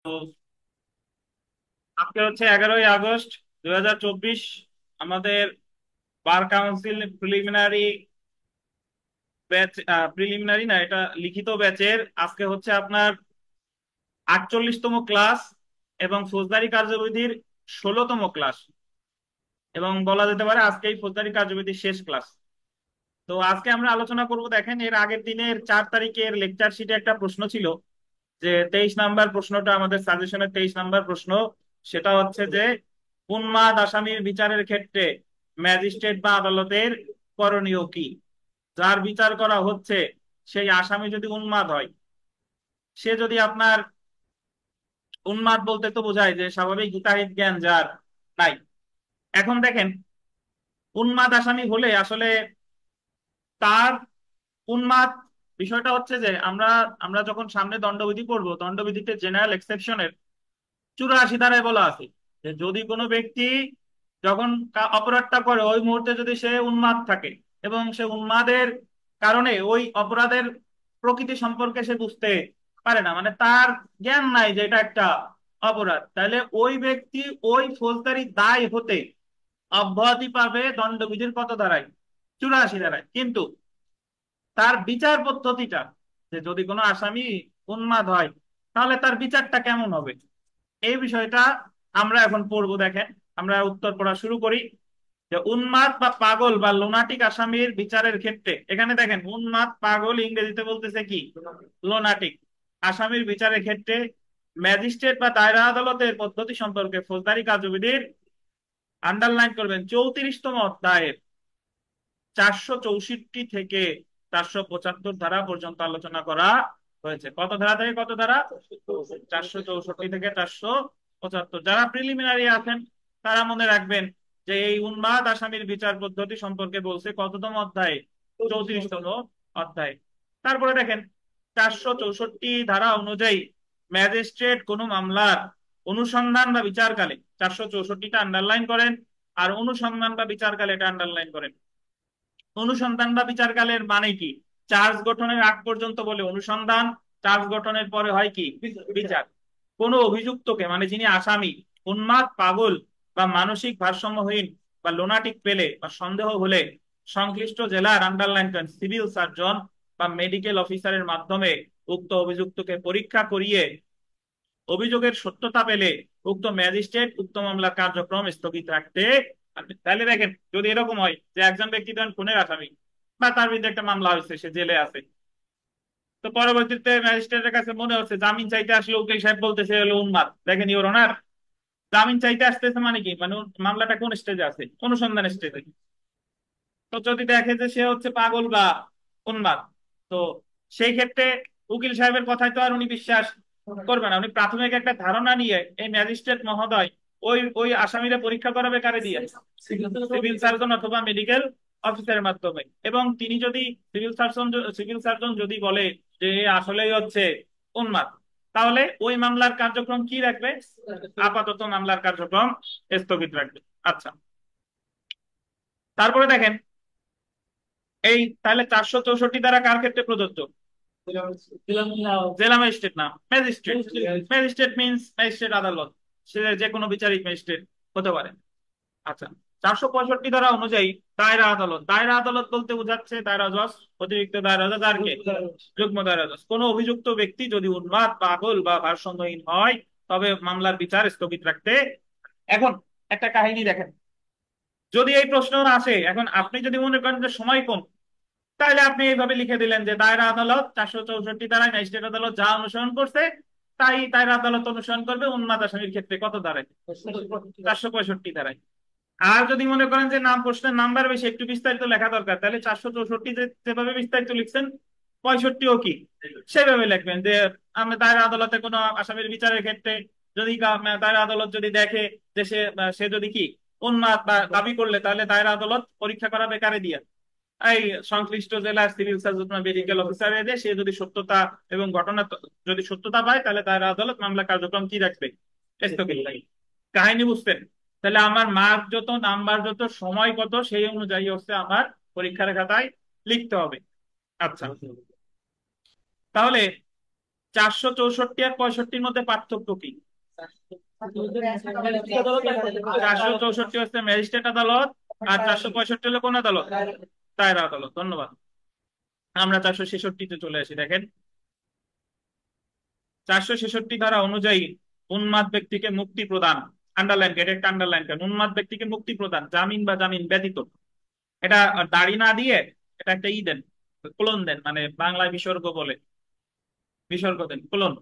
তো আজকে হচ্ছে 11ই আগস্ট 2024। আমাদের bar council preliminary batch, preliminary না, এটা লিখিত ব্যাচের আজকে হচ্ছে আপনার 48তম ক্লাস এবং ফৌজদারি কার্যবিধির 16তম ক্লাস, এবং বলা যেতে পারে আজকে এই ফৌজদারি কার্যবিধির শেষ ক্লাস। তো আজকে আমরা আলোচনা করব, দেখেন এর আগের দিনের 4 তারিখের লেকচার শিটে একটা প্রশ্ন ছিল যে 23 নাম্বার প্রশ্নটা, আমাদের সাজেশনের 23 নাম্বার প্রশ্ন। সেটা হচ্ছে যে উন্মাদ আসামির বিচারের ক্ষেত্রে ম্যাজিস্ট্রেট বা আদালতের করণীয় কি। যার বিচার করা হচ্ছে সেই আসামি যদি উন্মাদ হয়, সে যদি আপনার, উন্মাদ বলতে তো বোঝায় যে স্বাভাবিক হিতাহিত জ্ঞান যার নাই। এখন দেখেন, উন্মাদ আসামি হলে আসলে তার উন্মাদ বিষয়টা হচ্ছে যে আমরা আমরা যখন সামনে দণ্ডবিধি পড়বো, দণ্ডবিধিতে জেনারেল এক্সেপশনের 84 ধারায় বলা আছে যে যদি কোনো ব্যক্তি যখন অপরাধটা করে ওই মুহূর্তে যদি সে উন্মাদ থাকে এবং সে উন্মাদের কারণে ওই অপরাধের প্রকৃতি সম্পর্কে সে বুঝতে পারে না, মানে তার জ্ঞান নাই যে এটা একটা অপরাধ, তাহলে ওই ব্যক্তি ওই ফৌজদারি দায় হতে অব্যাহতি পাবে দণ্ডবিধির কত ধারায়? 84 ধারায়। কিন্তু তার বিচার পদ্ধতিটা, যে যদি কোনো আসামি উন্মাদ হয় তাহলে তার বিচারটা কেমন হবে, এই বিষয়টা আমরা এখন পড়বো। দেখেন, আমরা উত্তর পড়া শুরু করি। যে উন্মাদ বা পাগল বা লোনাটিক আসামির বিচারের ক্ষেত্রে, এখানে দেখেন উন্মাদ পাগল ইংরেজিতে বলতেছে কি, লোনাটিক। আসামির বিচারের ক্ষেত্রে ম্যাজিস্ট্রেট বা দায়রা আদালতের পদ্ধতি সম্পর্কে ফৌজদারি কার্যবিধির, আন্ডারলাইন করবেন, 34তম অধ্যায়ের 464 থেকে 475 ধারা পর্যন্ত আলোচনা করা হয়েছে। কত ধারা থেকে কত ধারা? 464 থেকে 475। যারা প্রিলিমিনারি আছেন তারা মনে রাখবেন যে এই উন্মাদ আসামির বিচার পদ্ধতি সম্পর্কে বলছে কততম অধ্যায়ে? 34তম অধ্যায়। তারপরে দেখেন, 464 ধারা অনুযায়ী ম্যাজিস্ট্রেট কোনো মামলার অনুসন্ধান বা বিচারকালে, 464টা আন্ডারলাইন করেন, আর অনুসন্ধান বা বিচারকালে এটা আন্ডারলাইন করেন। অনুসন্ধান বা বিচারকালের মানে কি? চার্জ গঠনের আগ পর্যন্ত বলে অনুসন্ধান, চার্জ গঠনের পরে হয় কি? বিচার। কোন অভিযুক্তকে, মানে যিনি আসামি, উন্মাদ, পাগল বা মানসিক ভারসাম্যহীন বা লোনাটিক পেলে বা সন্দেহ হলে সংশ্লিষ্ট জেলার, আন্ডারলাইন করেন, সিভিল সার্জন বা মেডিকেল অফিসারের মাধ্যমে উক্ত অভিযুক্তকে পরীক্ষা করিয়ে অভিযোগের সত্যতা পেলে উক্ত ম্যাজিস্ট্রেট উক্ত মামলার কার্যক্রম স্থগিত রাখতে পারবে। তাহলে দেখেন, যদি এরকম হয় যে একজন ব্যক্তি ধরেন খুনের আসামি বা তার বিরুদ্ধে একটা মামলা হয়েছে, সে জেলে আছে, তো পরবর্তীতে ম্যাজিস্ট্রেটের কাছে মনে হচ্ছে জামিন চাইতে আসলে উকিল সাহেব বলতেছে হলো উন্মাদ, দেখেন ইওর অনার, জামিন চাইতে আসতেছে মানে কি, মানে মামলাটা কোন স্টেজে আছে? অনুসন্ধান স্টেজে। তো যদি দেখে যে সে হচ্ছে পাগল বা উন্মাদ, তো সেই ক্ষেত্রে উকিল সাহেবের কথায় তো আর উনি বিশ্বাস করবে না। উনি প্রাথমিক একটা ধারণা নিয়ে এই ম্যাজিস্ট্রেট মহোদয় ওই ওই আসামিরা পরীক্ষা করাবে কারে দিয়ে? সিভিল সার্জন অথবা মেডিকেল অফিসারের মাধ্যমে। এবং তিনি যদি, সিভিল সার্জন যদি বলে যে এ আসলেই হচ্ছে উন্মাদ, তাহলে ওই মামলার কার্যক্রম কি রাখবে? আপাতত মামলার কার্যক্রম স্থগিত রাখবে। আচ্ছা, তারপরে দেখেন, এই তাহলে 464 দ্বারা কার ক্ষেত্রে প্রযোজ্য? জেলা ম্যাজিস্ট্রেট না, ম্যাজিস্ট্রেট। ম্যাজিস্ট্রেট মিনস ম্যাজিস্ট্রেট আদালত, সে যে কোনো বিচারিক ম্যাজিস্ট্রেট হতে পারে। আচ্ছা, 465 ধারা অনুযায়ী দায়রা আদালত, দায়রা আদালত বলতে বোঝাচ্ছে দায়রা জজ, অতিরিক্ত দায়রা জজ আর কে? যুগ্ম দায়রা জজ। কোনো অভিযুক্ত ব্যক্তি যদি উন্মাদ, পাগল বা ভারসাম্যহীন হয় তবে মামলার বিচার স্থগিত রাখতে। এখন একটা কাহিনী দেখেন, যদি এই প্রশ্ন আসে, এখন আপনি যদি মনে করেন যে সময় কম, তাহলে আপনি এইভাবে লিখে দিলেন যে দায়রা আদালত 464 ধারায় ম্যাজিস্ট্রেট আদালত যা অনুসরণ করছে তাই দায়রা আদালত অনুসরণ করবে উন্মাদ আসামির ক্ষেত্রে। কত ধারায়? 465 ধারায়। আর যদি মনে করেন যে নাম, প্রশ্নের নাম্বার বেশি, একটু বিস্তারিত লেখা দরকার, তাহলে 464 যেভাবে বিস্তারিত লিখছেন, 65ও কি সেভাবে লিখবেন যে আমি দায়রা আদালতে কোনো আসামির বিচারের ক্ষেত্রে যদি দায়রা আদালত যদি দেখে যে সে যদি কি উন্মাদ বা দাবি করলে, তাহলে দায়রা আদালত পরীক্ষা করাবে কারে দিয়া? এই সংশ্লিষ্ট জেলার সিভিল সার্জন মেডিকেল অফিসার এদের, সে যদি সত্যতা এবং ঘটনা যদি সত্যতা পায় তাহলে তার আদালত মামলা কার্যক্রম কি রাখবে? স্থগিত রাখবে। কাহিনী বুঝতেন? তাহলে আমার মার্ক যত, নাম্বার যত, সময় কত, সেই অনুযায়ী হচ্ছে আমার পরীক্ষার খাতায় লিখতে হবে। আচ্ছা, তাহলে 464 আর 65-র মধ্যে পার্থক্য কি? 464 হচ্ছে ম্যাজিস্ট্রেট আদালত, আর 465 হলো কোন আদালত? দায়রা আদালত। ধন্যবাদ। আমরা 466-তে চলে আসি। দেখেন, 466 ধারা অনুযায়ী উন্মাদ ব্যক্তিকে মুক্তি প্রদান, আন্ডারলাইন, এটা একটা আন্ডারলাইন করেন, উন্মাদ ব্যক্তিকে মুক্তি প্রদান জামিন বা জামিন ব্যতীত। এটা দাড়ি না দিয়ে এটা একটা দেন, ক্লোন দেন, মানে বাংলায় বিসর্গ বলে, বিসর্গ দেন, ক্লোন।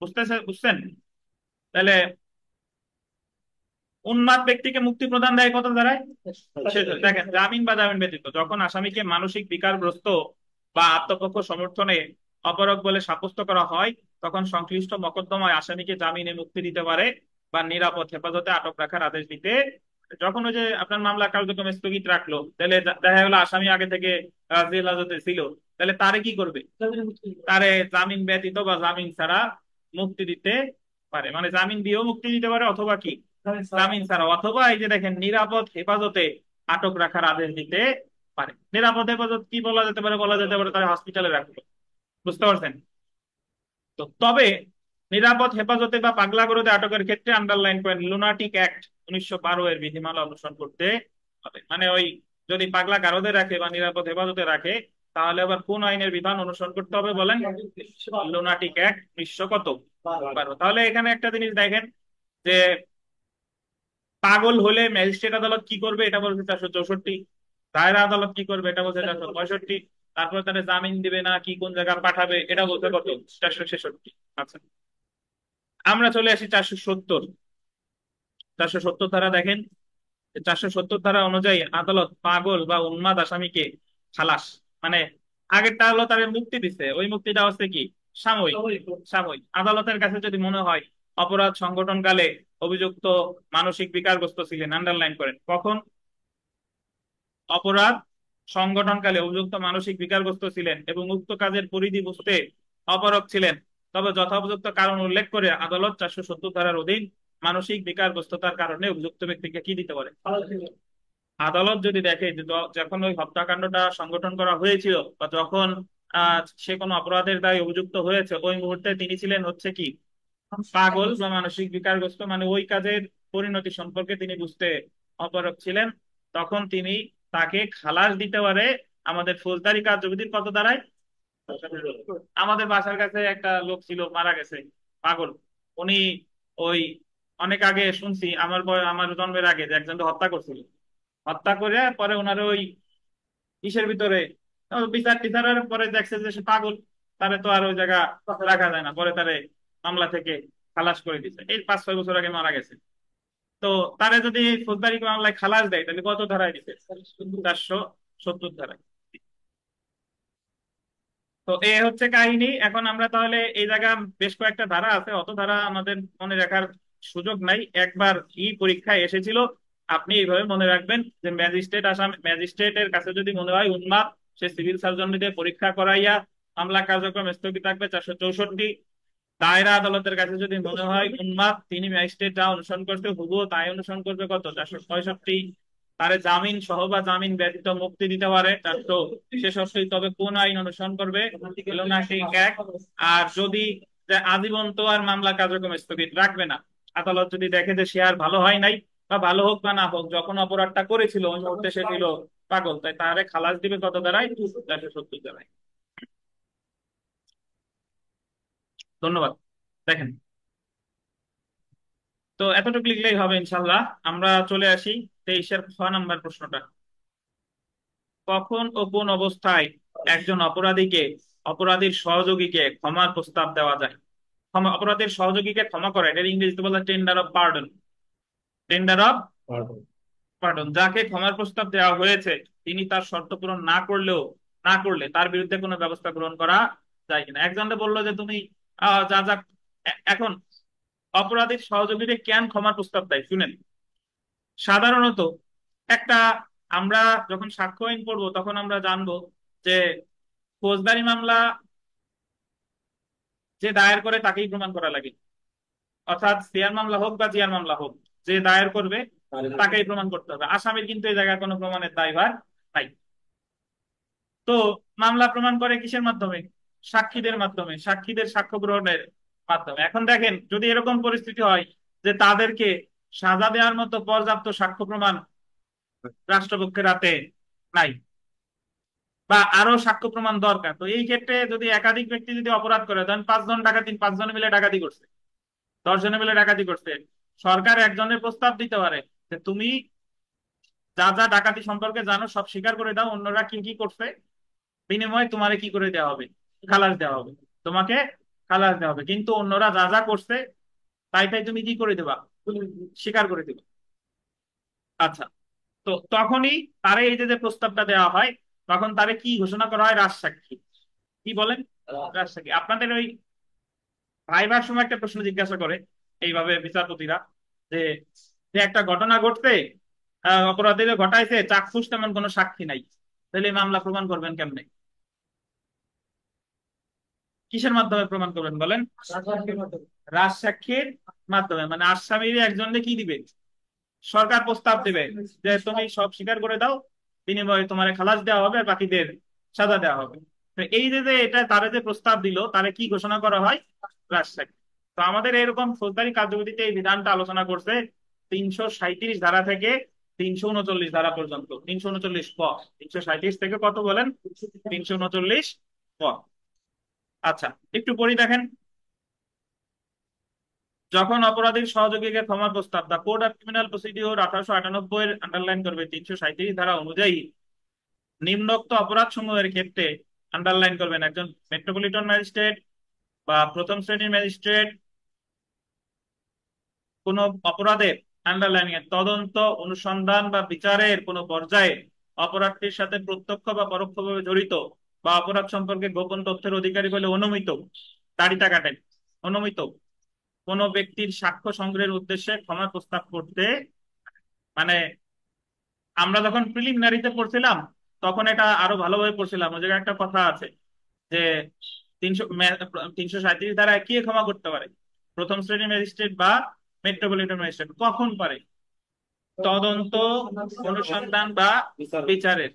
বুঝছেন? তাহলে উন্মাদ ব্যক্তিকে মুক্তি প্রদান দেয় কত ধারায়? দেখেন, জামিন বা জামিন ব্যতীত যখন আসামিকে মানসিক বিকারগ্রস্ত বা আত্মপক্ষ সমর্থনে অপরাধ বলে সাব্যস্ত করা হয়, তখন সংশ্লিষ্ট মকদ্দমায় আসামিকে জামিনে মুক্তি দিতে পারে বা নিরাপদ হেফাজতে আটক রাখার আদেশ দিতে। যখন ওই যে আপনার মামলা কার্যক্রম স্থগিত রাখলো, তাহলে দেখা গেলো আসামি আগে থেকে জেল হাজতে ছিল, তাহলে তারে কি করবে? তারে জামিন ব্যতীত বা জামিন ছাড়া মুক্তি দিতে পারে। মানে জামিন দিয়েও মুক্তি দিতে পারে, অথবা কি জামিন ছাড়া, অথবা এই যে দেখেন নিরাপদ হেফাজতে আটক রাখার আদেশ দিতে পারে। নিরাপদ হেফাজত কি বলা যেতে পারে? বলা যেতে পারে তারা হসপিটালে রাখলো। বুঝতে পারছেন? তো তবে নিরাপদ হেফাজতে বা পাগলা গারদে আটকের ক্ষেত্রে আন্ডারলাইন করেন লুনাটিক অ্যাক্ট 1912 এর বিধিমালা অনুসরণ করতে হবে। মানে ওই যদি পাগলা গারদে রাখে বা নিরাপদ হেফাজতে রাখে, তাহলে আবার কোন আইনের বিধান অনুসরণ করতে হবে বলেন? Lunatic act 1912। তাহলে এখানে একটা জিনিস দেখেন যে পাগল হলে ম্যাজিস্ট্রেট আদালত কি করবে, এটা বলছে 464। দায়রা আদালত কি করবে, এটা বলছে 465। তারপরে তারা জামিন দিবে না কি, কোন জায়গায় পাঠাবে, এটা বলছে কত? 466। আচ্ছা, আমরা চলে আসি 470। 470 ধারা দেখেন, 470 ধারা অনুযায়ী আদালত পাগল বা উন্মাদ আসামিকে খালাস, মানে আগেরটা হলো তাদের মুক্তি দিছে, ওই মুক্তিটা হচ্ছে কি সাময়িক। সাময়িক। আদালতের কাছে যদি মনে হয় অপরাধ সংগঠনকালে অভিযুক্ত মানসিক বিকারগ্রস্ত ছিলেন, আন্ডারলাইন করেন, কখন? অপরাধ সংগঠনকালে অভিযুক্ত মানসিক বিকারগ্রস্ত ছিলেন এবং উক্ত কাজের পরিধি বুঝতে অপারগ ছিলেন, তবে যথোপযুক্ত কারণ উল্লেখ করে আদালত 470 ধারার অধীন মানসিক বিকারগ্রস্ততার কারণে অভিযুক্ত ব্যক্তিকে কি দিতে পারে? আদালত যদি দেখে যে যখন ওই হত্যাকাণ্ডটা সংগঠন করা হয়েছিল বা যখন সে কোনো অপরাধের দায়ে অভিযুক্ত হয়েছে, ওই মুহূর্তে তিনি ছিলেন হচ্ছে কি পাগল বা মানসিক বিকারগ্রস্ত, মানে ওই কাজের পরিণতি সম্পর্কে তিনি বুঝতে অপারগ ছিলেন, তখন তিনি তাকে খালাস দিতে পারে। আমাদের ফৌজদারি কার্যবিধির কত দ্বারায়? আমাদের বাসার কাছে একটা লোক ছিল, মারা গেছে, পাগল। উনি ওই অনেক আগে শুনছি, আমার জন্মের আগে যে একজনকে হত্যা করছিল। হত্যা করে পরে ওনার ওই ইসের ভিতরে বিচার টিচারের পরে দেখছে যে সে পাগল, তারে তো আর ওই জায়গা রাখা যায় না, পরে তারে মামলা থেকে খালাস করে দিছে। এই 5-6 বছর আগে মারা গেছে। তো তারে যদি ফৌজদারি মামলায় খালাস দেয়, তাহলে কত ধারায় দিছে? 470 ধারায়। তো এ হচ্ছে কাহিনী। এখন আমরা তাহলে এই জায়গা বেশ কয়েকটা ধারা আছে, অত ধারা আমাদের মনে রাখার সুযোগ নাই। একবার পরীক্ষায় এসেছিল, আপনি এইভাবে মনে রাখবেন যে ম্যাজিস্ট্রেটের কাছে যদি মনে হয় উন্মাদ, সে সিভিল সার্জন দিয়ে পরীক্ষা করাইয়া মামলা কার্যক্রম স্থগিত রাখবে 464। দায়রা আদালতের কাছে যদি মনে হয় উন্মাদ, তিনি ম্যাজিস্ট্রেট যা অনুসরণ করতে হুবহু তাই অনুসরণ করবে কত? 465। তারে জামিন সহ বা জামিন ব্যতীত মুক্তি দিতে পারে 466। তবে কোন আইন অনুসরণ করবে? Lunatic act. আর যদি যে আজীবন তো আর মামলা কার্যক্রম স্থগিত রাখবে না, আদালত যদি দেখে যে সে আর ভালো হয় নাই, বা ভালো হোক বা না হোক, যখন অপরাধটা করেছিল ওই মুহূর্তে সে ছিল পাগল, তাই তারে খালাস দিবে কত দ্বারাই? 470 দ্বারাই। ধন্যবাদ। দেখেন, তো এতটুকু লিখলেই হবে ইনশাল্লাহ। আমরা চলে আসি 23-এর 6 নম্বর প্রশ্নটা। কখন ও কোন অবস্থায় একজন অপরাধীর সহযোগীকে ক্ষমার প্রস্তাব দেওয়া যায়? অপরাধীর সহযোগীকে ক্ষমা করে, এটা ইংরেজিতে বলে tender of pardon. Tender of pardon. যাকে ক্ষমার প্রস্তাব দেওয়া হয়েছে তিনি তার শর্ত পূরণ না করলে তার বিরুদ্ধে কোনো ব্যবস্থা গ্রহণ করা যায় কিনা। একজনকে বললো যে তুমি যা যা এখন অপরাধীর সহযোগীকে কেন ক্ষমার প্রস্তাব দেয় শুনেন। সাধারণত একটা, আমরা যখন সাক্ষ্য আইন পড়বো তখন আমরা জানবো যে ফৌজদারি মামলা যে দায়ের করে তাকেই প্রমাণ করা লাগে। অর্থাৎ সিআর মামলা হোক বা জিআর মামলা হোক, যে দায়ের করবে তাকেই প্রমাণ করতে হবে। আসামির কিন্তু এই জায়গায় কোনো প্রমাণের দায়ভার নাই। তো মামলা প্রমাণ করে কিসের মাধ্যমে? সাক্ষীদের মাধ্যমে, সাক্ষীদের সাক্ষ্য গ্রহণের মাধ্যমে। এখন দেখেন যদি এরকম পরিস্থিতি হয় যে তাদেরকে সাজা দেওয়ার মতো পর্যাপ্ত সাক্ষ্য প্রমাণ রাষ্ট্রপক্ষের হাতে নাই, বা আরো সাক্ষ্য প্রমাণ দরকার, তো এই ক্ষেত্রে যদি একাধিক ব্যক্তি যদি অপরাধ করে, ধরেন 5 জন ডাকাতি, 5 জনে মিলে ডাকাতি করছে, 10 জনে মিলে ডাকাতি করছে, সরকার একজনের প্রস্তাব দিতে পারে যে তুমি যা যা ডাকাতি সম্পর্কে জানো সব স্বীকার করে দাও, অন্যরা কি কি করছে, বিনিময়ে তোমারে কি করে দেওয়া হবে, খালাস দেওয়া হবে, তোমাকে খালাস দেওয়া হবে, কিন্তু অন্যরা যা যা করছে তাই তাই তুমি কি করে দেবা, স্বীকার করে দেবা। আচ্ছা, তো তখনই তারে এই যে যে প্রস্তাবটা দেওয়া হয়, তখন তারে কি ঘোষণা করা হয়, রাজসাক্ষী। কি বলেন? রাজসাক্ষী। আপনাদের ওই ভাইবার সময় একটা প্রশ্ন জিজ্ঞাসা করে এইভাবে বিচারপতিরা, যে যে একটা ঘটনা ঘটছে, অপরাধীরা ঘটাইছে, চাক্ষুষ তেমন কোনো সাক্ষী নাই, তাহলে এই মামলা প্রমাণ করবেন কেমনে? কিসের মাধ্যমে প্রমাণ করবেন বলেন? রাজসাক্ষীর মাধ্যমে। মানে আসামির একজনকে কি দিবে, সরকার প্রস্তাব দিবে যে তুমি সব স্বীকার করে দাও, বিনিময়ে তোমার খালাস দেওয়া হবে আর বাকিদের সাজা দেওয়া হবে। তো এই যে যে এটা তারা যে প্রস্তাব দিল, তারা কি ঘোষণা করা হয়, রাজসাক্ষী। তো আমাদের এরকম ফৌজদারি কার্যবিধিতে এই বিধানটা আলোচনা করছে 337 ধারা থেকে 339 ধারা পর্যন্ত। 339 ক, 337 থেকে কত বলেন, 339 ক। আচ্ছা, একটু পড়ি দেখেন। যখন অপরাধীর সহযোগীকে ক্ষমার প্রস্তাব, the code of criminal procedure 1898 এর আন্ডারলাইন করবে 337 ধারা অনুযায়ী নিম্নোক্ত অপরাধ সমূহের ক্ষেত্রে, আন্ডারলাইন করবেন, একজন মেট্রোপলিটন ম্যাজিস্ট্রেট বা প্রথম শ্রেণীর ম্যাজিস্ট্রেট কোন অপরাধের, আন্ডারলাইন তদন্ত, অনুসন্ধান বা বিচারের কোন পর্যায়ে অপরাধটির সাথে প্রত্যক্ষ বা পরোক্ষভাবে জড়িত বা অপরাধ সম্পর্কে গোপন তথ্যের অধিকারী বলে অনুমিত, দাড়িটা কাটেন, অনুমিত কোন ব্যক্তির সাক্ষ্য সংগ্রহের উদ্দেশ্যে ক্ষমা প্রস্তাব করতে, মানে আমরা যখন প্রিলিমিনারিতে পড়ছিলাম তখন এটা আরো ভালোভাবে পড়ছিলাম, ওই জায়গায় একটা কথা আছে যে 337 ধারা কে ক্ষমা করতে পারে, প্রথম শ্রেণীর ম্যাজিস্ট্রেট বা মেট্রোপলিটন ম্যাজিস্ট্রেট। কখন পারে? তদন্ত, অনুসন্ধান বা বিচারের।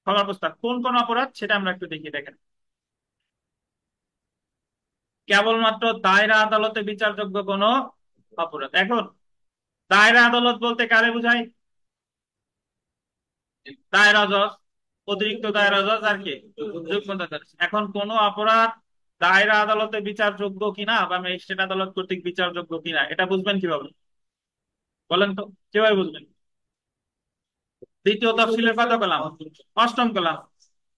ক্ষমা প্রস্তাব কোন কোন অপরাধ সেটা আমরা একটু দেখি, দেখেন। কেবলমাত্র দায়রা আদালতে বিচারযোগ্য কোন অপরাধ। এখন দায়রা আদালত বলতে কারে বোঝায়? দায়রা জজ, অতিরিক্ত দায়রা জজ, আর কি যুগ্ম দায়রা জজ। এখন কোন অপরাধ দায়রা আদালতে বিচারযোগ্য কিনা বা ম্যাজিস্ট্রেট আদালত কর্তৃক বিচারযোগ্য কিনা এটা বুঝবেন কিভাবে বলেন তো? কিভাবে বুঝবেন? দ্বিতীয় তফসিলের কত কলাম? অষ্টম কলাম।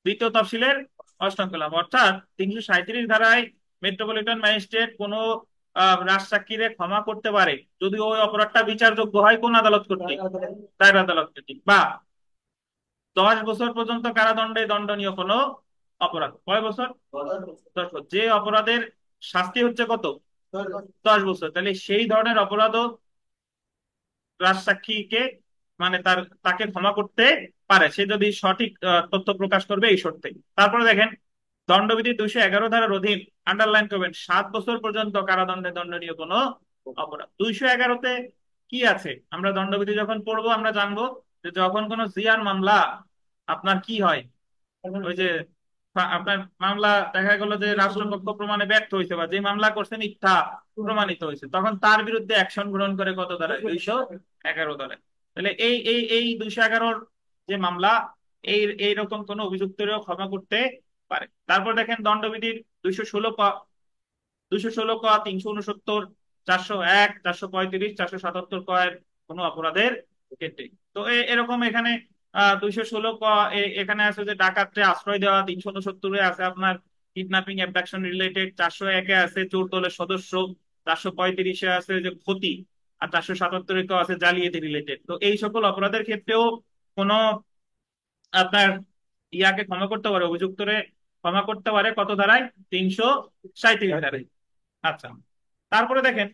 দ্বিতীয় তফসিলের অষ্টম কলাম, অর্থাৎ 337 ধারায় মেট্রোপলিটন ম্যাজিস্ট্রেট কোনো রাজসাক্ষীরে ক্ষমা করতে পারে যদি ওই অপরাধটা বিচারযোগ্য হয় কোন আদালত কর্তৃক, দায়রা আদালত কর্তৃক, বা 10 বছর পর্যন্ত কারাদণ্ডে দণ্ডনীয় কোনো অপরাধ। কয় বছর? 10 বছর। যে অপরাধের শাস্তি হচ্ছে কত? 10 বছর। তাহলে সেই ধরনের অপরাধও রাজসাক্ষীকে, মানে তাকে ক্ষমা করতে পারে সে যদি সঠিক তথ্য প্রকাশ করবে এই শর্তে। তারপরে দেখেন দণ্ডবিধি 211 ধারার অধীন, আন্ডারলাইন করবেন, 7 বছর পর্যন্ত কারাদণ্ডে দণ্ডনীয় কোনো অপরাধ। 211-তে কি আছে? আমরা দণ্ডবিধি যখন পড়বো আমরা জানবো যে যখন কোনো জিয়ার মামলা আপনার কি হয়, ওই যে আপনার মামলা দেখা গেল যে রাষ্ট্রপক্ষ প্রমাণে ব্যর্থ হয়েছে বা যে মামলা করছে মিথ্যা প্রমাণিত হয়েছে, তখন তার বিরুদ্ধে অ্যাকশন গ্রহণ করে কত ধারায়? 211 ধারায়। তাহলে এই 211-র যে মামলা, এইরকম কোন অভিযুক্তরেও ক্ষমা করতে পারে। তারপর দেখেন দণ্ডবিধির 216 ক, 216 ক, 369, 401, 435, 477 ক এর কোন অপরাধের ক্ষেত্রে। তো এরকম এখানে 216 ক, এখানে আছে যে ডাকাতকে আশ্রয় দেওয়া, 369-এ আছে আপনার কিডন্যাপিং অ্যাবডাকশন রিলেটেড, 401-এ আছে চোর দলের সদস্য, 435-এ আছে যে ক্ষতি, আর 477-এ তো আছে জালিয়াতি রিলেটেড। তো এই সকল অপরাধের ক্ষেত্রেও কোনো আপনার ইয়াকে ক্ষমা করতে পারে, অভিযুক্তরে ক্ষমা করতে পারে কত ধারায়? 337 ধারায়। আচ্ছা, তারপরে দেখেন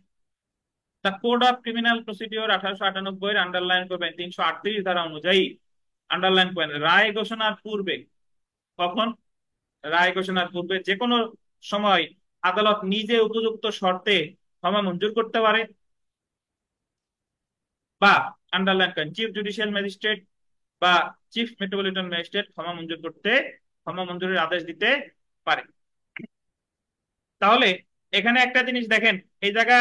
the code of criminal procedure 1898 underline করবেন 338 ধারা অনুযায়ী, আন্ডারলাইন করেন, রায় ঘোষণার পূর্বে। কখন? রায় ঘোষণার পূর্বে যে কোনো সময় আদালত নিজে উপযুক্ত শর্তে ক্ষমা মঞ্জুর করতে পারে, বা আন্ডারলাইন করেন চিফ জুডিশিয়াল ম্যাজিস্ট্রেট বা চিফ মেট্রোপলিটন ম্যাজিস্ট্রেট ক্ষমা মঞ্জুর করতে, ক্ষমা মঞ্জুরের আদেশ দিতে পারে। তাহলে এখানে একটা জিনিস দেখেন, এই জায়গা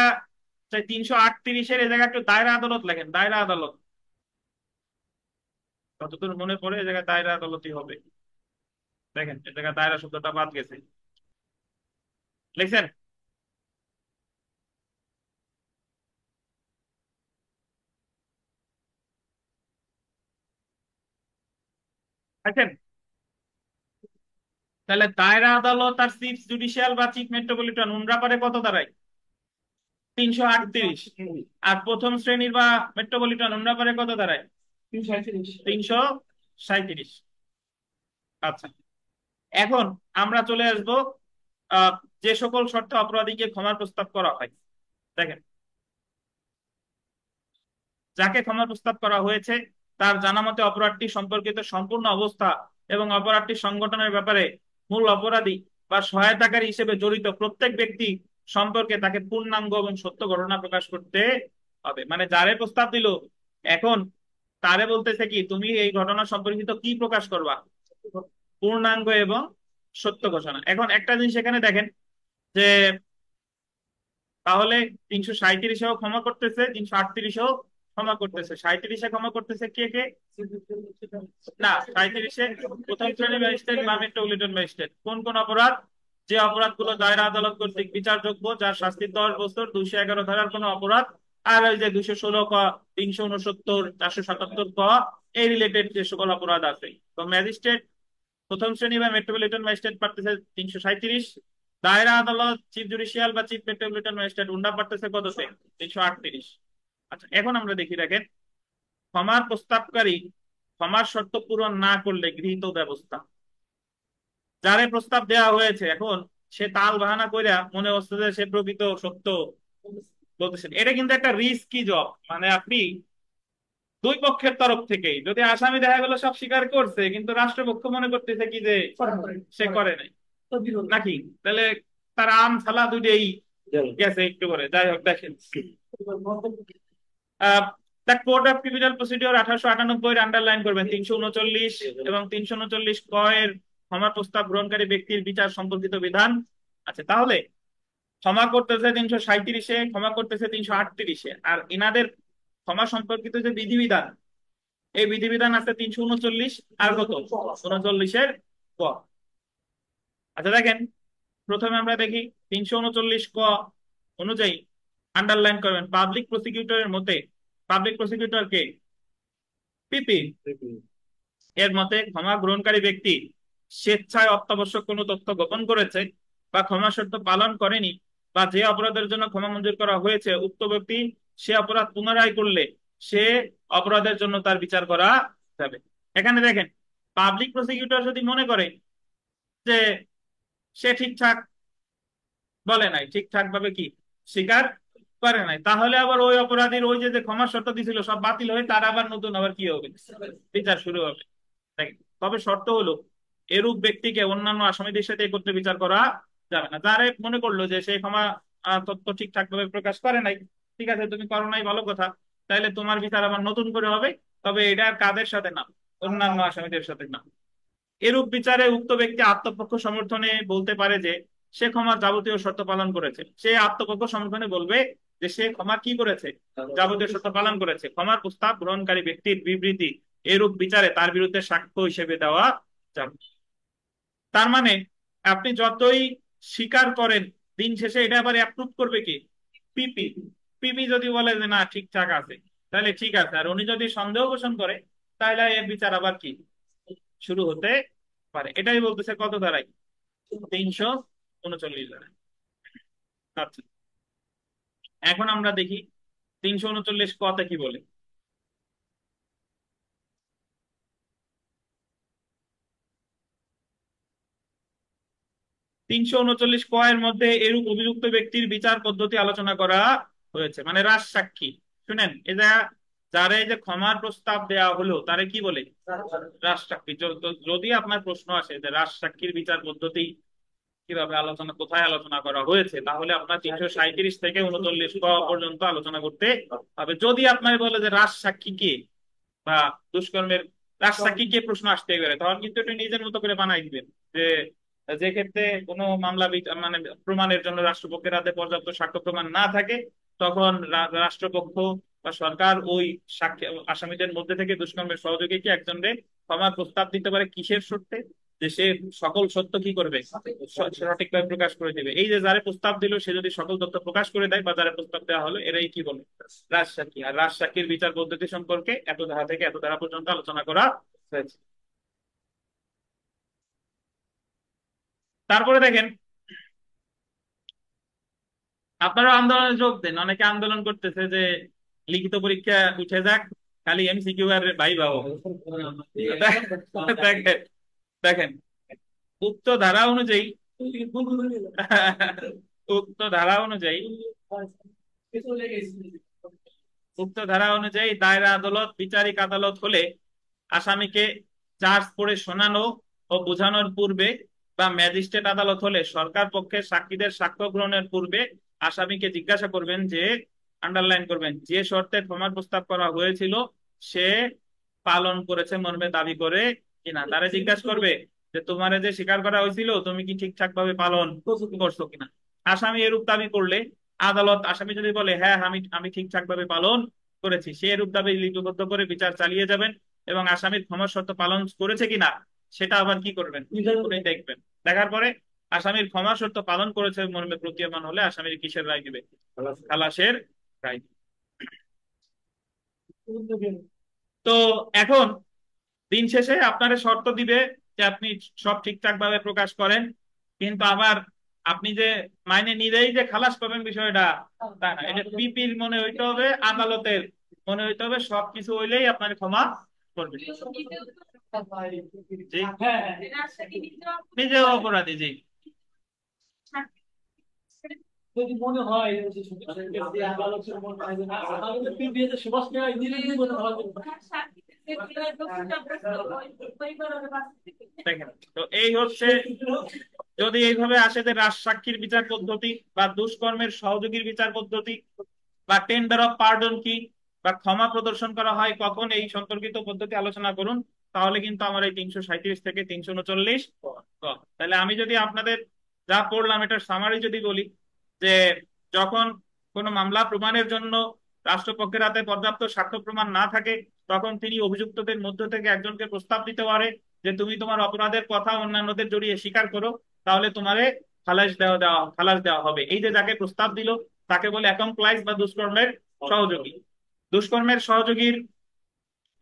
338-এর এই জায়গা একটু দায়রা আদালত লেখেন, দায়রা আদালত। যতদূর মনে পড়ে এই জায়গায় দায়রা আদালতই হবে। দেখেন এই জায়গায় দায়রা শব্দটা বাদ গেছে, লিখছেন? দেখেন, তাহলে দায়রা আদালত আর চিফ জুডিশিয়াল বা চিফ মেট্রোপলিটন উনরা পারে কত দাঁড়ায়? 338। আর প্রথম শ্রেণীর বা মেট্রোপলিটন উনরা পারে কত দাঁড়ায়? 337। আচ্ছা, এখন আমরা চলে আসবো আহ যে সকল শর্তে অপরাধীকে ক্ষমার প্রস্তাব করা হয়। দেখেন, যাকে ক্ষমার প্রস্তাব করা হয়েছে তার জানামতে অপরাধটি সম্পর্কিত সম্পূর্ণ অবস্থা এবং অপরাধটি সংগঠনের ব্যাপারে মূল অপরাধী বা সহায়তাকারী হিসেবে জড়িত প্রত্যেক ব্যক্তি সম্পর্কে তাকে পূর্ণাঙ্গ এবং সত্য ঘটনা প্রকাশ করতে হবে। মানে যারে প্রস্তাব দিল, এখন তারে বলতেছে কি, তুমি এই ঘটনা সম্পর্কিত কি প্রকাশ করবা? পূর্ণাঙ্গ এবং সত্য ঘোষণা। এখন একটা জিনিস এখানে দেখেন যে, তাহলে 337-এও ক্ষমা করতেছে, 338-এও ক্ষমা করতেছে। 37-এ ক্ষমা করতেছে কে কে? না, 37-এ প্রথম শ্রেণীর ম্যাজিস্ট্রেট বা মেট্রোপলিটন ম্যাজিস্ট্রেট। কোন কোন অপরাধ? যে অপরাধগুলো দায়রা আদালত কর্তৃক বিচারযোগ্য, যার শাস্তি 10 বছর, 211 ধারার কোনো অপরাধ, আর ওই যে 216 ক, 369, 477 ক, এই রিলেটেড যে সকল অপরাধ আছে। তো ম্যাজিস্ট্রেট প্রথম শ্রেণী বা মেট্রোপলিটন ম্যাজিস্ট্রেট পারতেছে 337, দায়রা আদালত চিফ জুডিশিয়াল বা চিফ মেট্রোপলিটন ম্যাজিস্ট্রেট উন্ডা পারতেছে কততে? 338। আচ্ছা, এখন আমরা দেখি, দেখেন, ক্ষমার প্রস্তাবকারী ক্ষমার শর্ত পূরণ না করলে গৃহীত ব্যবস্থা। যারে প্রস্তাব দেওয়া হয়েছে, এখন সে তাল বাহানা কইরা মনে হচ্ছে যে সে প্রকৃত সত্য বলতেছেন, এটা কিন্তু একটা রিস্কি জব। মানে আপনি দুই পক্ষের তরফ থেকেই, যদি আসামি দেখা গেল সব স্বীকার করছে কিন্তু রাষ্ট্রপক্ষ মনে করতেছে কি যে সে করে নাই, নাকি? তাহলে তার আম ছালা দুইটাই গেছে একটু করে। যাই হোক, দেখেন, the code of criminal procedure 1898 underline করবেন 339 এবং 339 ক এর ক্ষমা প্রস্তাব গ্রহণকারী ব্যক্তির বিচার সম্পর্কিত বিধান। আচ্ছা, তাহলে ক্ষমা করতেছে 337-এ, ক্ষমা করতেছে 338-এ, আর ইনাদের ক্ষমা সম্পর্কিত যে বিধিবিধান, এই বিধিবিধান আছে 339 আর কত? 39-এর ক। আচ্ছা দেখেন, প্রথমে আমরা দেখি 339 ক অনুযায়ী, আন্ডারলাইন করবেন, পাবলিক প্রসিকিউটরের মতে, পাবলিক প্রসিকিউটর কে? পিপি। এর মতে ক্ষমা গ্রহণকারী ব্যক্তি স্বেচ্ছায় অত্যাবশ্যক কোনো তথ্য গোপন করেছে বা ক্ষমা শর্ত পালন করেনি, বা যে অপরাধের জন্য ক্ষমা মঞ্জুর করা হয়েছে উক্ত ব্যক্তি সে অপরাধ পুনরায় করলে সে অপরাধের জন্য তার বিচার করা যাবে। এখানে দেখেন, পাবলিক প্রসিকিউটর যদি মনে করে যে সে ঠিকঠাক বলে নাই, ঠিকঠাক ভাবে কি স্বীকার করে নাই, তাহলে আবার ওই অপরাধীর ওই যে যে ক্ষমার শর্ত দিছিল সব বাতিল হয়ে তার আবার নতুন আবার কি হবে? বিচার শুরু হবে। দেখেন, তবে শর্ত হলো এরূপ ব্যক্তিকে অন্যান্য আসামিদের সাথে একত্রে বিচার করা যাবে না। যারে মনে করলো যে সেই ক্ষমা তথ্য ঠিকঠাক ভাবে প্রকাশ করে নাই, ঠিক আছে, তুমি করো নাই, ভালো কথা, তাইলে তোমার বিচার আবার নতুন করে হবে। তবে এটা কাদের সাথে না? অন্যান্য আসামিদের সাথে না। এরূপ বিচারে উক্ত ব্যক্তি আত্মপক্ষ সমর্থনে বলতে পারে যে সে ক্ষমার যাবতীয় শর্ত পালন করেছে। সে আত্মপক্ষ সমর্থনে বলবে যে সে ক্ষমা কি করেছে? যাবতীয় শর্ত পালন করেছে। ক্ষমার প্রস্তাব গ্রহণকারী ব্যক্তির বিবৃতি এরূপ বিচারে তার বিরুদ্ধে সাক্ষ্য হিসেবে দেওয়া যাবে। তার মানে আপনি যতই স্বীকার করেন, দিন শেষে এটা আবার অ্যাপ্রুভ করবে কি? পিপি। পিপি যদি বলে যে না ঠিকঠাক আছে, তাহলে ঠিক আছে, আর উনি যদি সন্দেহ পোষণ করে, তাহলে এর বিচার আবার কি শুরু হতে পারে। এটাই বলতেছে কত ধারায়? 339 ধারায়। আচ্ছা, এখন আমরা দেখি 339 কতে কি বলে। 339 এর মধ্যে এরূপ অভিযুক্ত ব্যক্তির বিচার পদ্ধতি আলোচনা করা হয়েছে, মানে রাজ সাক্ষী। শুনেন, এটা যারা এই যে ক্ষমার প্রস্তাব দেওয়া হলো তারে কি বলে? রাজ সাক্ষী। যদি আপনার প্রশ্ন আসে যে রাজ সাক্ষীর বিচার পদ্ধতি কিভাবে আলোচনা, কোথায় আলোচনা করা হয়েছে, তাহলে আপনার 337 থেকে 39 পর্যন্ত আলোচনা করতে হবে। যদি আপনার বলে যে রাজ সাক্ষী কে বা দুষ্কর্মের রাজ সাক্ষী কে প্রশ্ন আসতে পারে, তখন কিন্তু এটা নিজের মতো করে বানাই দিবেন যে যে ক্ষেত্রে কোনো মামলা মানে প্রমাণের জন্য রাষ্ট্রপক্ষের হাতে পর্যাপ্ত সাক্ষ্য প্রমাণ না থাকে, তখন রাষ্ট্রপক্ষ বা সরকার ওই সাক্ষী আসামিদের মধ্যে থেকে দুষ্কর্মের সহযোগীকে একজনকে ক্ষমার প্রস্তাব দিতে পারে। কিসের শর্তে? যে সে সকল সত্য কি করবে, সঠিকভাবে প্রকাশ করে দিবে। এই যে যারে প্রস্তাব দিল সে যদি সকল তথ্য প্রকাশ করে দেয়, বা যারা প্রস্তাব দেওয়া হলো, এরাই কি বলে রাজসাক্ষী। আর রাজসাক্ষীর বিচার পদ্ধতি সম্পর্কে এত ধারা থেকে এত ধারা পর্যন্ত আলোচনা করা হয়েছে। তারপরে দেখেন, আপনারা আন্দোলনে যোগ দেন। অনেকে আন্দোলন করতেছে যে লিখিত পরীক্ষা উঠে যাক, খালি এমসিকিউ আর ভাইবা হোক। দেখেন, দেখেন, উক্ত ধারা অনুযায়ী উক্ত ধারা অনুযায়ী উক্ত ধারা অনুযায়ী দায়রা আদালত বিচারিক আদালত হলে আসামিকে চার্জ পড়ে শোনানো ও বোঝানোর পূর্বে, বা ম্যাজিস্ট্রেট আদালত হলে সরকার পক্ষের সাক্ষীদের সাক্ষ্য গ্রহণের পূর্বে আসামিকে জিজ্ঞাসা করবেন যে, আন্ডারলাইন করবেন, যে শর্তে ক্ষমার প্রস্তাব করা হয়েছিল সে পালন করেছে মর্মে দাবি করে কিনা। তারা জিজ্ঞাসা করবে যে তোমার যে স্বীকার করা হয়েছিল তুমি কি ঠিকঠাক ভাবে পালন করছো কিনা। আসামি এরূপ দাবি করলে আদালত, আসামি যদি বলে হ্যাঁ আমি আমি ঠিকঠাক ভাবে পালন করেছি, সে এরূপ দাবি লিপিবদ্ধ করে বিচার চালিয়ে যাবেন, এবং আসামির ক্ষমার শর্ত পালন করেছে কিনা সেটা আবার কি করবেন, উনি দেখবেন। দেখার পরে আসামির ক্ষমা শর্ত পালন করেছে মর্মে প্রতীয়মান হলে আসামির কিসের রায় দিবে, খালাসের রায় দিবে। তো এখন দিন শেষে আপনার শর্ত দিবে যে আপনি সব ঠিকঠাক ভাবে প্রকাশ করেন, কিন্তু আবার আপনি যে মাইনে নিলেই যে খালাস পাবেন বিষয়টা তা না। এটা পিপির মনে হইতে হবে, আদালতের মনে হইতে হবে, সবকিছু হইলেই আপনার ক্ষমা করবে। জি, নিজেও অপরাধী। জি, যদি মনে হয় যে আদালতের মনে হয় যে না, আদালতের পিপিএতে সুভাষ নেওয়া দিলে মনে হয় দেখেন। তো এই হচ্ছে, যদি এইভাবে আসে যে রাজসাক্ষীর বিচার পদ্ধতি বা দুষ্কর্মের সহযোগীর বিচার পদ্ধতি বা টেন্ডার অফ পার্ডন কি, বা ক্ষমা প্রদর্শন করা হয় কখন, এই সম্পর্কিত পদ্ধতি আলোচনা করুন। তাহলে কিন্তু আমার এই 337 থেকে 339 তাহলে আমি যদি আপনাদের যা পড়লাম এটার সামারি যদি বলি, যে যখন কোনো মামলা প্রমাণের জন্য রাষ্ট্রপক্ষের হাতে পর্যাপ্ত সাক্ষ্য প্রমাণ না থাকে, তখন তিনি অভিযুক্তদের মধ্য থেকে একজনকে প্রস্তাব দিতে পারে যে তুমি তোমার অপরাধের কথা অন্যান্যদের জড়িয়ে স্বীকার করো, তাহলে তোমারে খালাস দেওয়া হবে। এই যে যাকে প্রস্তাব দিল তাকে বলে অ্যাকমপ্লাইজ বা দুষ্কর্মের সহযোগী। দুষ্কর্মের সহযোগীর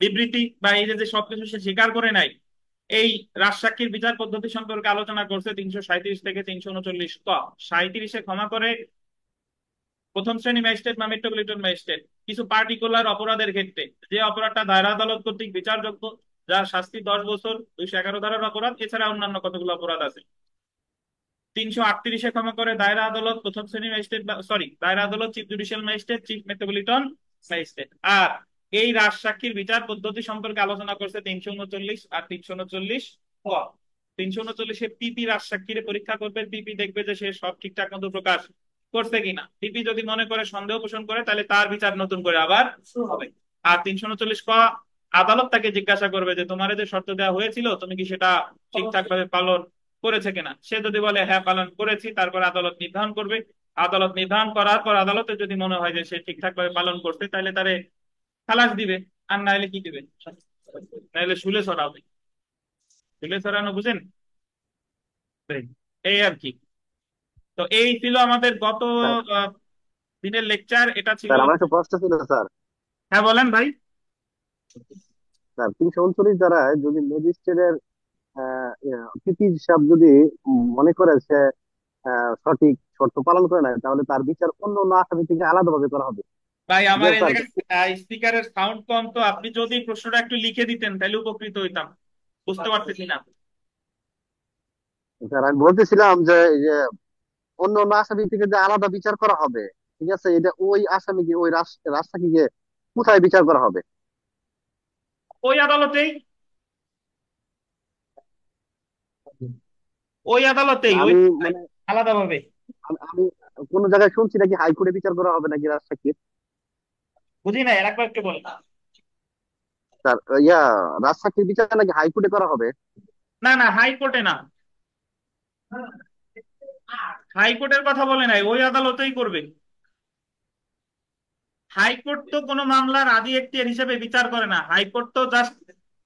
বিবৃতি বা এই যে যে সবকিছু সে স্বীকার করে নাই, এই রাজসাক্ষীর বিচার পদ্ধতি সম্পর্কে আলোচনা করছে 337 থেকে 339 ক। 37-এ ক্ষমা করে প্রথম শ্রেণী ম্যাজিস্ট্রেট বা মেট্রোপলিটন ম্যাজিস্ট্রেট কিছু পার্টিকুলার অপরাধের ক্ষেত্রে, যে অপরাধটা দায়রা আদালত কর্তৃক বিচারযোগ্য, যার শাস্তি 10 বছর, 211 ধারার অপরাধ, এছাড়া অন্যান্য কতগুলো অপরাধ আছে। 338-এ ক্ষমা করে দায়রা আদালত প্রথম শ্রেণী ম্যাজিস্ট্রেট, সরি দায়রা আদালত, chief judicial magistrate, chief metropolitan magistrate. আর এই রাজসাক্ষীর বিচার পদ্ধতি সম্পর্কে আলোচনা করছে 339 আর 339 ক। 339-এ পিপি রাজসাক্ষীর পরীক্ষা করবে, পিপি দেখবে যে সে সব ঠিকঠাক মতো প্রকাশ করছে কিনা। পিপি যদি মনে করে সন্দেহ পোষণ করে তাহলে তার বিচার নতুন করে আবার শুরু হবে। আর 339 ক, আদালত তাকে জিজ্ঞাসা করবে যে তোমার যে শর্ত দেওয়া হয়েছিল তুমি কি সেটা ঠিকঠাক ভাবে পালন করেছে কিনা। সে যদি বলে হ্যাঁ পালন করেছি, তারপর আদালত নির্ধারণ করবে। আদালত নির্ধারণ করার পর আদালতে যদি মনে হয় যে সে ঠিকঠাক ভাবে পালন করছে, তাহলে তারে খালাস দিবে। আর নাহলে কি দিবে, নাহলে শুলে ছড়াবে। শুলে ছড়ানো বুঝেন? এই আর কি। তো এই ছিল আমাদের গত স্যার আহ, দিনের লেকচার, এটা ছিল। স্যার আমার একটা প্রশ্ন ছিল স্যার। হ্যাঁ বলেন ভাই। স্যার 339 দ্বারা যদি ম্যাজিস্ট্রেটের পিপি হিসাব যদি মনে করে সে সঠিক শর্ত পালন করে না, তাহলে তার বিচার অন্য অন্য আসামি থেকে আলাদাভাবে করা হবে। ভাই যে আমার এই স্যার, জায়গায় স্পিকারের সাউন্ড কম, তো আপনি যদি প্রশ্নটা একটু লিখে দিতেন তাহলে উপকৃত হইতাম, বুঝতে পারতেছি না। স্যার আমি বলতেছিলাম যে এই যে অন্য অন্য আসামি থেকে যে আলাদা বিচার করা হবে, ঠিক আছে, এটা ওই আসামিকে ওই রাষ্ট্রকে কোথায় বিচার করা হবে? ওই আদালতেই, ওই আদালতেই ওই আমি মানে আলাদাভাবে। আমি কোন জায়গায় শুনছি নাকি হাইকোর্টে বিচার করা হবে নাকি রাষ্ট্রকে? বুঝি না, আর একবার একটু বলেন। স্যার রাজসাক্ষীর বিচার নাকি হাইকোর্টে করা হবে? না না, হাইকোর্টে না। হাইকোর্টের কথা বলে নাই, ওই আদালতেই করবে। হাইকোর্ট তো কোনো মামলার আদি এখতিয়ার হিসেবে বিচার করে না, হাইকোর্ট তো জাস্ট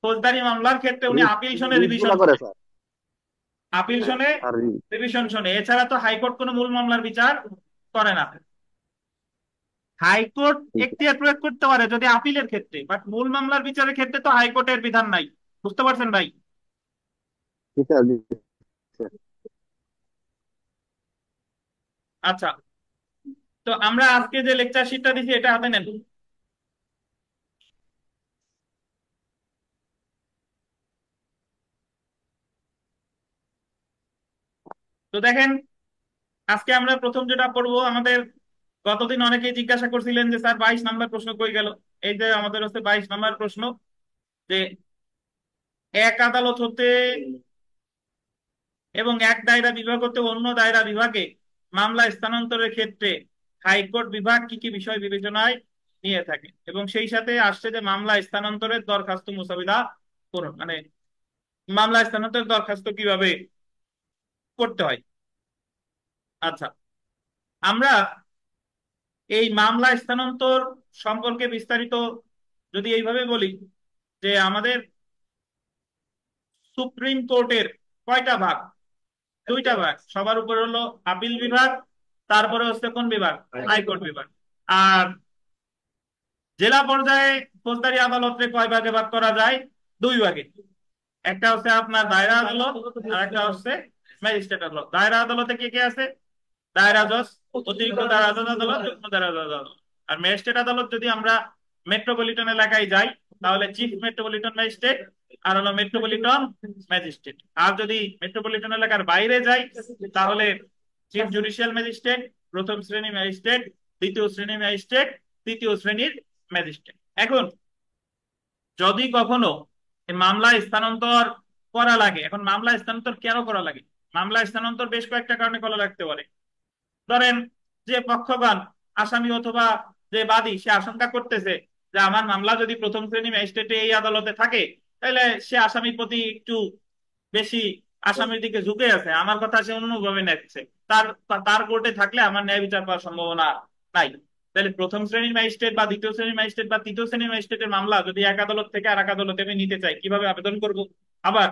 ফৌজদারি মামলার ক্ষেত্রে উনি রিট আপিল শোনে, রিট রিভিশন গুলা করে শোনে, স্যার। আপিল হ্যাঁ, শোনে, আর রিভিশন শোনে, এছাড়া তো হাইকোর্ট কোনো মূল মামলার বিচার করে না। হাইকোর্ট ঠিক এখতিয়ার প্রয়োগ করতে পারে যদি আপিলের ক্ষেত্রে, বাট মূল মামলার বিচারের ক্ষেত্রে তো হাইকোর্টের বিধান নাই। বুঝতে পারছেন ভাই? ঠিক আছে। আচ্ছা, তো আমরা আজকে যে লেকচার শিটটা দিছি এটা হাতে নেন। তো দেখেন, আজকে আমরা প্রথম যেটা পড়বো, আমাদের গতদিন অনেকেই জিজ্ঞাসা করছিলেন যে স্যার 22 নাম্বার প্রশ্ন কই গেল। এই যে আমাদের হচ্ছে 22 নাম্বার প্রশ্ন, যে এক আদালত হতে এবং এক দায়রা বিভাগ হতে অন্য দায়রা বিভাগে মামলা স্থানান্তরের ক্ষেত্রে হাইকোর্ট বিভাগ কি কি বিষয় বিবেচনায় নিয়ে থাকে, এবং সেই সাথে আসছে যে মামলা স্থানান্তরের দরখাস্ত মুসাবিদা করুন, মানে মামলা স্থানান্তরের দরখাস্ত কিভাবে করতে হয়। আচ্ছা, আমরা এই মামলা স্থানান্তর সম্পর্কে বিস্তারিত যদি এইভাবে বলি, যে আমাদের সুপ্রিম কোর্টের কয়টা ভাগ? দুইটা ভাগ। সবার উপরে হলো আপিল বিভাগ, তারপরে হচ্ছে কোন বিভাগ? হাইকোর্ট বিভাগ। আর জেলা পর্যায়ে ফৌজদারি আদালতে কয় ভাগে ভাগ করা যায়? দুই ভাগে। একটা হচ্ছে আপনার দায়রা আদালত, আর একটা হচ্ছে ম্যাজিস্ট্রেট আদালত। দায়রা আদালতে কে কে আছে? দায়রা জজ, অতিরিক্ত দায়রা জজ আদালত, যুগ্ম দায়রা জজ আদালত। আর ম্যাজিস্ট্রেট আদালত যদি আমরা মেট্রোপলিটন এলাকায় যাই, তাহলে চিফ মেট্রোপলিটন ম্যাজিস্ট্রেট আর হলো মেট্রোপলিটন ম্যাজিস্ট্রেট। আর যদি মেট্রোপলিটন এলাকার বাইরে যাই, তাহলে চিফ জুডিশিয়াল ম্যাজিস্ট্রেট, প্রথম শ্রেণী ম্যাজিস্ট্রেট, দ্বিতীয় শ্রেণী ম্যাজিস্ট্রেট, তৃতীয় শ্রেণীর ম্যাজিস্ট্রেট। এখন যদি কখনো এই মামলা স্থানান্তর করা লাগে, এখন মামলা স্থানান্তর কেন করা লাগে? মামলা স্থানান্তর বেশ কয়েকটা কারণে করা লাগতে পারে। ধরেন, যে পক্ষগণ, আসামি অথবা যে বাদী, সে আশঙ্কা করতেছে যে আমার মামলা যদি প্রথম শ্রেণী ম্যাজিস্ট্রেটে এই আদালতে থাকে, তাহলে সে আসামির প্রতি একটু বেশি আসামির দিকে ঝুঁকে আছে, আমার কথা সে অন্যভাবে নিচ্ছে, তার তার কোর্টে থাকলে আমার ন্যায় বিচার পাওয়ার সম্ভাবনা নাই। তাহলে প্রথম শ্রেণীর ম্যাজিস্ট্রেট বা দ্বিতীয় শ্রেণীর ম্যাজিস্ট্রেট বা তৃতীয় শ্রেণীর ম্যাজিস্ট্রেটের মামলা যদি এক আদালত থেকে আর এক আদালতে আমি নিতে চাই, কিভাবে আবেদন করব? আবার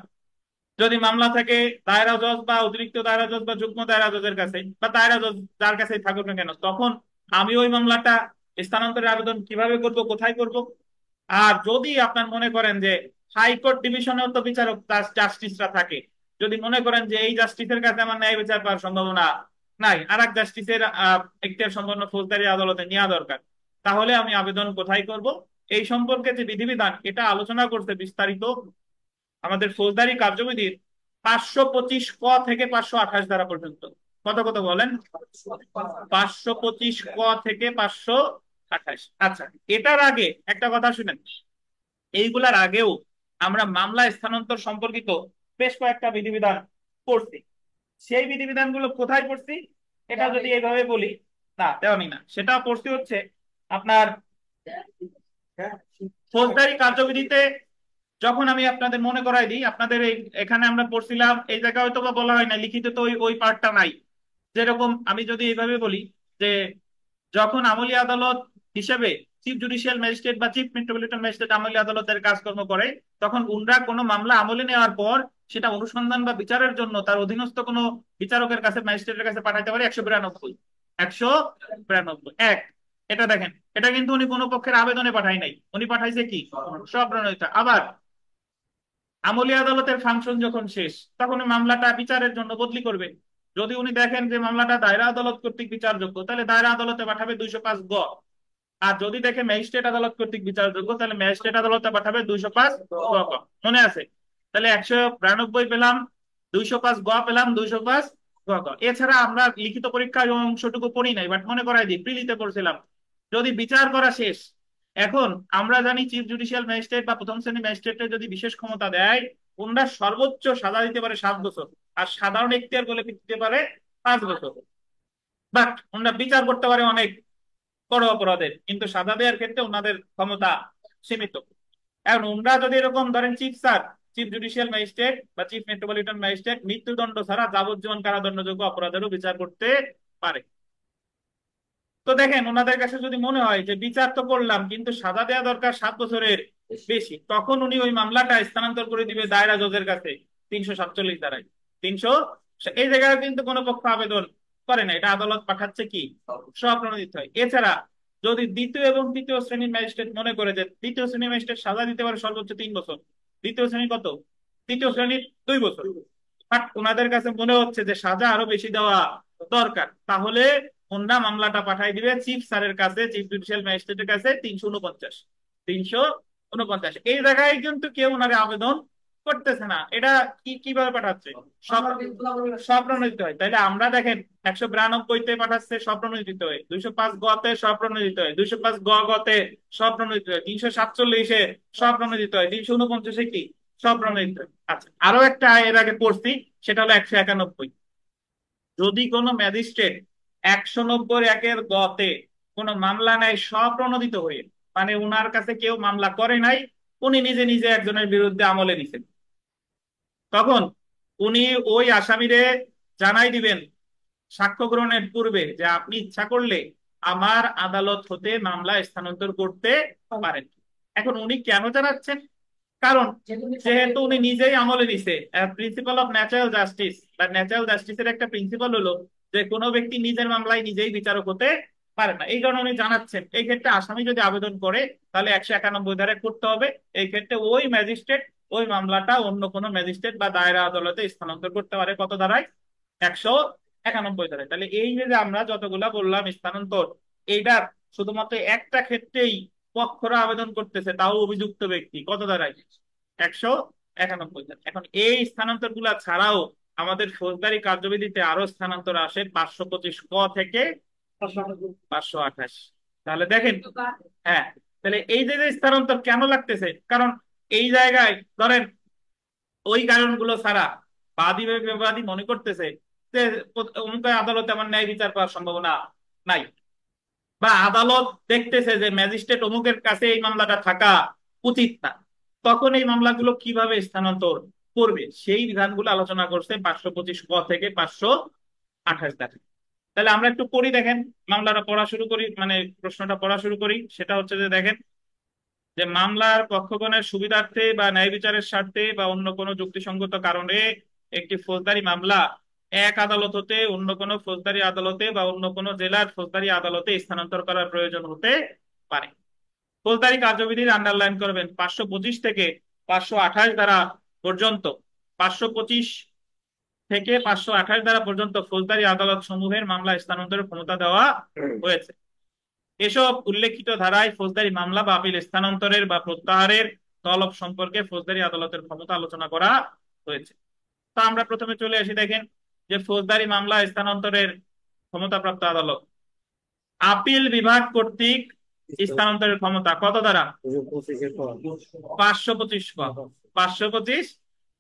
যদি মামলা থাকে দায়রা জজ বা অতিরিক্ত দায়রা জজ বা যুগ্ম দায়রা জজের কাছে, বা দায়রা জজ যার কাছেই থাকুক না কেন, তখন আমি ওই মামলাটা স্থানান্তরের আবেদন কিভাবে করব, কোথায় করব? আর যদি আপনার মনে করেন যে হাইকোর্ট ডিভিশনেও তো বিচারক জাস্টিসরা থাকে, যদি মনে করেন যে এই জাস্টিসের কাছে আমার ন্যায় বিচার পাওয়ার সম্ভাবনা নাই, আর এক জাস্টিসের এখতিয়ার সম্পন্ন ফৌজদারি আদালতে নেওয়া দরকার, তাহলে আমি আবেদন কোথায় করব? এই সম্পর্কে যে বিধিবিধান, এটা আলোচনা করতে বিস্তারিত আমাদের ফৌজদারি কার্যবিধির 525 ক থেকে 528 ধারা পর্যন্ত। কত কত বলেন? 525 ক থেকে 528। আচ্ছা, এটার আগে একটা কথা শুনেন, এইগুলার আগেও আমরা মামলা স্থানান্তর সম্পর্কিত বেশ কয়েকটা বিধিবিধান পড়ছি। সেই বিধিবিধানগুলো কোথায় পড়ছি? এটা যদি এইভাবে বলি, না তেমনই না, সেটা পড়ছি হচ্ছে আপনার ফৌজদারি কার্যবিধিতে। যখন আমি আপনাদের মনে করাই দিই, আপনাদের এই এখানে আমরা পড়ছিলাম, এই জায়গায় হয়তো বা বলা হয় না, লিখিত তো ওই ওই পার্টটা নাই। যেরকম আমি যদি এইভাবে বলি, যে যখন আমলি আদালত হিসেবে চিফ জুডিশিয়াল ম্যাজিস্ট্রেট বা চিফ মেট্রোপলিটন ম্যাজিস্ট্রেট আমলি আদালতের কাজকর্ম করে, তখন উনরা কোনো মামলা আমলে নেওয়ার পর সেটা অনুসন্ধান বা বিচারের জন্য তার অধীনস্থ কোনো বিচারকের কাছে, ম্যাজিস্ট্রেটের কাছে পাঠাইতে পারে 192। 192 এক। এটা দেখেন, এটা কিন্তু উনি কোনো পক্ষের আবেদনে পাঠায় নাই, উনি পাঠাইছে কি? স্বপ্রণোদিত। আবার আমলি আদালতের ফাংশন যখন শেষ, তখন ওই মামলাটা বিচারের জন্য বদলি করবে। যদি উনি দেখেন যে মামলাটা দায়রা আদালত কর্তৃক বিচারযোগ্য, তাহলে দায়রা আদালতে পাঠাবে 205 গ। আর যদি দেখে ম্যাজিস্ট্রেট আদালত কর্তৃক বিচারযোগ্য, তাহলে ম্যাজিস্ট্রেট আদালতে পাঠাবে 205 গ ক। মনে আছে? তাহলে 192 পেলাম, 205 গ পেলাম, 205 গ ক। এছাড়া আমরা লিখিত পরীক্ষায় ওই অংশটুকু পড়ি নাই, বাট মনে করাই দিই, প্রিলিতে পড়ছিলাম। যদি বিচার করা শেষ, এখন আমরা জানি চিফ জুডিশিয়াল ম্যাজিস্ট্রেট বা প্রথম শ্রেণী ম্যাজিস্ট্রেটের যদি বিশেষ ক্ষমতা দেয়, ওনারা সর্বোচ্চ সাজা দিতে পারে 7 বছর, আর সাধারণ এখতিয়ার বলে দিতে পারে 5 বছর। বাট ওনারা বিচার করতে পারে অনেক বড় অপরাধের, কিন্তু সাজা দেওয়ার ক্ষেত্রে ওনাদের ক্ষমতা সীমিত। এখন ওনারা যদি এরকম ধরেন, chief sir, chief judicial magistrate বা চিফ মেট্রোপলিটন ম্যাজিস্ট্রেট মৃত্যুদণ্ড ছাড়া যাবজ্জীবন কারাদণ্ডযোগ্য অপরাধেরও বিচার করতে পারে। তো দেখেন ওনাদের কাছে যদি মনে হয় যে বিচার তো করলাম কিন্তু সাজা দেওয়া দরকার 7 বছরের বেশি, তখন উনি ওই মামলাটা স্থানান্তর করে দিবে দায়রা জজের কাছে 347 ধারায়। 300, এই জায়গায় কিন্তু কোনো পক্ষ আবেদন করে না, এটা আদালত পাঠাচ্ছে কি স্বপ্রণোদিত হয়। এছাড়া যদি দ্বিতীয় এবং তৃতীয় শ্রেণীর ম্যাজিস্ট্রেট মনে করে যে তৃতীয় শ্রেণীর ম্যাজিস্ট্রেট সাজা দিতে পারে সর্বোচ্চ 3 বছর, দ্বিতীয় শ্রেণী কত, তৃতীয় শ্রেণীর 2 বছর, বাট ওনাদের কাছে মনে হচ্ছে যে সাজা আরো বেশি দেওয়া দরকার, তাহলে ওনারা মামলাটা পাঠাই দিবে চিফ স্যারের কাছে, চিফ জুডিশিয়াল ম্যাজিস্ট্রেটের কাছে 349, 349। এই জায়গায় কিন্তু কেউ ওনারে আবেদন করতেছে না, এটা কিভাবে পাঠাচ্ছে, সব স্বপ্রণোদিত হয়। তাইলে আমরা দেখেন 192-তে পাঠাচ্ছে স্বপ্রণোদিত হয়, 205 গতে স্বপ্রণোদিত হয়, 205 গতে স্বপ্রণোদিত হয়, 347-এ স্বপ্রণোদিত হয়, 349-এ কি স্বপ্রণোদিত হয়। আচ্ছা, আরো একটা এর আগে পড়ছি, সেটা হলো 191। যদি কোনো ম্যাজিস্ট্রেট 190-1-এর গতে কোনো মামলা নেয় স্বপ্রণোদিত হয়ে, মানে উনার কাছে কেউ মামলা করে নাই, উনি নিজে নিজে একজনের বিরুদ্ধে আমলে নিছেন, তখন উনি ওই আসামিরে জানাই দিবেন সাক্ষ্য গ্রহণের পূর্বে যে আপনি ইচ্ছা করলে আমার আদালত হতে মামলা স্থানান্তর করতে পারেন। এখন উনি কেন জানাচ্ছেন, কারণ যেহেতু উনি নিজেই আমলে নিছে, প্রিন্সিপাল অফ ন্যাচারাল জাস্টিস বা ন্যাচারাল জাস্টিসের একটা প্রিন্সিপাল হলো যে কোনো ব্যক্তি নিজের মামলায় নিজেই বিচারক হতে পারে না, এই কারণে উনি জানাচ্ছেন এই ক্ষেত্রে আসামি যদি আবেদন করে তাহলে 191 ধারায় করতে হবে। এই ক্ষেত্রে ওই ম্যাজিস্ট্রেট ওই মামলাটা অন্য কোনো ম্যাজিস্ট্রেট বা দায়রা আদালতে স্থানান্তর করতে পারে কত ধারায়, 191 ধারায়। তাহলে এই যে আমরা যতগুলা বললাম স্থানান্তর, এইটার শুধুমাত্র একটা ক্ষেত্রেই পক্ষরা আবেদন করতেছে, তাও অভিযুক্ত ব্যক্তি, কত ধারায়, 191 ধারা। এখন এই স্থানান্তর গুলা ছাড়াও আমাদের ফৌজদারি কার্যবিধিতে আরো স্থানান্তর আসে 525 ক থেকে 528। তাহলে দেখেন, হ্যাঁ, তাহলে এই যে যে স্থানান্তর কেন লাগতেছে, কারণ এই জায়গায় ধরেন ওই কারণগুলো ছাড়া বাদী বা বিবাদী মনে করতেছে যে অমুক আদালতে আমার ন্যায় বিচার পাওয়ার সম্ভাবনা নাই, বা আদালত দেখতেছে যে ম্যাজিস্ট্রেট অমুকের কাছে এই মামলাটা থাকা উচিত না, তখন এই মামলাগুলো কিভাবে স্থানান্তর করবে সেই বিধানগুলো আলোচনা করছে 525 ক থেকে 528 ধারা। তাহলে আমরা একটু পড়ি, দেখেন মামলাটা পড়া শুরু করি, মানে প্রশ্নটা পড়া শুরু করি। সেটা হচ্ছে যে দেখেন যে মামলার পক্ষগণের সুবিধার্থে বা ন্যায় বিচারের স্বার্থে বা অন্য কোনো যুক্তিসঙ্গত কারণে একটি ফৌজদারি মামলা এক আদালত হতে অন্য কোনো ফৌজদারি আদালতে বা অন্য কোনো জেলার ফৌজদারি আদালতে স্থানান্তর করার প্রয়োজন হতে পারে। ফৌজদারি কার্যবিধির আন্ডারলাইন করবেন 525 থেকে 528 ধারা পর্যন্ত, 525 থেকে 528 ধারা পর্যন্ত ফৌজদারি আদালত সমূহের মামলা স্থানান্তরের ক্ষমতা দেওয়া হয়েছে। এসব উল্লেখিত ধারায় ফৌজদারি মামলা বা আপিল স্থানান্তরের বা প্রত্যাহারের তলব সম্পর্কে ফৌজদারি আদালতের ক্ষমতা আলোচনা করা হয়েছে। তা আমরা প্রথমে চলে আসি, দেখেন যে ফৌজদারি মামলা স্থানান্তরের ক্ষমতাপ্রাপ্ত আদালত আপিল বিভাগ কর্তৃক স্থানান্তরের ক্ষমতা কত দ্বারা, 525 ক, 525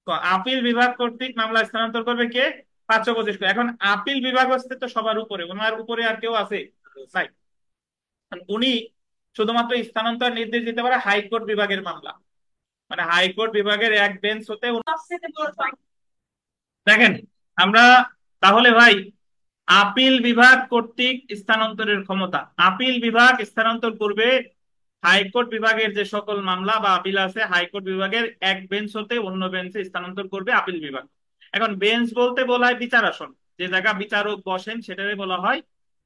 ক। আপিল বিভাগ কর্তৃক মামলা স্থানান্তর করবে কে, 525 ক। এখন আপিল বিভাগ হচ্ছে তো সবার উপরে, ওনার উপরে আর কেউ আছে নাই, উনি শুধুমাত্র স্থানান্তর নির্দেশ দিতে পারে হাইকোর্ট বিভাগের মামলা, মানে হাইকোর্ট বিভাগের এক বেঞ্চ হতে দেখেন আমরা, তাহলে ভাই আপিল বিভাগ কর্তৃক স্থানান্তরের ক্ষমতা, আপিল বিভাগ স্থানান্তর করবে হাইকোর্ট বিভাগের যে সকল মামলা বা আপিল আছে, হাইকোর্ট বিভাগের এক বেঞ্চ হতে অন্য বেঞ্চে স্থানান্তর করবে আপিল বিভাগ। এখন বেঞ্চ বলতে বলা হয় বিচার আসন, যে জায়গা বিচারক বসেন সেটাই বলা হয়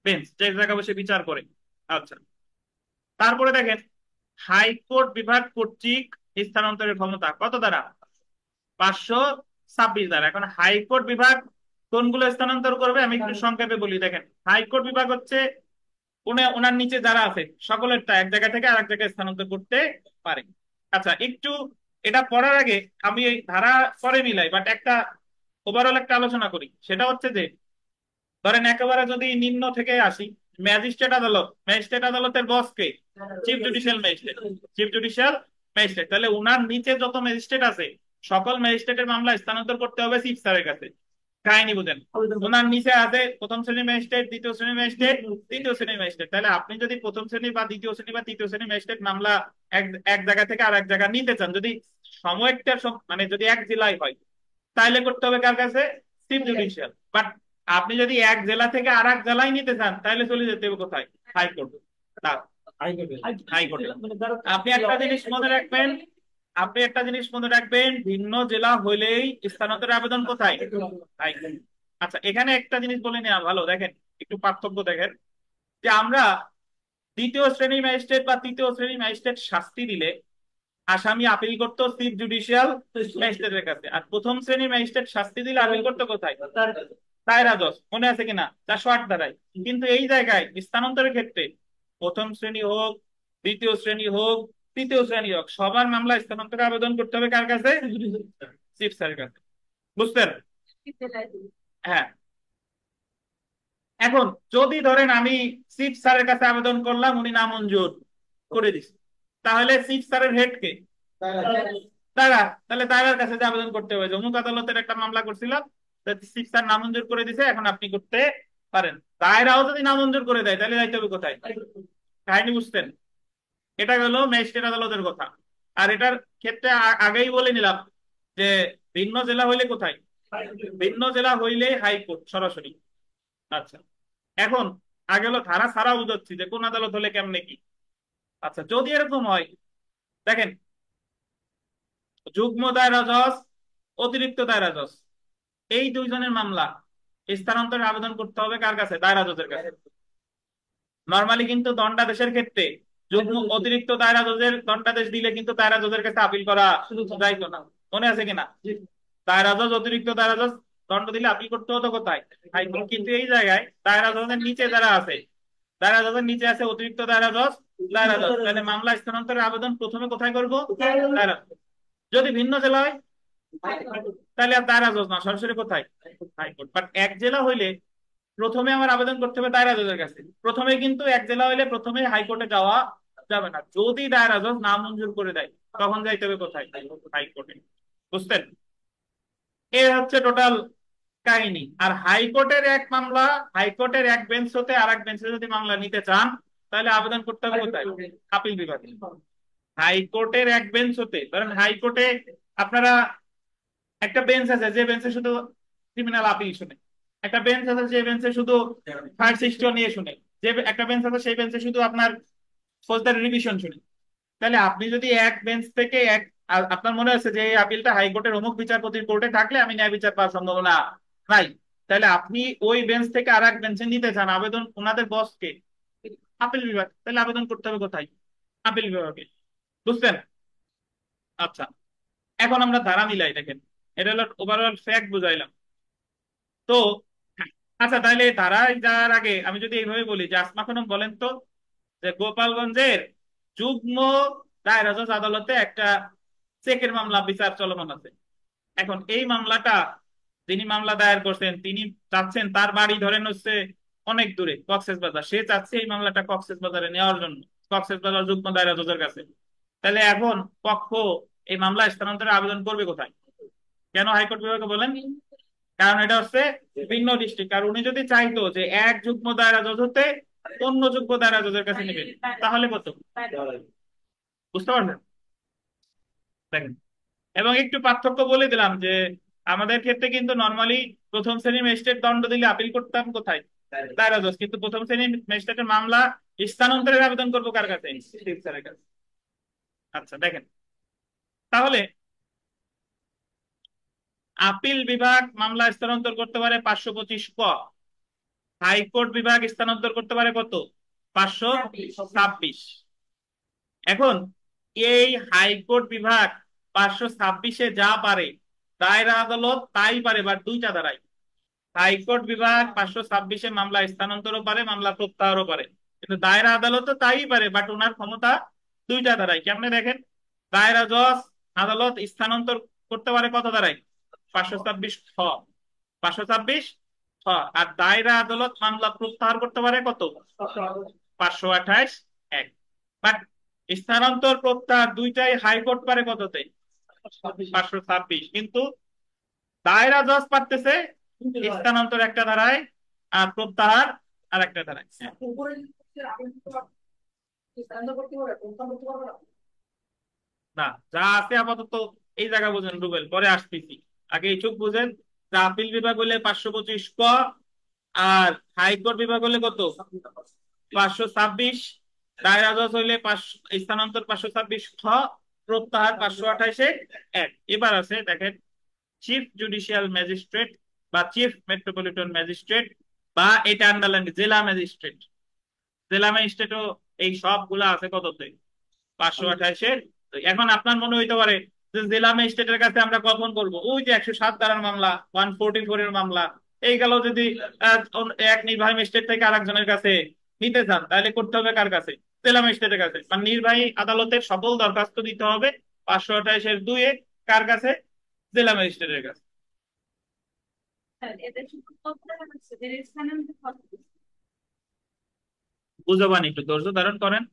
বেঞ্চ, যে জায়গা বসে বিচার করে। আচ্ছা, তারপরে দেখেন হাইকোর্ট বিভাগ কর্তৃক স্থানান্তরের ক্ষমতা কত দ্বারা, 526 দ্বারা। এখন হাইকোর্ট বিভাগ কোনগুলো স্থানান্তর করবে আমি একটু সংক্ষেপে বলি। দেখেন হাইকোর্ট বিভাগ হচ্ছে ওনার নিচে যারা আছে সকলেরটা এক জায়গা থেকে আরেক জায়গায় স্থানান্তর করতে পারে। আচ্ছা, একটু এটা পড়ার আগে আমি এই ধারা পরে মিলাই, বাট একটা ওভারঅল একটা আলোচনা করি। সেটা হচ্ছে যে ধরেন একেবারে যদি নিম্ন থেকে আসি, ম্যাজিস্ট্রেট আদালত, ম্যাজিস্ট্রেট আদালতের বস কে, chief judicial magistrate, chief judicial magistrate. তাহলে উনার নিচে যত ম্যাজিস্ট্রেট আছে সকল ম্যাজিস্ট্রেটের মামলা স্থানান্তর করতে হবে চিফ স্যারের কাছে। কাহিনী বুঝেন, ওনার নিচে আছে প্রথম শ্রেণীর ম্যাজিস্ট্রেট, দ্বিতীয় শ্রেণীর ম্যাজিস্ট্রেট, তৃতীয় শ্রেণীর ম্যাজিস্ট্রেট। তাহলে আপনি যদি প্রথম শ্রেণী বা দ্বিতীয় শ্রেণী বা তৃতীয় শ্রেণীর ম্যাজিস্ট্রেট মামলা এক এক জায়গা থেকে আর এক জায়গা নিতে চান, যদি সময়টা মানে যদি এক জেলায় হয়, তাহলে করতে হবে কার কাছে? Chief judicial. বাট আপনি যদি এক জেলা থেকে আর এক জেলায় নিতে চান, তাহলে চলে যেতে হবে কোথায়? হাইকোর্ট। হাইকোর্টে। আপনি একটা জিনিস মনে রাখবেন, আপনি একটা জিনিস মনে রাখবেন, ভিন্ন জেলা হইলেই স্থানান্তরের আবেদন কোথায়? হাইকোর্ট। আচ্ছা, এখানে একটা জিনিস বলে নেওয়া ভালো, দেখেন একটু পার্থক্য দেখেন, যে আমরা দ্বিতীয় শ্রেণী ম্যাজিস্ট্রেট বা তৃতীয় শ্রেণী ম্যাজিস্ট্রেট শাস্তি দিলে আসামি আপিল করতো চিফ জুডিশিয়াল ম্যাজিস্ট্রেটের কাছে, আর প্রথম শ্রেণী ম্যাজিস্ট্রেট শাস্তি দিলে আপিল করতো কোথায়? দায়রা জজ। মনে আছে কিনা? 408 ধারায়। কিন্তু এই জায়গায় স্থানান্তরের ক্ষেত্রে প্রথম শ্রেণী হোক, দ্বিতীয় শ্রেণী হোক, তৃতীয় শ্রেণী হোক, সবার মামলা স্থানান্তরে আবেদন করতে হবে কার কাছে? চিফ স্যারের কাছে। বুঝতেন? হ্যাঁ। এখন যদি ধরেন আমি চিফ স্যারের কাছে আবেদন করলাম, উনি নামঞ্জুর করে দিচ্ছে, তাহলে চিফ স্যারের হেড কে? তারা। তাহলে তারার কাছে যে আবেদন করতে হবে, অমুক আদালতের একটা মামলা করছিলাম, চিফ স্যার নামঞ্জুর করে দিছে, এখন আপনি করতে পারেন। দায়রাও যদি নামঞ্জুর করে দেয়, তাহলে যাইতে হবে কোথায়? কাহিনী বুঝতেন? এটা গেল ম্যাজিস্ট্রেট আদালতের কথা। আর এটার ক্ষেত্রে আগেই বলে নিলাম যে ভিন্ন জেলা হইলে কোথায়? ভিন্ন জেলা হইলে হাইকোর্ট সরাসরি। আচ্ছা, এখন আগে হলো ধারা ছাড়া বুঝাচ্ছি যে কোন আদালত হলে কেমনে কি। আচ্ছা, যদি এরকম হয়, দেখেন, যুগ্ম দায়রা জজ, অতিরিক্ত দায়রা জজ, এই দুইজনের মামলা স্থানান্তরের আবেদন করতে হবে কার কাছে? দায়রা জজের কাছে। নর্মালি কিন্তু দণ্ডাদেশের ক্ষেত্রে যুগ্ম অতিরিক্ত দায়রা জজের দণ্ডাদেশ দিলে কিন্তু দায়রা জজের কাছে আপিল করা যাইতো না। মনে আছে কিনা? দায়রা জজ, অতিরিক্ত দায়রা জজ দণ্ড দিলে আপিল করতে হতো কোথায়? হাইকোর্ট। কিন্তু এই জায়গায় দায়রা জজের নিচে যারা আছে, দায়রা জজের নিচে আছে অতিরিক্ত দায়রা জজ, দায়রা জজ, তাহলে মামলা স্থানান্তরের আবেদন প্রথমে কোথায় করবো? দায়রা। যদি ভিন্ন জেলা হয়, তাহলে আর দায়রা জজ না, সরাসরি কোথায়? হাইকোর্ট। বাট এক জেলা হইলে প্রথমে আমার আবেদন করতে হবে দায়রা জজের কাছে। প্রথমে কিন্তু এক জেলা হইলে প্রথমে হাইকোর্টে যাওয়া যাবে না, যদি দায়রা জজ না মঞ্জুর করে দেয়, তখন যাইতে হবে কোথায়? হাইকোর্টে। বুঝতেন? এ হচ্ছে টোটাল কাহিনী। আর হাইকোর্টের এক মামলা, হাইকোর্টের এক বেঞ্চ হতে আর এক বেঞ্চে যদি মামলা নিতে চান, তাহলে আবেদন করতে হবে কোথায়? আপিল বিভাগে। হাইকোর্টের এক বেঞ্চ হতে, ধরেন হাইকোর্টে আপনারা, একটা বেঞ্চ আছে যে বেঞ্চে শুধু ক্রিমিনাল আপিল শুনে, একটা বেঞ্চ আছে যে বেঞ্চে শুধু ফার্স্ট হিস্ট্রি নিয়ে শুনে, যে একটা বেঞ্চ আছে সেই বেঞ্চে শুধু আপনার ফৌজদারি রিভিশন শুনে। তাহলে আপনি যদি এক বেঞ্চ থেকে আপনার মনে আছে যে এই আপিলটা হাইকোর্টের অমুক বিচারপতির কোর্টে থাকলে আমি ন্যায় বিচার পাওয়ার সম্ভাবনা নাই, তাহলে আপনি ওই বেঞ্চ থেকে আর এক বেঞ্চে নিতে চান, আবেদন ওনাদের বসকে? আপিল বিভাগ। তাহলে আবেদন করতে হবে কোথায়? আপিল বিভাগে। বুঝছেন? আচ্ছা, এখন আমরা ধারা মিলাই, দেখেন এটা হলো ওভারঅল ফ্যাক্ট বুঝাইলাম। তো আচ্ছা, তাহলে ধারায় যাওয়ার আগে আমি যদি এইভাবে বলি যে আসমা খানম বলেন তো, যে গোপালগঞ্জের যুগ্ম দায়রা জজ আদালতে একটা চেকের মামলা বিচার চলমান আছে। এখন এই মামলাটা যিনি মামলা দায়ের করছেন, তিনি চাচ্ছেন, তার বাড়ি ধরেন হচ্ছে অনেক দূরে কক্সেস বাজার, সে চাচ্ছে এই মামলাটা কক্সেস বাজারে নেওয়ার জন্য, কক্সেস বাজার যুগ্ম দায়রা জজের কাছে। তাহলে এখন পক্ষ এই মামলা স্থানান্তরের আবেদন করবে কোথায়? কেন হাইকোর্ট বিভাগে বলেন? কারণ এটা হচ্ছে ভিন্ন ডিস্ট্রিক্ট। আর উনি যদি চাইতো যে এক যুগ্ম দায়রা জজ হতে অন্য যুগ্ম দায়রা জজের কাছে নেবেন, তাহলে কত? বুঝতে পারবেন? দেখেন, এবং একটু পার্থক্য বলে দিলাম যে আমাদের ক্ষেত্রে কিন্তু নর্মালি প্রথম শ্রেণী ম্যাজিস্ট্রেট দণ্ড দিলে আপিল করতাম কোথায়? দায়রা জজ। কিন্তু প্রথম শ্রেণী ম্যাজিস্ট্রেটের মামলা স্থানান্তরের আবেদন করবো কার কাছে? চিফ স্যারের কাছে। আচ্ছা, দেখেন, তাহলে আপিল বিভাগ মামলা স্থানান্তর করতে পারে 525 ক, হাইকোর্ট বিভাগ স্থানান্তর করতে পারে কত? 526। এখন এই হাইকোর্ট বিভাগ 526-এ যা পারে, দায়রা আদালত তাই পারে, বাট দুইটা দ্বারাই। হাইকোর্ট বিভাগ 526-এ মামলা স্থানান্তরও পারে, মামলা প্রত্যাহারও পারে। কিন্তু দায়রা আদালতও তাই পারে, বাট ওনার ক্ষমতা দুইটা দ্বারাই। কেমনে দেখেন, দায়রা জজ আদালত স্থানান্তর করতে পারে কত দ্বারাই? 526 খ, 526 খ। আর দায়রা আদালত মামলা প্রত্যাহার করতে পারে কত? 528 এক। বাট স্থানান্তর প্রত্যাহার দুইটাই হাইকোর্ট পারে কততে? 526। কিন্তু দায়রা জজ পারতেছে স্থানান্তর একটা ধারায়, আর প্রত্যাহার আর একটা ধারায়। না, যা আছে আপাতত এই জায়গা বুঝেন রুবেল, পরে আসতেছি। আগে এইটুক বুঝেন যে আপিল বিভাগ হলে 525 ক, আর হাইকোর্ট বিভাগ হলে কত, 526, দায়রা জজ হইলে 5, স্থানান্তর 526 খ, প্রত্যাহার 528 এক। এবার আছে দেখেন, চিফ জুডিশিয়াল ম্যাজিস্ট্রেট বা চিফ মেট্রোপলিটন ম্যাজিস্ট্রেট, বা এটা আন্ডারলাইন জেলা ম্যাজিস্ট্রেট। জেলা ম্যাজিস্ট্রেটও এই সবগুলা আছে কততে, 528। এখন আপনার মনে হইতে পারে যে জেলা ম্যাজিস্ট্রেটের কাছে আমরা কখন করবো, ওই যে 107 ধারার মামলা, 144 এর মামলা, এই গেল যদি এক নির্বাহী ম্যাজিস্ট্রেট থেকে আরেকজনের কাছে নিতে চান, তাহলে করতে হবে কার কাছে, জেলা ম্যাজিস্ট্রেটের কাছে। মানে নির্বাহী আদালতের সকল দরখাস্ত দিতে হবে 528-এর 2-এ, কার কাছে, জেলা ম্যাজিস্ট্রেটের কাছে। বুঝবান, একটু ধৈর্য ধারণ করেন।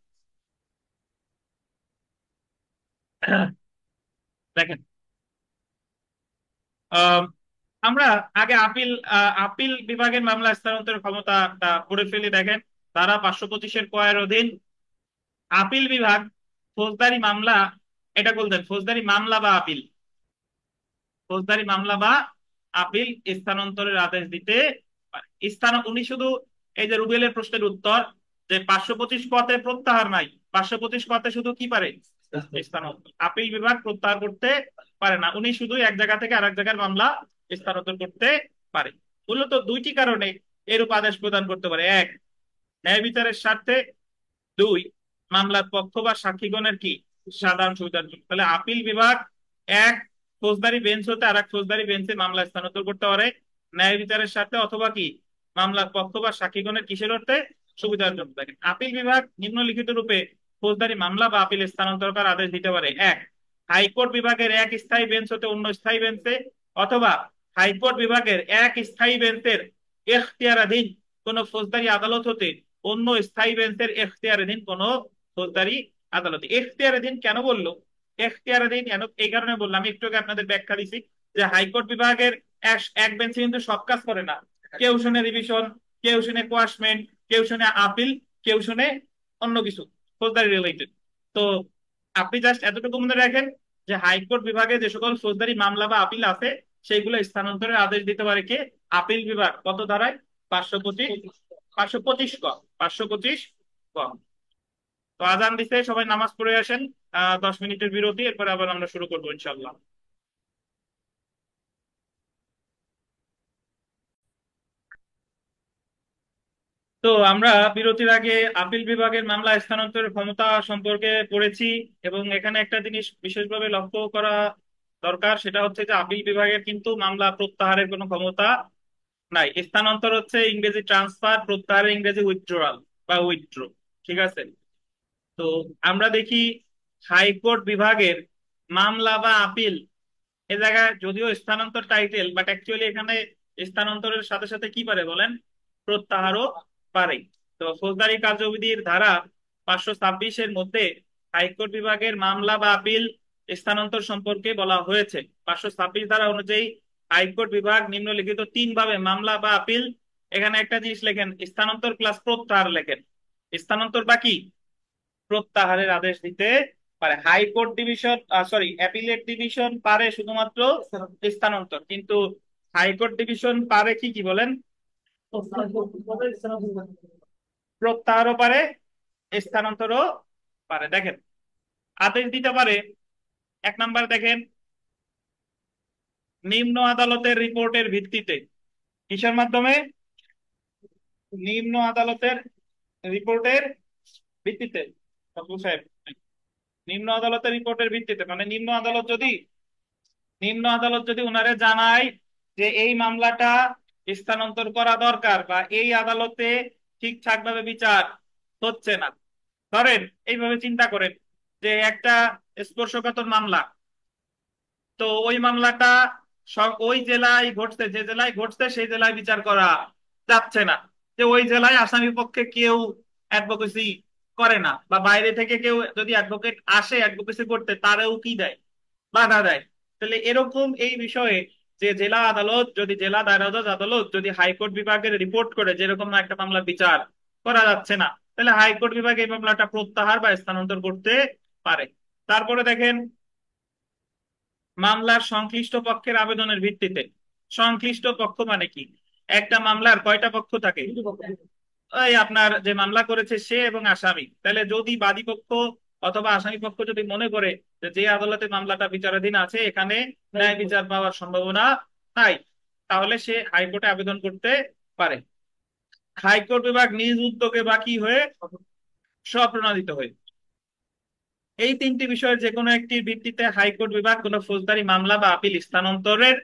দেখেন, আহ, আমরা আগে আপিল বিভাগের মামলা স্থানান্তরের ক্ষমতাটা পড়ে ফেলি। দেখেন, ধারা 525-এর কয়ের অধীন আপিল বিভাগ ফৌজদারি মামলা, এটা বলতেন ফৌজদারি মামলা বা আপিল, ফৌজদারি মামলা বা আপিল স্থানান্তরের আদেশ দিতে পারে। উনি শুধু, এই যে রুবেলের প্রশ্নের উত্তর, যে 525 পথে প্রত্যাহার নাই, 525 পথে শুধু কি পারে, স্থানান্তর। আপিল বিভাগ প্রত্যাহার করতে পারে না, উনি শুধু এক জায়গা থেকে আরেক জায়গার মামলা স্থানান্তর করতে পারে। মূলত দুইটি কারণে এরূপ আদেশ প্রদান করতে পারে: এক, ন্যায় বিচারের স্বার্থে; দুই, মামলার পক্ষ বা সাক্ষীগণের কি, সাধারণ সুবিধার জন্য। তাহলে আপিল বিভাগ এক ফৌজদারি বেঞ্চ হতে আর এক ফৌজদারি বেঞ্চে মামলা স্থানান্তর করতে পারে ন্যায় বিচারের স্বার্থে, অথবা কি, মামলার পক্ষ বা সাক্ষীগণের কিসের অর্থে, সুবিধার জন্য। দেখেন, আপিল বিভাগ নিম্নলিখিত রূপে ফৌজদারি মামলা বা আপিল স্থানান্তর করার আদেশ দিতে পারে: এক, হাইকোর্ট বিভাগের এক স্থায়ী বেঞ্চ হতে অন্য স্থায়ী বেঞ্চে, অথবা হাইকোর্ট বিভাগের এক স্থায়ী বেঞ্চের এখতিয়ারাধীন কোন ফৌজদারি আদালত হতে অন্য স্থায়ী বেঞ্চের এখতিয়ারাধীন কোন ফৌজদারি আদালত। এখতিয়ারাধীন কেন বললো, এখতিয়ারাধীন এই কারণে বললাম, একটু আগে আপনাদের ব্যাখ্যা দিছি যে হাইকোর্ট বিভাগের এক এক বেঞ্চে কিন্তু সব কাজ করে না। কেউ শুনে রিভিশন, কেউ শুনে কোয়াশমেন্ট, কেউ শুনে আপিল, কেউ শুনে অন্য কিছু ফৌজদারি রিলেটেড। তো আপনি জাস্ট এতটুকু মনে রাখেন যে হাইকোর্ট বিভাগে যে সকল ফৌজদারি মামলা বা আপিল আছে, সেইগুলো স্থানান্তরের আদেশ দিতে পারে কে, আপিল বিভাগ। কত ধারায়, 525, 525 ক, 525 ক। তো আজান দিতে সবাই নামাজ পড়ে আসেন। 10 মিনিটের বিরতি, এরপরে আবার আমরা শুরু করবো ইনশাল্লাহ। তো আমরা বিরতির আগে আপিল বিভাগের মামলা স্থানান্তরের ক্ষমতা সম্পর্কে পড়েছি, এবং এখানে একটা জিনিস বিশেষভাবে লক্ষ্য করা দরকার, সেটা হচ্ছে যে আপিল বিভাগের কিন্তু মামলা প্রত্যাহারের কোনো ক্ষমতা নাই। স্থানান্তর হচ্ছে ইংরেজি ট্রান্সফার, প্রত্যাহারের ইংরেজি উইথড্রয়াল বা উইথড্র। ঠিক আছে। তো আমরা দেখি হাইকোর্ট বিভাগের মামলা বা আপিল, এ জায়গায় যদিও স্থানান্তর টাইটেল, বাট অ্যাকচুয়ালি এখানে স্থানান্তরের সাথে সাথে কি পারে বলেন, প্রত্যাহারও পারে। তো ফৌজদারি কার্যবিধির ধারা 526-এর মধ্যে হাইকোর্ট বিভাগের মামলা বা আপিল স্থানান্তর সম্পর্কে বলা হয়েছে। 526 ধারা অনুযায়ী হাইকোর্ট বিভাগ নিম্নলিখিত 3 ভাবে মামলা বা আপিল, এখানে একটা জিনিস লেখেন, স্থানান্তর প্লাস প্রত্যাহার লেখেন, স্থানান্তর বাকি প্রত্যাহারের আদেশ দিতে পারে। High court division, sorry, appellate division পারে শুধুমাত্র স্থানান্তর, কিন্তু হাইকোর্ট ডিভিশন পারে কি কি বলেন, প্রত্যাহারও পারে, স্থানান্তরও পারে। দেখেন, আদেশ দিতে পারে, 1 নাম্বার দেখেন, নিম্ন আদালতের রিপোর্টের ভিত্তিতে। কিসের মাধ্যমে, নিম্ন আদালতের রিপোর্টের ভিত্তিতে। ফজলুল সাহেব, নিম্ন আদালতের রিপোর্টের ভিত্তিতে মানে নিম্ন আদালত যদি উনারে জানায় যে এই মামলাটা স্থানান্তর করা দরকার, বা এই আদালতে ঠিকঠাক ভাবে বিচার হচ্ছে না। ধরেন, এইভাবে চিন্তা করেন যে একটা স্পর্শকাতর মামলা, তো ওই মামলাটা ওই জেলায় ঘটছে, যে জেলায় ঘটছে সেই জেলায় বিচার করা যাচ্ছে না, যে ওই জেলায় আসামি পক্ষে কেউ অ্যাডভোকেসি করে না, বা বাইরে থেকে কেউ যদি অ্যাডভোকেট আসে অ্যাডভোকেসি করতে, তারেও কি দেয়, বাধা দেয়। তাহলে এরকম এই বিষয়ে যে জেলা আদালত যদি জেলা দায়রা জজ আদালত যদি হাইকোর্ট বিভাগের রিপোর্ট করে যেরকম একটা মামলা বিচার করা যাচ্ছে না, তাহলে হাইকোর্ট বিভাগ এই মামলাটা প্রত্যাহার বা স্থানান্তর করতে পারে। তারপরে দেখেন, মামলার সংশ্লিষ্ট পক্ষের আবেদনের ভিত্তিতে। সংশ্লিষ্ট পক্ষ মানে কি? একটা মামলার কয়টা পক্ষ থাকে? ওই আপনার যে মামলা করেছে সে এবং আসামি। তাহলে যদি বাদী পক্ষ অথবা আসামি পক্ষ যদি মনে করে যে যে আদালতে মামলাটা বিচারাধীন আছে এখানে ন্যায় বিচার পাওয়ার সম্ভাবনা নাই, তাহলে সে হাইকোর্টে আবেদন করতে পারে। হাইকোর্ট বিভাগ নিজ উদ্যোগে বাকি হয়ে স্বপ্রণোদিত হয়ে এই তিনটি বিষয়ের যে কোনো একটির ভিত্তিতে হাইকোর্ট বিভাগ কোনো ফৌজদারি মামলা বা আপিল স্থানান্তরের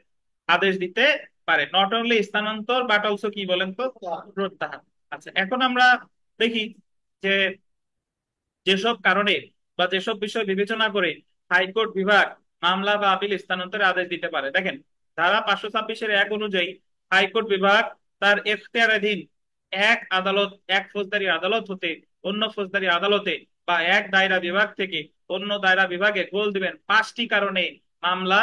আদেশ দিতে পারে। নট অনলি স্থানান্তর বাট অলসো কি বলেন তো, প্রত্যাহার। আচ্ছা, এখন আমরা দেখি যে যেসব কারণে বা যেসব বিষয় বিবেচনা করে হাইকোর্ট বিভাগ মামলা বা আপিল স্থানান্তরের আদেশ দিতে পারে। দেখেন, ধারা 526-1 অনুযায়ী হাইকোর্ট বিভাগ তার এখতিয়ারাধীন এক আদালত, এক ফৌজদারি আদালত হতে অন্য ফৌজদারি আদালতে বা এক দায়রা বিভাগ থেকে অন্য দায়রা বিভাগে গোল দিবেন 5টি কারণে মামলা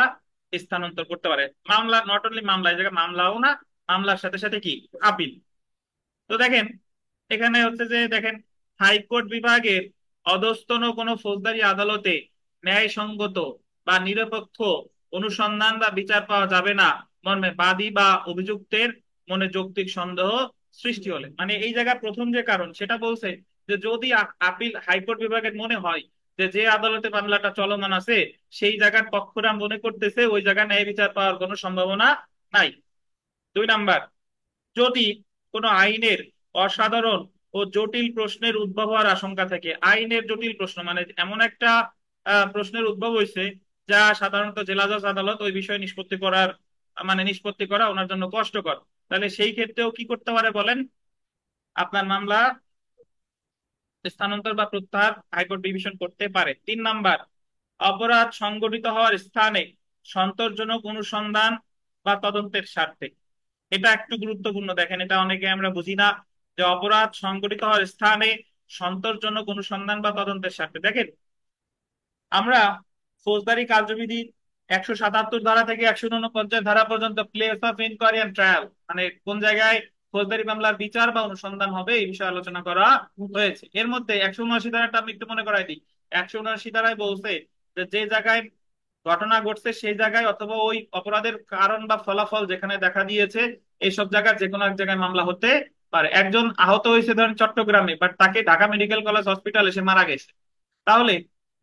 স্থানান্তর করতে পারে। মামলা নট অনলি মামলা, এই জায়গায় মামলাও না, মামলার সাথে সাথে কি আপিল। তো দেখেন, এখানে হচ্ছে যে দেখেন, হাইকোর্ট বিভাগের অধস্তন কোনো ফৌজদারি আদালতে ন্যায়সঙ্গত বা নিরপেক্ষ অনুসন্ধান বা বিচার পাওয়া যাবে না মর্মে বাদী বা অভিযুক্তের মনে যৌক্তিক সন্দেহ সৃষ্টি হলে। মানে এই জায়গার প্রথম যে কারণ সেটা বলছে যে যদি আপিল হাইকোর্ট বিভাগের মনে হয় যে যে আদালতে মামলাটা চলমান আছে সেই জায়গার পক্ষরা মনে করতেছে ওই জায়গায় ন্যায় বিচার পাওয়ার কোনো সম্ভাবনা নাই। 2 নাম্বার, যদি কোনো আইনের অসাধারণ ও জটিল প্রশ্নের উদ্ভব হওয়ার আশঙ্কা থাকে। আইনের জটিল প্রশ্ন মানে এমন একটা প্রশ্নের উদ্ভব হয়েছে যা সাধারণত জেলা জজ আদালত ওই বিষয়ে নিষ্পত্তি করার মানে নিষ্পত্তি করা ওনার জন্য কষ্টকর, তাহলে সেই ক্ষেত্রেও কি করতে পারে বলেন, আপনার মামলা স্থানান্তর বা প্রত্যাহার হাইকোর্ট ডিভিশন করতে পারে। 3 নাম্বার, অপরাধ সংঘটিত হওয়ার স্থানে সন্তোষজনক অনুসন্ধান বা তদন্তের স্বার্থে। এটা একটু গুরুত্বপূর্ণ, দেখেন এটা অনেকে আমরা বুঝি না যে অপরাধ সংঘটিত হওয়ার স্থানে সন্তোষজনক অনুসন্ধান বা তদন্তের স্বার্থে। দেখেন, আমরা ফৌজদারি কার্যবিধি 177 ধারা থেকে 149 ধারা পর্যন্ত place of inquiry and trial মানে কোন জায়গায় ফৌজদারি মামলার বিচার বা অনুসন্ধান হবে এই বিষয়ে আলোচনা করা হয়েছে। এর মধ্যে 179 ধারাটা আমি একটু মনে করাই দিই। 179 ধারায় বলছে যে যে জায়গায় ঘটনা ঘটছে সেই জায়গায় অথবা ওই অপরাধের কারণ বা ফলাফল যেখানে দেখা দিয়েছে এইসব জায়গায় যে কোনো এক জায়গায় মামলা হতে পারে। একজন আহত হয়েছে ধরেন চট্টগ্রামে, বাট তাকে ঢাকা মেডিকেল কলেজ হসপিটালে সে মারা গেছে, তাহলে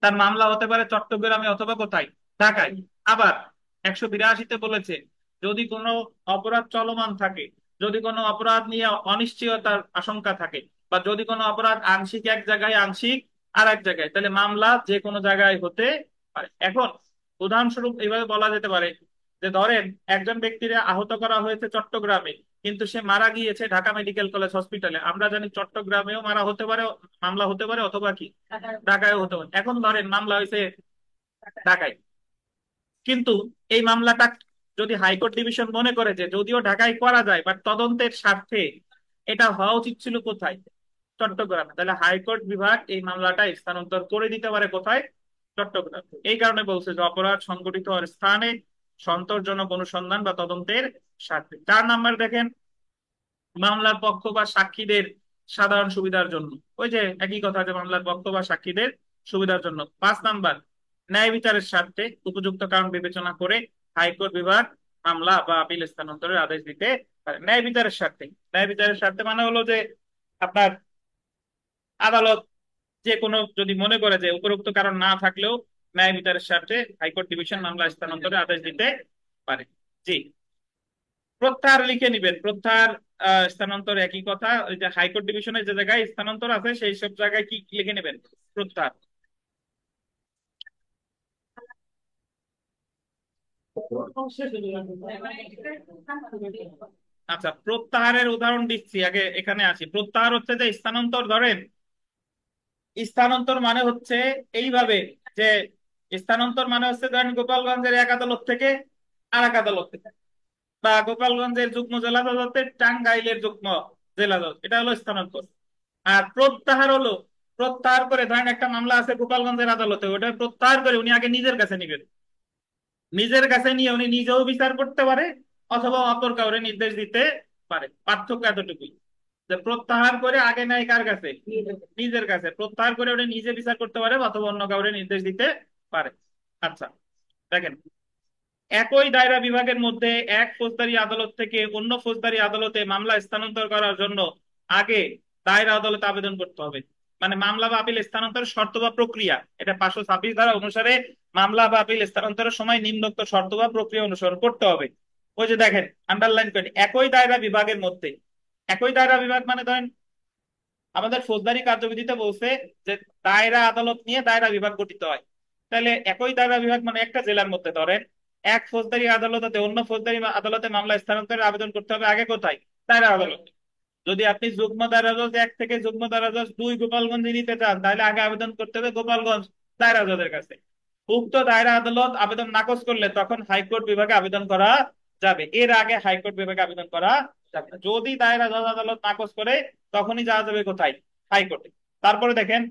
তার মামলা হতে পারে চট্টগ্রামে অথবা কোথায়, ঢাকায়। আবার 182-তে বলেছে যদি কোনো অপরাধ চলমান থাকে, যদি কোনো অপরাধ নিয়ে অনিশ্চয়তার আশঙ্কা থাকে, বা যদি কোনো অপরাধ আংশিক এক জায়গায় আংশিক আর এক জায়গায়, তাহলে মামলা যে কোনো জায়গায় হতে পারে। এখন উদাহরণস্বরূপ এইভাবে বলা যেতে পারে যে ধরেন একজন ব্যক্তির আহত করা হয়েছে চট্টগ্রামে কিন্তু সে মারা গিয়েছে ঢাকা মেডিকেল কলেজ হসপিটালে। আমরা জানি চট্টগ্রামেও মারা হতে পারে, মামলা হতে পারে, অথবা কি ঢাকায়ও হতে পারে। এখন ধরেন মামলা হয়েছে ঢাকায়, কিন্তু এই মামলাটা যদি হাইকোর্ট ডিভিশন মনে করে যে যদিও ঢাকায় করা যায় বাট তদন্তের স্বার্থে এটা হওয়া উচিত ছিল কোথায়, চট্টগ্রামে, তাহলে হাইকোর্ট বিভাগ এই মামলাটা স্থানান্তর করে দিতে পারে কোথায়, চট্টগ্রাম। এই কারণে বলছে যে অপরাধ সংঘটিত হওয়ার স্থানে সন্তোষজনক অনুসন্ধান বা তদন্তের স্বার্থে। 4 নাম্বার দেখেন, মামলার পক্ষ বা সাক্ষীদের সাধারণ সুবিধার জন্য। ওই যে একই কথা যে মামলার পক্ষ বা সাক্ষীদের সুবিধার জন্য। 5 নাম্বার, ন্যায় বিচারের স্বার্থে উপযুক্ত কারণ বিবেচনা করে হাইকোর্ট বিভাগ মামলা বা আপিল স্থানান্তরের আদেশ দিতে পারে। ন্যায় বিচারের স্বার্থে, ন্যায় বিচারের স্বার্থে মানে হলো যে আপনার আদালত যে কোনো যদি মনে করে যে উপরোক্ত কারণ না থাকলেও ন্যায় বিচারের স্বার্থে হাইকোর্ট ডিভিশন মামলা স্থানান্তরের আদেশ দিতে পারে। জি, প্রত্যাহার লিখে নিবেন। প্রত্যাহার স্থানান্তর একই কথা, ওই যে হাইকোর্ট ডিভিশনের যে জায়গায় স্থানান্তর আছে সেই সব জায়গায় কি লিখে নেবেন, প্রত্যাহার। আচ্ছা, প্রত্যাহারের উদাহরণ দিচ্ছি, আগে এখানে আসি। প্রত্যাহার হচ্ছে যে স্থানান্তর, ধরেন স্থানান্তর মানে হচ্ছে এইভাবে যে স্থানান্তর মানে হচ্ছে ধরেন গোপালগঞ্জের এক আদালত থেকে আর এক আদালত, বা গোপালগঞ্জের যুগ্ম জেলা আদালতের টাঙ্গাইলের যুগ্ম জেলা আদালত, এটা হলো স্থানান্তর। আর প্রত্যাহার হলো প্রত্যাহার করে ধরেন একটা মামলা আছে গোপালগঞ্জের আদালতে, ওটা প্রত্যাহার করে উনি আগে নিজের কাছে নিবেন। নিজের কাছে নিয়ে উনি নিজেও বিচার করতে পারে, অথবা অপর কাউরে নির্দেশ দিতে পারে। পার্থক্য এতটুকুই, যে প্রত্যাহার করে আগে নেয় কার কাছে, নিজের কাছে। প্রত্যাহার করে উনি নিজে বিচার করতে পারে অথবা অন্য কাউরে নির্দেশ দিতে পারে। আচ্ছা, দেখেন, একই দায়রা বিভাগের মধ্যে এক ফৌজদারি আদালত থেকে অন্য ফৌজদারি আদালতে মামলা স্থানান্তর করার জন্য আগে দায়রা আদালতে আবেদন করতে হবে। মানে মামলা বা আপিল স্থানান্তরের শর্ত বা প্রক্রিয়া, এটা 526 ধারা অনুসারে মামলা বা আপিল স্থানান্তরের সময় নিম্নোক্ত শর্ত বা প্রক্রিয়া অনুসরণ করতে হবে। ওই যে দেখেন, আন্ডারলাইন করেন, একই দায়রা বিভাগের মধ্যে। একই দায়রা বিভাগ মানে ধরেন আমাদের ফৌজদারি কার্যবিধিতে বলছে যে দায়রা আদালত নিয়ে দায়রা বিভাগ গঠিত হয়। তাহলে একই দায়রা বিভাগ মানে একটা জেলার মধ্যে ধরেন এক ফৌজদারি আদালতে অন্য ফৌজদারি আদালতে মামলা স্থানান্তরের আবেদন করতে হবে আগে কোথায়, দায়রা আদালতে। যদি আপনি যুগ্ম দায়রা জজ 1 থেকে যুগ্ম দায়রা জজ 2 গোপালগঞ্জে নিতে চান, তাহলে আগে আবেদন করতে হবে গোপালগঞ্জ দায়রা জজের কাছে। উক্ত দায়রা আদালত আবেদন নাকচ করলে তখন হাইকোর্ট বিভাগে আবেদন করা যাবে, এর আগে হাইকোর্ট বিভাগে আবেদন করা যাবে না। যদি দায়রা জজ আদালত নাকচ করে তখনই যাওয়া যাবে কোথায়, হাইকোর্টে। তারপরে দেখেন,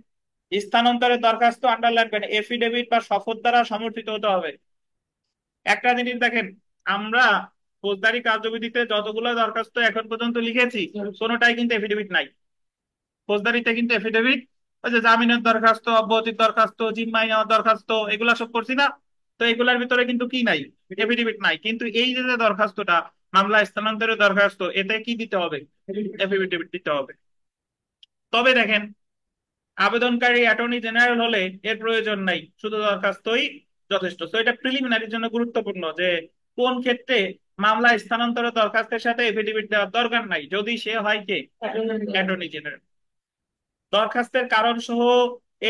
স্থানান্তরের দরখাস্ত আন্ডারলাইন করেন এফিডেভিট বা শপথ দ্বারা সমর্থিত হতে হবে। একটা জিনিস দেখেন, আমরা ফৌজদারি কার্যবিধিতে যতগুলো দরখাস্ত এখন পর্যন্ত লিখেছি কোনোটাই কিন্তু এফিডেভিট নাই। ফৌজদারিতে কিন্তু এফিডেভিট, ওই যে জামিনের দরখাস্ত, অব্যাহতির দরখাস্ত, জিম্মাই নেওয়ার দরখাস্ত, এগুলা সব করছি না? তো এগুলার ভিতরে কিন্তু কি নাই, এফিডেভিট নাই। কিন্তু এই যে যে দরখাস্তটা মামলা স্থানান্তরের দরখাস্ত, এতে কি দিতে হবে, এফিডেভিট দিতে হবে। তবে দেখেন, আবেদনকারী অ্যাটর্নি জেনারেল হলে এর প্রয়োজন নাই, শুধু দরখাস্তই যথেষ্ট। তো এটা প্রিলিমিনারির জন্য গুরুত্বপূর্ণ যে কোন ক্ষেত্রে মামলা স্থানান্তরের দরখাস্তের সাথে এফিডেভিট দেওয়ার দরকার নাই, যদি সে হয় কে, অ্যাটর্নি জেনারেল। দরখাস্তের কারণ সহ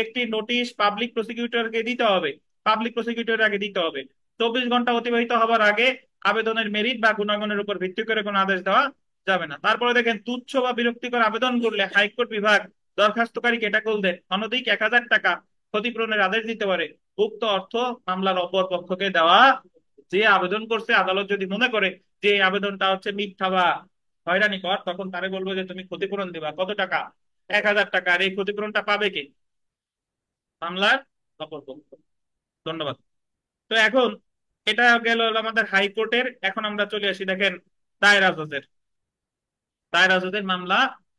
একটি নোটিশ পাবলিক প্রসিকিউটরকে দিতে হবে, পাবলিক প্রসিকিউটর আগে দিতে হবে। 24 ঘন্টা অতিবাহিত হবার আগে আবেদনের মেরিট বা গুণাগুণের উপর ভিত্তি করে কোনো আদেশ দেওয়া যাবে না। তারপরে দেখেন, তুচ্ছ বা বিরক্তিকর আবেদন করলে হাইকোর্ট বিভাগ দরখাস্তকারীকে এটা করলে অনধিক 1000 টাকা ক্ষতিপূরণের আদেশ দিতে পারে। উক্ত অর্থ মামলার অপর পক্ষকে দেওয়া। যে আবেদন করছে, আদালত যদি মনে করে যে এই আবেদনটা হচ্ছে মিথ্যা বা হয়রানিকর, তখন তারে বলবো যে তুমি ক্ষতিপূরণ দিবা কত টাকা, 1000 টাকা। আর এই ক্ষতিপূরণটা পাবে কে, মামলার অপর পক্ষ। ধন্যবাদ। তো এখন এটা গেল আমাদের হাইকোর্টের। এখন আমরা চলে আসি দেখেন দায়রা জজের। দায়রা জজের মামলা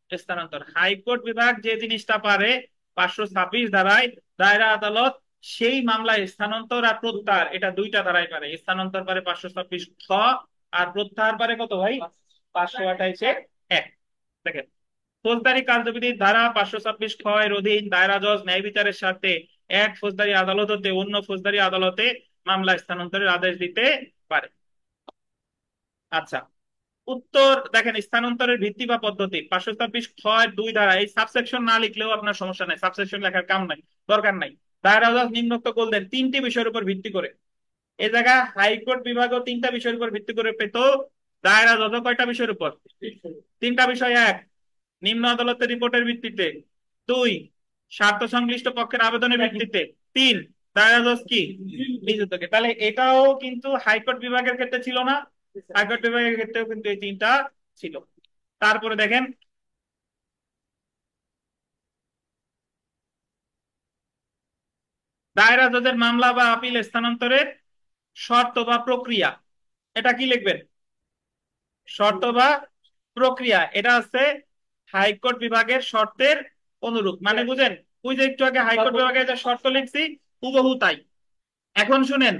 স্থানান্তর, হাইকোর্ট বিভাগ যে জিনিসটা পারে 526 ধারায়, দায়রা আদালত সেই মামলা স্থানান্তর আর প্রত্যাহার, এটা দুইটা ধারায় পারে। স্থানান্তর পারে 526 খ, আর প্রত্যাহার পারে কত ভাই, 528 1। দেখেন, ফৌজদারি কার্যবিধির ধারা 526 খ এর অধীন দায়রা জজ ন্যায় বিচারের স্বার্থে এক ফৌজদারি আদালত হতে অন্য ফৌজদারি আদালতে মামলা স্থানান্তরের আদেশ দিতে পারে। আচ্ছা, উত্তর দেখেন, স্থানান্তরের ভিত্তি বা পদ্ধতি 526 খ 2 ধারা, এই সাবসেকশন না লিখলেও আপনার সমস্যা নাই, সাবসেকশন লেখার কাম নাই, দরকার নাই। দায়রা জজ নিম্নোক্ত করলেন 3টি বিষয়ের উপর ভিত্তি করে। এই জায়গা হাইকোর্ট বিভাগও 3টা বিষয়ের উপর ভিত্তি করে পেত, দায়রা জজ কয়টা বিষয়ের উপর, 3টা বিষয়। এক, নিম্ন আদালতের রিপোর্টের ভিত্তিতে। 2, স্বার্থ সংশ্লিষ্ট পক্ষের আবেদনের ভিত্তিতে। 3, দায়রা জজ কি নিজ উদ্যোগে। তাহলে এটাও কিন্তু হাইকোর্ট বিভাগের ক্ষেত্রে ছিল না, হাইকোর্ট বিভাগের ক্ষেত্রেও কিন্তু এই 3টা ছিল। তারপরে দেখেন, দায়রা জজের মামলা বা আপিল স্থানান্তরের শর্ত বা প্রক্রিয়া, এটা কি লিখবেন, শর্ত বা প্রক্রিয়া, এটা হচ্ছে হাইকোর্ট বিভাগের শর্তের অনুরূপ। মানে বুঝেন, ওই যে একটু আগে হাইকোর্ট বিভাগের যে শর্ত লিখছি হুবহু তাই। এখন শুনেন,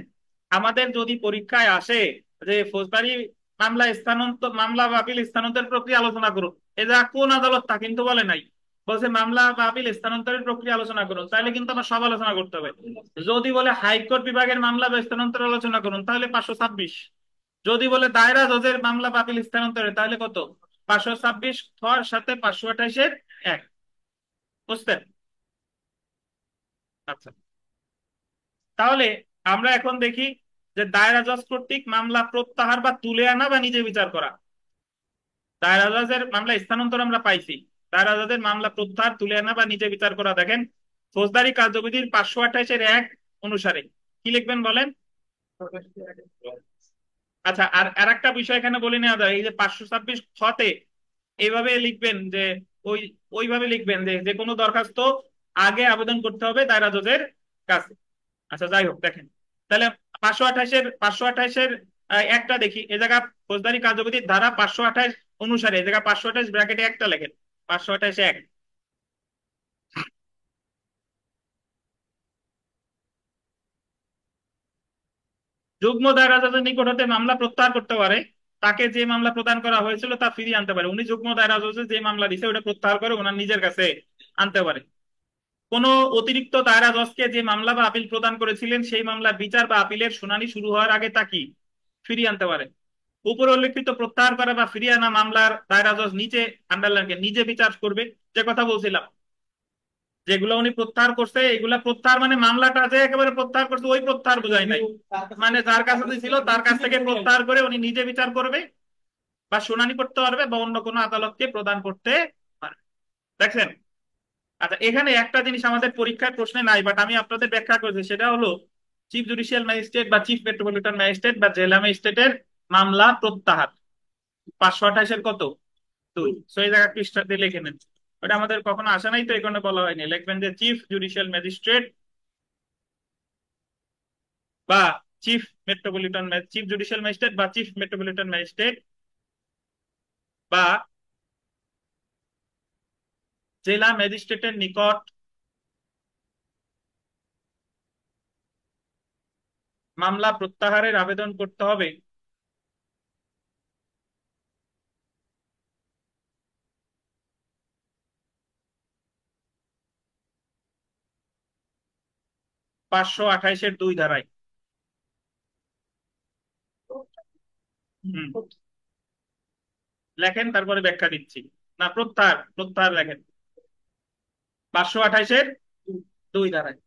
আমাদের যদি পরীক্ষায় আসে যে ফৌজদারি মামলা স্থানান্তর, মামলা বা আপিল স্থানান্তর প্রক্রিয়া আলোচনা করুন, এটা কোন আদালত তা কিন্তু বলে নাই, বলছে মামলা বা আপিল স্থানান্তরের প্রক্রিয়া আলোচনা করুন, তাহলে কিন্তু আমার সব আলোচনা করতে হবে। যদি বলে হাইকোর্ট বিভাগের মামলা বা স্থানান্তর আলোচনা করুন, তাহলে 526। যদি বলে দায়রা জজের মামলা বা আপিল স্থানান্তরে, তাহলে কত, 526 খর সাথে 528 1। বুঝতেন? আচ্ছা, তাহলে আমরা এখন দেখি যে দায়রা জজ কর্তৃক মামলা প্রত্যাহার বা তুলে আনা বা নিজে বিচার করা। দায়রা জজের মামলা স্থানান্তর আমরা পাইছি, দায়রা জজের মামলা প্রত্যাহার, তুলে আনা বা নিজে বিচার করা দেখেন ফৌজদারি কার্যবিধির 528 অনুসারে কি লিখবেন বলেন। আচ্ছা, আর আরেকটা বিষয় এখানে বলে নেওয়া যায়, এই যে 526 খতে এইভাবে লিখবেন যে ওই ওইভাবে লিখবেন যে যে কোনো দরখাস্ত আগে আবেদন করতে হবে দায়রা জজের কাছে। আচ্ছা, যাই হোক, দেখেন তাহলে 528-এর একটা দেখি এ জায়গা, ফৌজদারি কার্যবিধির ধারা 528 অনুসারে এ জায়গা 528 ব্র্যাকেটে একটা লেখেন, 528 যুগ্ম দায়রা জজের নিকট হতে মামলা প্রত্যাহার করতে পারে, তাকে যে মামলা প্রদান করা হয়েছিল তা ফিরিয়ে আনতে পারে। উনি যুগ্ম দায়রা জজে যে মামলা দিছে ওটা প্রত্যাহার করে ওনার নিজের কাছে আনতে পারে। কোন অতিরিক্ত দায়রা জজকে যে মামলা বা আপিল প্রদান করেছিলেন সেই মামলার বিচার বা আপিলের শুনানি শুরু হওয়ার আগে তা কি ফিরিয়ে আনতে পারে। উপরে উল্লেখিত প্রত্যাহার করা বা ফিরিয়ে আনা মামলার দায়রা জজ নিচে আন্ডারলাইনকে নিজে বিচার করবে। যে কথা বলছিলাম, যেগুলো উনি প্রত্যাহার করছে এগুলা প্রত্যাহার মানে মামলাটা যে একেবারে প্রত্যাহার করছে ওই প্রত্যাহার বোঝায় নাই, মানে যার কাছে ছিল তার কাছ থেকে প্রত্যাহার করে উনি নিজে বিচার করবে বা শুনানি করতে পারবে বা অন্য কোনো আদালতকে প্রদান করতে পারবে। দেখছেন? আচ্ছা, এখানে একটা জিনিস আমাদের পরীক্ষার প্রশ্নে নাই, বাট আমি আপনাদের ব্যাখ্যা করেছি, সেটা হলো চিফ জুডিশিয়াল ম্যাজিস্ট্রেট বা চিফ মেট্রোপলিটন ম্যাজিস্ট্রেট বা জেলা ম্যাজিস্ট্রেটের মামলা প্রত্যাহার 528-এর কত 2, সেই জায়গা পৃষ্ঠা দিয়ে লিখে নেন। ওটা আমাদের কখনো আসে নাই তো এই কারণে বলা হয়নি, লিখবেন যে চিফ জুডিশিয়াল ম্যাজিস্ট্রেট বা চিফ জুডিশিয়াল ম্যাজিস্ট্রেট বা চিফ মেট্রোপলিটন ম্যাজিস্ট্রেট বা জেলা ম্যাজিস্ট্রেটের নিকট মামলা প্রত্যাহারের আবেদন করতে হবে 528-এর 2 ধারায়। হুম, লেখেন তারপরে ব্যাখ্যা দিচ্ছি। না, প্রত্যাহার প্রত্যাহার লেখেন 528-এর 2 ধারায়।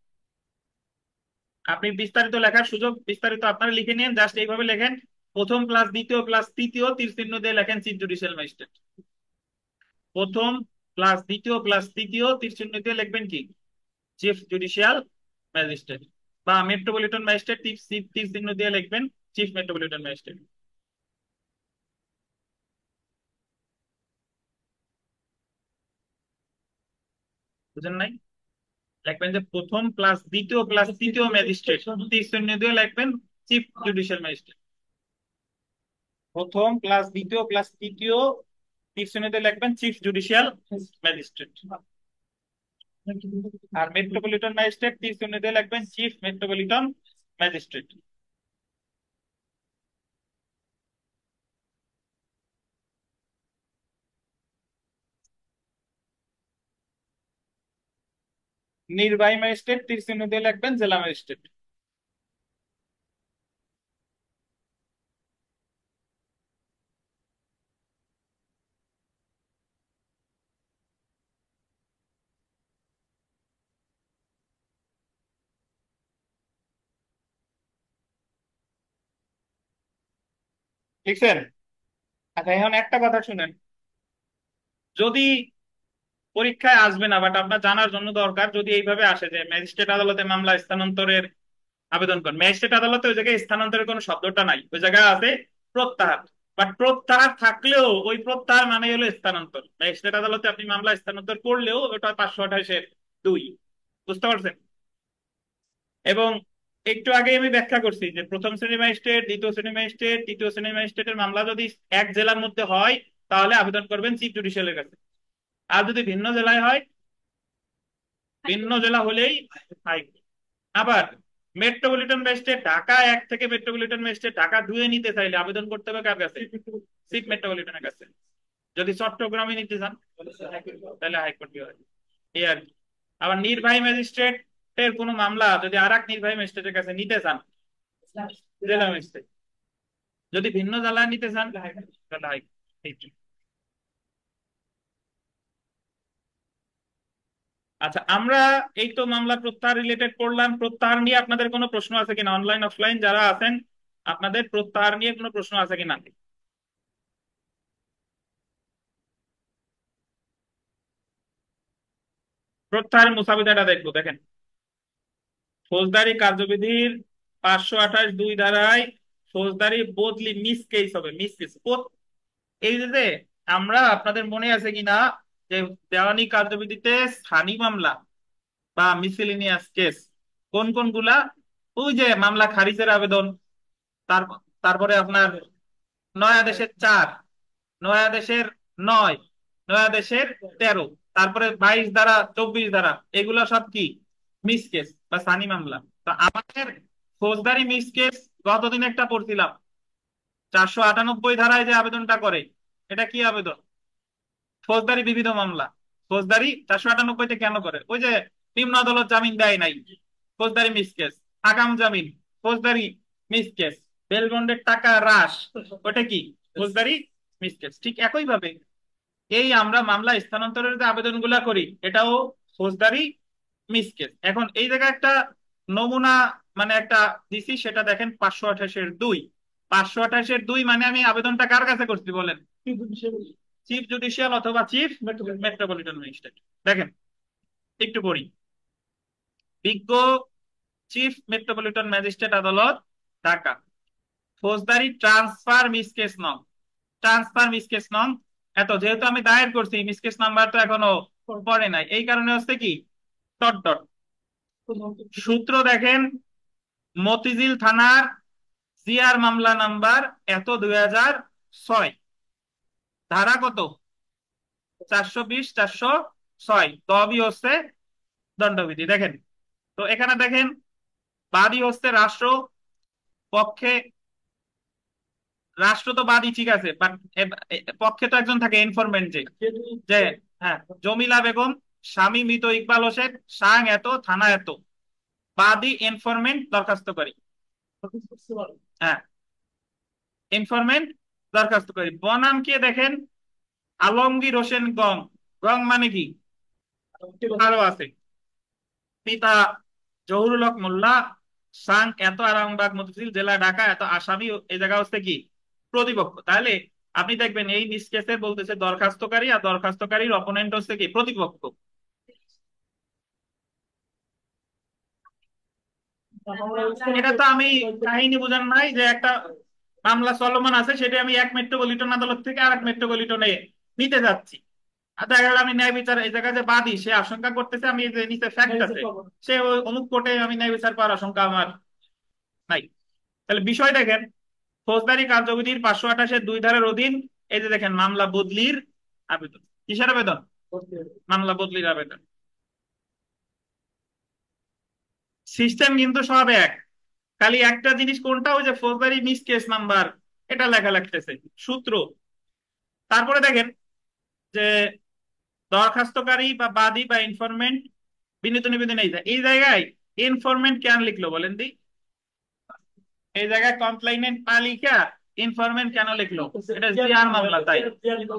আপনি বিস্তারিত লেখার সুযোগ বিস্তারিত আপনারা লিখে নিন, জাস্ট এইভাবে লেখেন প্রথম প্লাস দ্বিতীয় প্লাস তৃতীয় তীর চিহ্ন দিয়ে লেখেন চিফ জুডিশিয়াল ম্যাজিস্ট্রেট। প্রথম প্লাস দ্বিতীয় প্লাস তৃতীয় তীর চিহ্ন দিয়ে লিখবেন কি চিফ জুডিশিয়াল ম্যাজিস্ট্রেট বা মেট্রোপলিটন ম্যাজিস্ট্রেট তীর চিহ্ন দিয়ে লিখবেন চিফ মেট্রোপলিটন ম্যাজিস্ট্রেট। বুঝেন নাই? লিখবেন যে প্রথম প্লাস দ্বিতীয় প্লাস তৃতীয় ম্যাজিস্ট্রেট তীর চিহ্ন দিয়ে লিখবেন চিফ জুডিশিয়াল ম্যাজিস্ট্রেট। প্রথম প্লাস দ্বিতীয় প্লাস তৃতীয় তীর চিহ্ন দিয়ে লিখবেন চিফ জুডিশিয়াল ম্যাজিস্ট্রেট। আর মেট্রোপলিটন ম্যাজিস্ট্রেট তীর চিহ্ন দিয়ে লিখবেন চিফ মেট্রোপলিটন ম্যাজিস্ট্রেট। নির্বাহী ম্যাজিস্ট্রেট তীর চিহ্ন দিয়ে লিখবেন জেলা ম্যাজিস্ট্রেট। লিখছেন? আচ্ছা, এখন একটা কথা শুনেন, যদি পরীক্ষায় আসবে না বাট আপনার জানার জন্য দরকার, যদি এইভাবে আসে যে ম্যাজিস্ট্রেট আদালতে মামলা স্থানান্তরের আবেদন করেন, ম্যাজিস্ট্রেট আদালতে ওই জায়গায় স্থানান্তরের কোনো শব্দটা নাই, ওই জায়গায় আছে প্রত্যাহার। বাট প্রত্যাহার থাকলেও ওই প্রত্যাহার মানে হলো স্থানান্তর, ম্যাজিস্ট্রেট আদালতে আপনি মামলা স্থানান্তর করলেও ওটা 528-এর 2। বুঝতে পারছেন? এবং একটু আগে আমি ব্যাখ্যা করছি যে প্রথম শ্রেণী ম্যাজিস্ট্রেট, দ্বিতীয় শ্রেণী ম্যাজিস্ট্রেট, তৃতীয় শ্রেণী ম্যাজিস্ট্রেটের মামলা যদি এক জেলার মধ্যে হয় তাহলে আবেদন করবেন চিফ জুডিশিয়ালের কাছে। আর যদি ভিন্ন জেলায় হয়, ভিন্ন জেলা হলেই হাইকোর্ট। আবার মেট্রোপলিটন ম্যাজিস্ট্রেট ঢাকা 1 থেকে মেট্রোপলিটন ম্যাজিস্ট্রেট ঢাকা 2-এ নিতে চাইলে আবেদন করতে হবে কার কাছে? চিফ মেট্রোপলিটনের কাছে। যদি চট্টগ্রামে নিতে চান তাহলে হাইকোর্ট বিভাগ, এই আর কি। আবার নির্বাহী ম্যাজিস্ট্রেট এর কোনো মামলা যদি আর এক নির্বাহী ম্যাজিস্ট্রেটের কাছে নিতে চান, জেলা ম্যাজিস্ট্রেট। যদি ভিন্ন জেলায় নিতে চান তাহলে হাইকোর্ট। এইটাই। আচ্ছা, আমরা এই তো মামলা প্রত্যাহার রিলেটেড পড়লাম। প্রত্যাহার নিয়ে আপনাদের কোনো প্রশ্ন আছে কিনা, অনলাইন অফলাইন যারা আছেন আপনাদের প্রত্যাহার নিয়ে কোনো প্রশ্ন আছে কিনা? প্রত্যাহারের মুসাবিদাটা দেখবো, দেখেন ফৌজদারি কার্যবিধির 528-2 ধারায় ফৌজদারি বদলি মিস কেস হবে, মিস কেস। এই যে আমরা আপনাদের মনে আছে কিনা যে দেওয়ানি কার্যবিধিতে স্থায়ী মামলা বা মিসেলেনিয়াস কেস কোন কোনগুলা ওই যে মামলা খারিজের আবেদন, তার তারপরে আপনার নয়াদেশের 4, নয়াদেশের 9, নয়াদেশের 13, তারপরে 22 ধারা 24 ধারা, এগুলো সব কি মিস কেস বা সানি মামলা। তো আমাদের ফৌজদারি মিস কেস গতদিন একটা পড়ছিলাম, 498 ধারায় যে আবেদনটা করে, এটা কি আবেদন? ফৌজদারি বিবিধ মামলা। ফৌজদারি 498-তে কেন করে? ওই যে নিম্ন আদালত জামিন দেয় নাই, ফৌজদারি মিস কেস। আগাম জামিন, ফৌজদারি মিস কেস। বেল বন্ডের টাকা হ্রাস, ওটা কি ফৌজদারি মিস কেস। ঠিক একই ভাবে এই আমরা মামলা স্থানান্তরের যে আবেদনগুলা করি, এটাও ফৌজদারি মিস কেস। এখন এই জায়গায় একটা নমুনা মানে একটা দিছি, সেটা দেখেন 528-2। 528-2 মানে আমি আবেদনটা কার কাছে করছি বলেন? চিফ জুডিশিয়াল অথবা চিফ মেট্রোপলিটন ম্যাজিস্ট্রেট। দেখেন একটু পড়ি। বিজ্ঞ চিফ মেট্রোপলিটন ম্যাজিস্ট্রেট আদালত, ঢাকা। ফৌজদারি ট্রান্সফার মিসকেস নং, ট্রান্সফার মিসকেস নং এত, যেহেতু আমি দায়ের করছি, মিসকেস নাম্বার তো এখনো পড়ে নাই, এই কারণে হচ্ছে কি ডট ডট। সূত্র দেখেন, মতিঝিল থানার জিআর মামলা নাম্বার এত 2006, ধারা কত? 420, 406। তবে হচ্ছে দণ্ডবিধি। দেখেন তো এখানে দেখেন, বাদী হচ্ছে রাষ্ট্র, পক্ষে রাষ্ট্র তো বাদী ঠিক আছে, বাট পক্ষে তো একজন থাকে ইনফরমেন্ট, যে যে হ্যাঁ, জমিলা বেগম, স্বামী মৃত ইকবাল হোসেন, সাং এত, থানা এত, বাদী ইনফরমেন্ট দরখাস্তকারী। হ্যাঁ, ইনফরমেন্ট দরখাস্তকারী বনাম কে দেখেন, আলমগীর হোসেন গং। গং মানে কি? আরো আছে, পিতা জহুরুল হক মোল্লা, সাং এত, আরামবাগ মতিঝিল জেলা ঢাকা এত, আসামি এই জায়গা হচ্ছে কি প্রতিপক্ষ। তাহলে আপনি দেখবেন এই মিস কেসে বলতেছে দরখাস্তকারী, আর দরখাস্তকারীর অপোনেন্ট হচ্ছে কি প্রতিপক্ষ। এটা তো আমি কাহিনী বোঝান নাই, যে একটা মামলা চলমান আছে, সেটা আমি এক মেট্রোপলিটন আদালত থেকে আরেক মেট্রোপলিটনে নিতে যাচ্ছি। আর দেখা গেল আমি ন্যায় বিচার, এই জায়গায় যে বাদী সে আশঙ্কা করতেছে আমি এই যে নিচে ফ্যাক্ট আছে, সে ওই অমুক কোর্টে আমি ন্যায় বিচার পাওয়ার আশঙ্কা আমার নাই। তাহলে বিষয় দেখেন, ফৌজদারি কার্যবিধির 528-2 ধারার অধীন এই যে দেখেন মামলা বদলির আবেদন। কিসের আবেদন? মামলা বদলির আবেদন। সিস্টেম কিন্তু সব এক, খালি একটা জিনিস কোনটা, ওই যে ফৌজদারি মিস কেস নাম্বার, এটা লেখা লাগতেছে সূত্র। তারপরে দেখেন যে দরখাস্তকারী বা বাদী বা ইনফরমেন্ট বিনীত নিবেদন, এই জায়গায় ইনফরমেন্ট কেন লিখলো বলেন দি? এই জায়গায় কমপ্লেইনেন্ট না লিখা ইনফরমেন্ট কেন লিখলো? এটা জিআর মামলা তাই,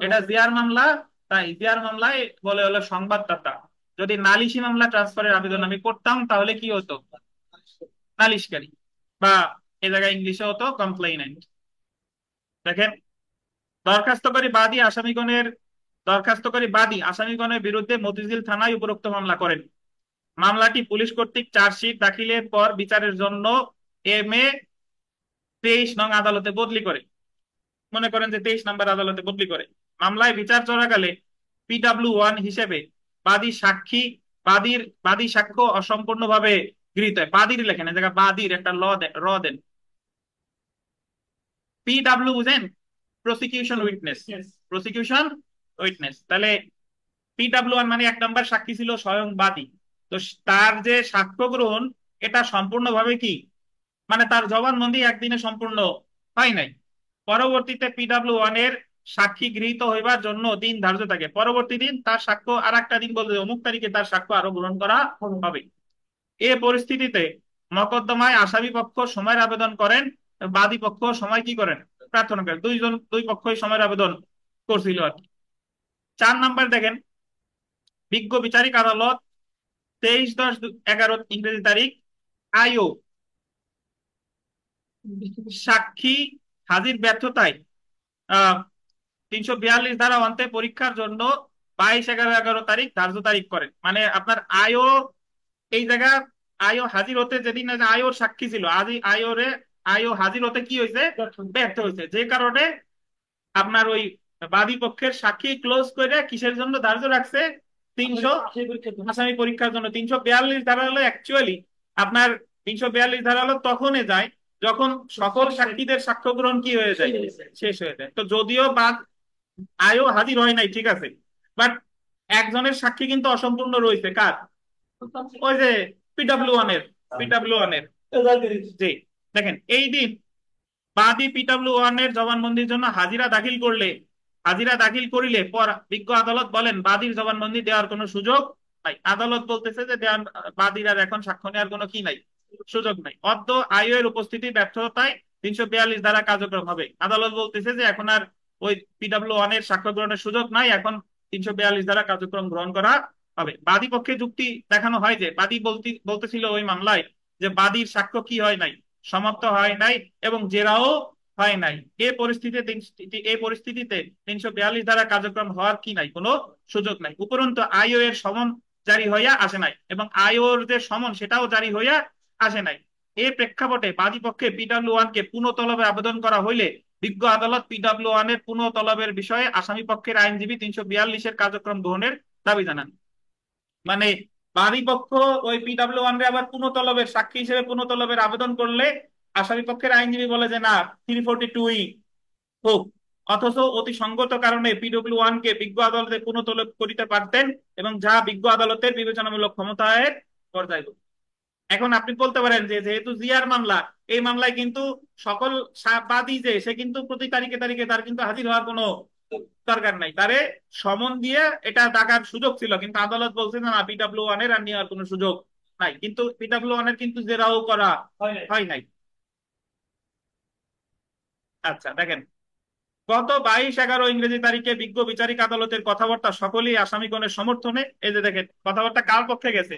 এটা জিআর মামলা তাই। জিআর মামলায় বলে হলো সংবাদদাতা। যদি নালিশি মামলা ট্রান্সফারের আবেদন আমি করতাম তাহলে কি হতো? নালিশকারী, বা এই জায়গায় ইংলিশে হতো কমপ্লেইনেন্ট। দেখেন, দরখাস্তকারী বাদী আসামিগণের দরখাস্তকারী বাদী আসামিগণের বিরুদ্ধে মতিঝিল থানায় উপরোক্ত মামলা করেন। মামলাটি পুলিশ কর্তৃক চার্জশিট দাখিলের পর বিচারের জন্য MA 23 নং আদালতে বদলি করে। মনে করেন যে 23 নম্বর আদালতে বদলি করে। মামলায় বিচার চলাকালে PW1 হিসেবে বাদী সাক্ষী বাদী সাক্ষ্য অসম্পূর্ণভাবে গৃহীত হয়। বাদীর লেখেন, এই জায়গায় বাদীর একটা র দেন। PW বুঝেন? Prosecution witness. Prosecution witness. তাহলে PW1 মানে 1 নম্বর সাক্ষী ছিল স্বয়ং বাদী। তো তার যে সাক্ষ্য গ্রহণ, এটা সম্পূর্ণভাবে কি মানে তার জবানবন্দি একদিনে সম্পূর্ণ হয় নাই। পরবর্তীতে PW1 এর সাক্ষী গৃহীত হইবার জন্য দিন ধার্য থাকে, পরবর্তী দিন তার সাক্ষ্য আর একটা দিন বলতে অমুক তারিখে তার সাক্ষ্য আরো গ্রহণ করা হবে। এ পরিস্থিতিতে মকদ্দমায় আসামি পক্ষ সময়ের আবেদন করেন, বাদী পক্ষ সময় কি করেন প্রার্থনা করেন। দুই পক্ষই সময়ের আবেদন করছিল আর কি। 4 নম্বর দেখেন, বিজ্ঞ বিচারিক আদালত 23/10/11 ইংরেজি তারিখ, আইও সাক্ষী হাজির ব্যর্থতায় 342 ধারা অন্তে পরীক্ষার জন্য 22/11/11 ধার্য তারিখ করেন। মানে আপনার আয়ও এই জায়গা, আয়ও হাজির হতে যেদিন আয়োর সাক্ষী ছিল, আজি আয়োরে আয়ও হাজির হতে কি হয়েছে? ব্যর্থ হয়েছে। যে কারণে আপনার ওই বাদী পক্ষের সাক্ষী ক্লোজ করে কিসের জন্য ধার্য রাখছে? 300 আসামি পরীক্ষার জন্য। 342 ধারা হলো অ্যাকচুয়ালি আপনার 342 ধারা হলো তখনই যায় যখন সকল সাক্ষীদের সাক্ষ্য গ্রহণ কি হয়ে যায়, শেষ হয়ে যায়। তো যদিও বাদ আয়ও হাজির হয় নাই, ঠিক আছে, বাট একজনের সাক্ষী কিন্তু অসম্পূর্ণ রয়েছে, কার? ওই যে পিডব্লিউ ওয়ান এর। জি, দেখেন এই দিন বাদী পিডব্লিউ ওয়ান এর জবানবন্দির জন্য হাজিরা দাখিল করলে, হাজিরা দাখিল করিলে পর বিজ্ঞ আদালত বলেন বাদীর জবানবন্দি দেওয়ার কোনো সুযোগ নাই। আদালত বলতেছে যে দেওয়ার, বাদীর আর এখন সাক্ষ্য নেওয়ার কোনো কি নাই, সুযোগ নাই। অদ্য আইও উপস্থিতি ব্যর্থতায় 342 ধারা কার্যক্রম হবে। আদালত বলতেছে যে এখন আর ওই পিডব্লিউ ওয়ান এর সাক্ষ্য গ্রহণের সুযোগ নাই, এখন 342 ধারা কার্যক্রম গ্রহণ করা হবে। বাদী পক্ষে যুক্তি দেখানো হয় যে বাদী বলতেছিল ওই মামলায় যে বাদীর সাক্ষ্য কি হয় নাই, সমাপ্ত হয় নাই এবং জেরাও হয় নাই। এই পরিস্থিতিতে 342 ধারা কার্যক্রম হওয়ার কি নাই, কোনো সুযোগ নাই। উপরন্তু আইও এর সমন জারি হইয়া আসে নাই এবং আইওর যে সমন সেটাও জারি হইয়া আসে নাই। এই প্রেক্ষাপটে বাদী পক্ষে পিডব্লিউ ওয়ান কে পুনঃ তলবে আবেদন করা হইলে বিজ্ঞ আদালত পিডব্লিউ ওয়ান এর পুনঃ তলবের বিষয়ে আসামি পক্ষের আইনজীবী 342-এর কার্যক্রম গ্রহণের দাবি জানান। মানে বাদী পক্ষ ওই পিডব্লিউ ওয়ান রে আবার পুনঃ তলবের সাক্ষী হিসেবে পুনঃ তলবের আবেদন করলে আসামি পক্ষের আইনজীবী বলে যে না, 342 হোক। অথচ অতি সঙ্গত কারণে পিডব্লিউ ওয়ান কে বিজ্ঞ আদালতে পুনঃ তলব করিতে পারতেন এবং যা বিজ্ঞ আদালতের বিবেচনামূলক ক্ষমতায় পর্যায়। এখন আপনি বলতে পারেন যে যেহেতু জিয়ার মামলা, এই মামলায় কিন্তু সকল বাদী যে সে কিন্তু প্রতি তারিখে তারিখে তার কিন্তু হাজির হওয়ার কোনো দরকার নাই, তারে সমন দিয়ে এটা ডাকার সুযোগ ছিল, কিন্তু আদালত বলছে না পিডব্লিউ ওয়ান এর আর নেওয়ার কোনো সুযোগ নাই। কিন্তু পিডব্লিউ ওয়ান এর কিন্তু জেরাও করা হয় নাই। আচ্ছা দেখেন, গত 22/11 ইংরেজি তারিখে বিজ্ঞ বিচারিক আদালতের কথাবার্তা সকলেই আসামিগণের সমর্থনে। এই যে দেখেন কথাবার্তা কার পক্ষে গেছে,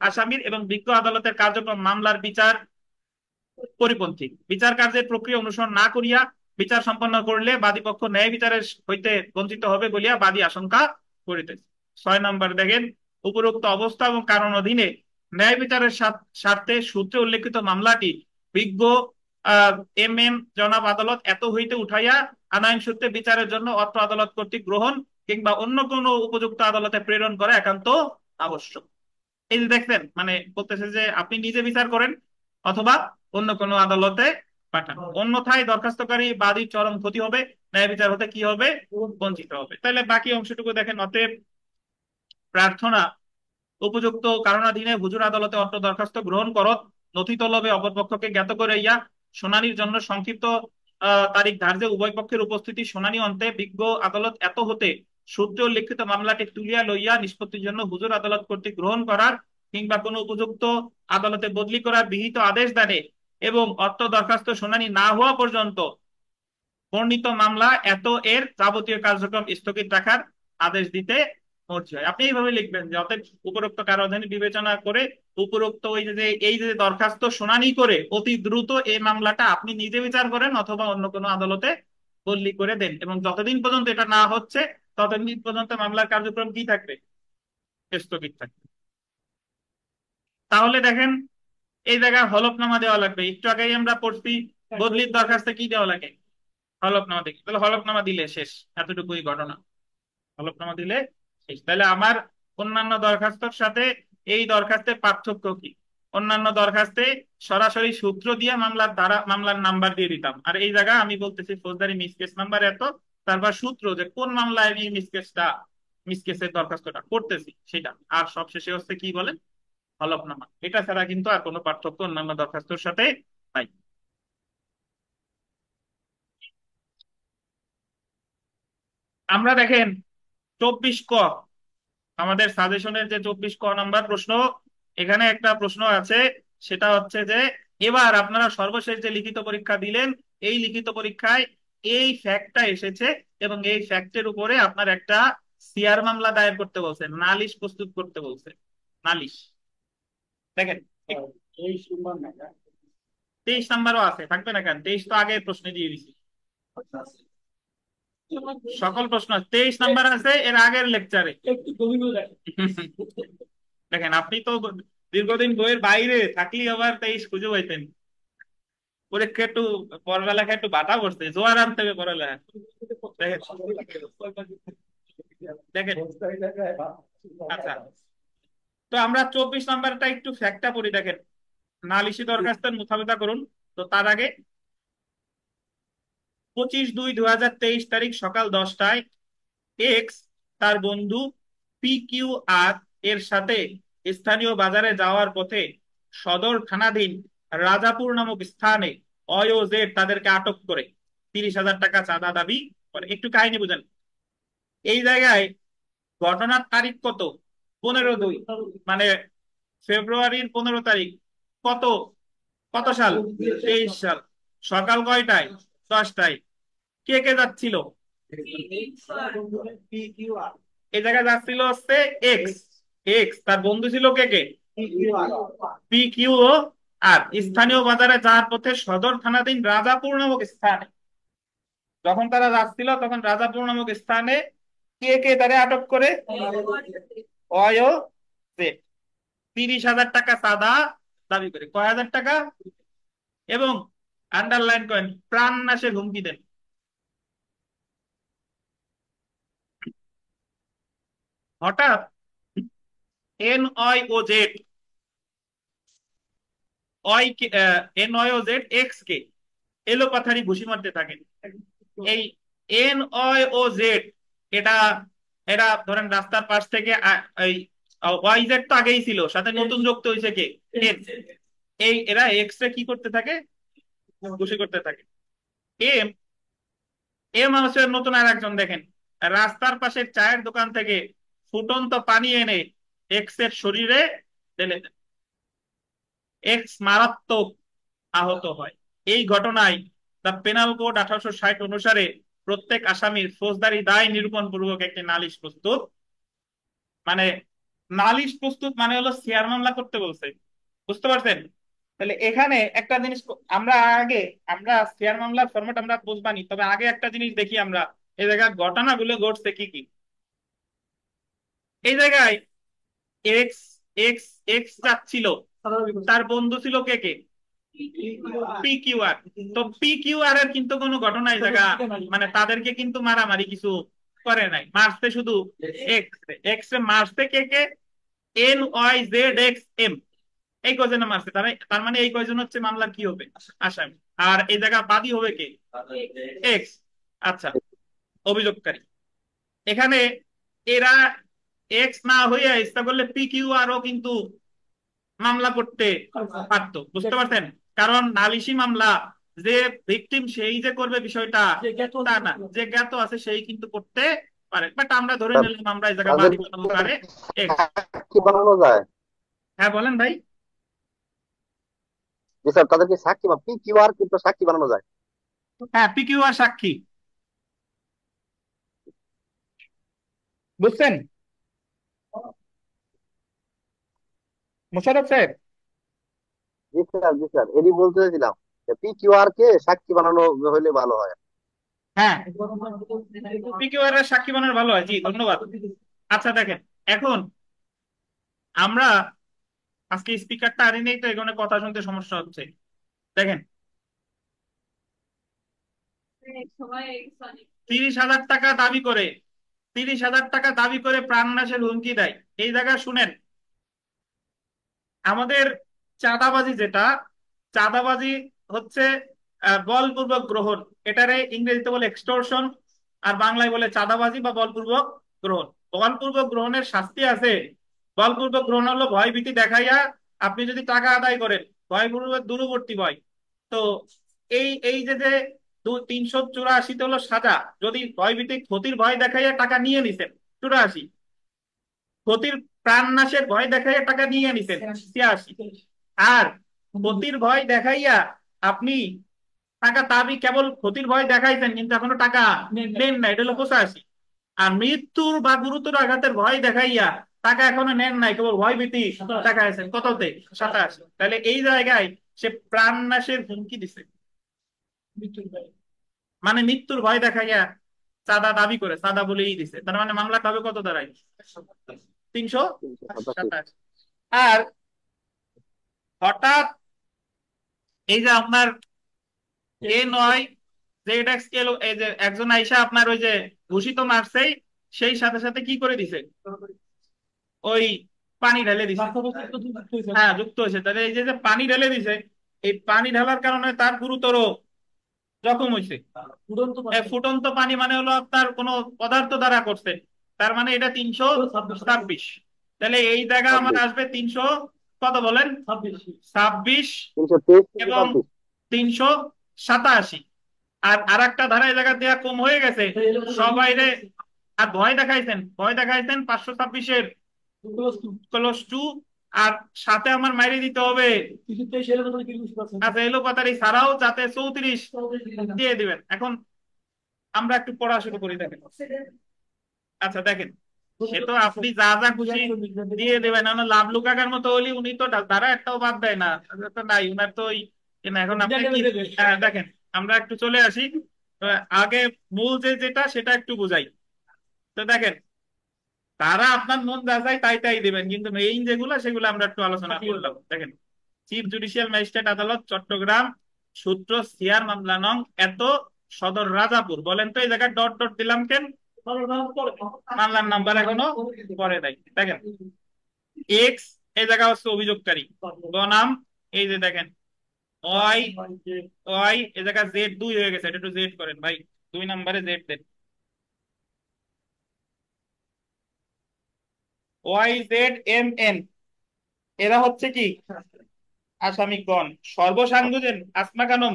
আসামির, এবং বিজ্ঞ আদালতের কার্যক্রম মামলার বিচার পরিপন্থী। বিচার কার্যের প্রক্রিয়া অনুসরণ না করিয়া বিচার সম্পন্ন করলে বাদী পক্ষ ন্যায় বিচারের হইতে বঞ্চিত হবে বলিয়া বাদী আশঙ্কা করিতেছে। 6 নম্বর দেখেন, উপরোক্ত অবস্থা এবং কারণ অধীনে ন্যায় বিচারের স্বার্থে সূত্রে উল্লেখিত মামলাটি বিজ্ঞ এম এম জনাব আদালত এত হইতে উঠাইয়া আনাইন সূত্রে বিচারের জন্য অত্র আদালত কর্তৃক গ্রহণ কিংবা অন্য কোনো উপযুক্ত আদালতে প্রেরণ করা একান্ত আবশ্যক। এই যে দেখছেন, মানে বলতেছে যে আপনি নিজে বিচার করেন অথবা অন্য কোনো আদালতে পাঠান, অন্যথায় দরখাস্তকারী বাদীর চরম ক্ষতি হবে, ন্যায় বিচার হতে কি হবে, বঞ্চিত হবে। তাহলে বাকি অংশটুকু দেখেন, অতএব প্রার্থনা উপযুক্ত কারণাধীনে হুজুর আদালতে অত্র দরখাস্ত গ্রহণ করত, নথি তলবে অপরপক্ষকে জ্ঞাত করাইয়া শুনানির জন্য সংক্ষিপ্ত তারিখ ধার্যে উভয় পক্ষের উপস্থিতি শুনানি অন্তে বিজ্ঞ আদালত এত হতে সূত্রে উল্লিখিত মামলাটি তুলিয়া লইয়া নিষ্পত্তির জন্য হুজুর আদালত কর্তৃক গ্রহণ করার কিংবা কোনো উপযুক্ত আদালতে বদলি করার বিহিত আদেশ দানে এবং অত্র দরখাস্ত শুনানি না হওয়া পর্যন্ত বর্ণিত মামলা এত এর যাবতীয় কার্যক্রম স্থগিত রাখার আদেশ দিতে মর্জি হয়। আপনি এইভাবে লিখবেন যে অতএব উপরোক্ত কারাধান বিবেচনা করে উপরোক্ত ওই যে এই যে দরখাস্ত শুনানি করে অতি দ্রুত এই মামলাটা আপনি নিজে বিচার করেন অথবা অন্য কোনো আদালতে বদলি করে দেন, এবং যতদিন পর্যন্ত এটা না হচ্ছে ততদিন পর্যন্ত মামলার কার্যক্রম কি থাকবে, স্থগিত থাকবে। তাহলে দেখেন এই জায়গায় হলফনামা দেওয়া লাগবে। একটু আগেই আমরা পড়ছি বদলির দরখাস্তে কি দেওয়া লাগে, হলফনামা দেখি। তাহলে হলফনামা দিলে শেষ, এতটুকুই ঘটনা। হলফনামা দিলে শেষ। তাহলে আমার অন্যান্য দরখাস্তর সাথে এই দরখাস্তের পার্থক্য কি? অন্যান্য দরখাস্তে সরাসরি সূত্র দিয়ে মামলার ধারা, মামলার নাম্বার দিয়ে দিতাম, আর এই জায়গায় আমি বলতেছি ফৌজদারি মিসকেস নাম্বার এত, তারপর সূত্র যে কোন মামলায় আমি মিসকেসের দরখাস্তটা করতেছি সেটা, আর সবশেষে হচ্ছে কি বলেন, হলফনামা। এটা ছাড়া কিন্তু আর কোনো পার্থক্য অন্যান্য দরখাস্তর সাথে নাই। আমরা দেখেন 24 ক, আমাদের সাজেশনের যে 24 ক নাম্বার প্রশ্ন, এখানে একটা প্রশ্ন আছে, সেটা হচ্ছে যে এবার আপনারা সর্বশেষ যে লিখিত পরীক্ষা দিলেন, এই লিখিত পরীক্ষায় এই ফ্যাক্টটা এসেছে এবং এই ফ্যাক্টের উপরে আপনার একটা সিআর মামলা দায়ের করতে বলছে, নালিশ প্রস্তুত করতে বলছে। নালিশ দেখেন 23 নাম্বারও আছে, থাকবে না কেন, 23 তো আগে প্রশ্ন দিয়ে দিছি। সকল প্রশ্ন 23 নাম্বার আছে এর আগের লেকচারে। দেখেন আপনি তো দীর্ঘদিন বইয়ের বাইরে থাকলে আবার 23 খুঁজে পাইতেন। পরীক্ষা একটু পড়ালেখা একটু বাটা পড়ছে, জোয়ার আনতে হবে পড়ালেখা। দেখেন দেখেন আচ্ছা, তো আমরা 24 নাম্বারটা একটু ফ্যাক্টটা পড়ি। দেখেন নালিশি দরখাস্তের মোকাবেলা করুন। তো তার আগে 25/2/2023 তারিখ সকাল 10টায় এক্স তার বন্ধু পি কিউ আর এর সাথে স্থানীয় বাজারে যাওয়ার পথে সদর থানাধীন রাজাপুর নামক স্থানে অয়োজেড তাদেরকে আটক করে 30,000 টাকা চাঁদা দাবি করে। একটু কাহিনী বুঝেন। এই জায়গায় ঘটনার তারিখ কত? 15/2, মানে ফেব্রুয়ারির 15 তারিখ। কত কত সাল? 23 সাল। সকাল কয়টায়? 10টায়। কে কে যাচ্ছিল? এই জায়গায় যাচ্ছিল হচ্ছে এক্স। এক্স তার বন্ধু ছিল কে কে? পি কিউ ও আর। স্থানীয় বাজারে যাওয়ার পথে সদর থানাধীন রাজাপুর নামক স্থানে, যখন তারা যাচ্ছিল তখন রাজাপুর নামক স্থানে কে কে তারা আটক করে? অয় জেড। 30,000 টাকা চাঁদা দাবি করে। কয় হাজার টাকা? এবং আন্ডারলাইন করেন, প্রাণ নাশের হুমকি দেন। হঠাৎ NYOZ, NYOZ এক্স কে এলোপাথারি ঘুষি মারতে থাকেন। এই NYOZ, এটা এরা ধরেন রাস্তার পাশ থেকে এই ওয়াইজেড তো আগেই ছিল, সাথে নতুন যুক্ত হয়েছে কে? এক্স। এই এরা এক্স রে কি করতে থাকে? ঘুষি করতে থাকে। এম এম হচ্ছে নতুন আর একজন। দেখেন, রাস্তার পাশের চায়ের দোকান থেকে ফুটন্ত পানি এনে এক্স এর শরীরে ঢেলে দেন। এক্স মারাত্মক আহত হয়। এই ঘটনায় দ্য পেনাল কোড 1860 অনুসারে প্রত্যেক আসামির ফৌজদারি দায় নিরূপণ পূর্বক একটি নালিশ প্রস্তুত। মানে নালিশ প্রস্তুত মানে হলো সিআর মামলা করতে বলছে। বুঝতে পারছেন? তাহলে এখানে একটা জিনিস আমরা আগে, আমরা সিআর মামলার ফরম্যাট আমরা বুঝবানি, তবে আগে একটা জিনিস দেখি আমরা এই জায়গায় ঘটনাগুলো ঘটছে কি কি। এই জায়গায় এক্স এক্স এক্স যাচ্ছিল, তার বন্ধু ছিল কে কে? P Q R. তো পি কিউ আর এর কিন্তু কোনো ঘটনা এই জায়গা, মানে তাদেরকে কিন্তু মারামারি কিছু করে নাই, মারছে শুধু এক্স রে। এক্স রে মারছে কে কে? NYZXM। এই কয়জনে মারছে, তারা তার মানে এই কয়জন হচ্ছে মামলার কি হবে? আসামি। আর এই জায়গা বাদী হবে কে? এক্স। আচ্ছা, অভিযোগকারী। এখানে এরা এক্স না হইয়া ইচ্ছা করলে পি কিউ আরও কিন্তু মামলা করতে পারতো। বুঝতে পারছেন? কারণ নালিশি মামলা যে ভিকটিম সেই যে করবে বিষয়টা তা না, যে জ্ঞাত আছে সেই কিন্তু করতে পারে। বাট আমরা ধরে স্যার, নিলাম আমরা এই জায়গায় তাদের বাদী বানাবো কারে? এক্স। কি বানানো যায়? হ্যাঁ বলেন ভাই। যে স্যার, তাদেরকে সাক্ষী বা PQR কিন্তু সাক্ষী বানানো যায়। হ্যাঁ, পি কিউ আর সাক্ষী। বুঝছেন মোশাররফ সাহেব? জি স্যার, জি স্যার, এটি বলতে চাইছিলাম যে PQR কে সাক্ষী বানানো হলে ভালো হয়। হ্যাঁ, পি কিউ আর এর সাক্ষী বানানো ভালো হয়। জি ধন্যবাদ। আচ্ছা দেখেন, এখন আমরা আজকে স্পিকারটা আনি নেই, তো এখানে কথা শুনতে সমস্যা হচ্ছে। দেখেন, 30,000 টাকা দাবি করে, 30,000 টাকা দাবি করে প্রাণনাশের হুমকি দেয়। এই জায়গায় শুনেন, আমাদের চাঁদাবাজি যেটা, চাঁদাবাজি হচ্ছে বলপূর্বক গ্রহণ। এটারে ইংরেজিতে বলে এক্সটর্শন, আর বাংলায় বলে চাঁদাবাজি বা বলপূর্বক গ্রহণ। বলপূর্বক গ্রহণের শাস্তি আছে। বলপূর্বক গ্রহণ হলো ভয় ভীতি দেখাইয়া আপনি যদি টাকা আদায় করেন, ভয়পূর্বক দূরবর্তী ভয়। তো এই এই যে 384 হলো সাজা, যদি ভয়ভীতি ক্ষতির ভয় দেখাইয়া টাকা নিয়ে নিছেন 84, ক্ষতির প্রাণনাশের ভয় দেখাইয়া টাকা নিয়ে নিছেন 86, আর ক্ষতির ভয় দেখাইয়া আপনি টাকা দাবি, কেবল ক্ষতির ভয় দেখাইছেন কিন্তু এখনো টাকা নেন না, এটা হলো 85। আর মৃত্যুর বা গুরুতর আঘাতের ভয় দেখাইয়া টাকা এখনো নেন নাই, কেবল ভয় ভীতি দেখাইছেন কততে? 87। তাহলে এই জায়গায় সে প্রাণনাশের হুমকি দিছে, মানে মৃত্যুর ভয় দেখাইয়া চাঁদা দাবি করে চাঁদা বলেই দিছে। তার মানে মামলাটা হবে কত দাঁড়ায়? 387। 327। আর হঠাৎ এই যে আপনার NYZXL, এই যে একজন আইসা আপনার ওই যে ঘুষি তো মারছেই, সেই সাথে সাথে কি করে দিছে? ওই পানি ঢেলে দিছে। হ্যাঁ, যুক্ত হয়েছে। তাহলে এই যে যে পানি ঢেলে দিছে, এই পানি ঢালার কারণে তার গুরুতর জখম হয়েছে। ফুটন্ত পানি মানে হলো আপনার কোন পদার্থ দ্বারা করছে, তার মানে এটা 326। তাহলে এই জায়গা আমার 26, আসবে 300, কত বলেন, 26 323, তিনশো এবং ছাব্বিশ 387। আর আরেকটা ধারা এই জায়গা দেওয়া কম হয়ে গেছে সবাই রে। আর ভয় দেখাইছেন, ভয় দেখাইছেন 526-এর ক্লোজ টু। আর সাথে আমার মাইরে দিতে হবে, আচ্ছা এলোপাতারি ছাড়াও যাতে 34 দিয়ে দিবেন। এখন আমরা একটু পড়া শুরু করি, দেখেন। আচ্ছা দেখেন, সে তো আপনি যা যা খুশি দিয়ে দেবেন, না লাভলু কাকার মতো হলি উনি তো দ্বারা একটাও বাদ দেয় না। তো নাই উনার তো ওই এখন আপনি কি, দেখেন আমরা একটু চলে আসি। আগে মূল যে যেটা সেটা একটু বুঝাই। তো দেখেন, তারা আপনার মন যা চায় তাই তাই দিবেন, কিন্তু মেইন যেগুলো সেগুলো আমরা একটু আলোচনা করলাম। দেখেন, চিফ জুডিশিয়াল ম্যাজিস্ট্রেট আদালত চট্টগ্রাম, সূত্র সিআর মামলা নং এত, সদর রাজাপুর। বলেন তো এই জায়গায় ডট ডট দিলাম কেন? মামলার নাম্বার এখনো পরে নাই। দেখেন, এক্স এই জায়গা হচ্ছে অভিযোগকারী, বনাম এই যে দেখেন ওয়াই, ওয়াই এই জায়গা জেড 2 হয়ে গেছে, এটা একটু জেড করেন ভাই, 2 নম্বরে জেড দেন। ওয়াই জেড এম এন এরা হচ্ছে কি আসামিগণ। সর্বসাং বুঝেন, আসমা কানম?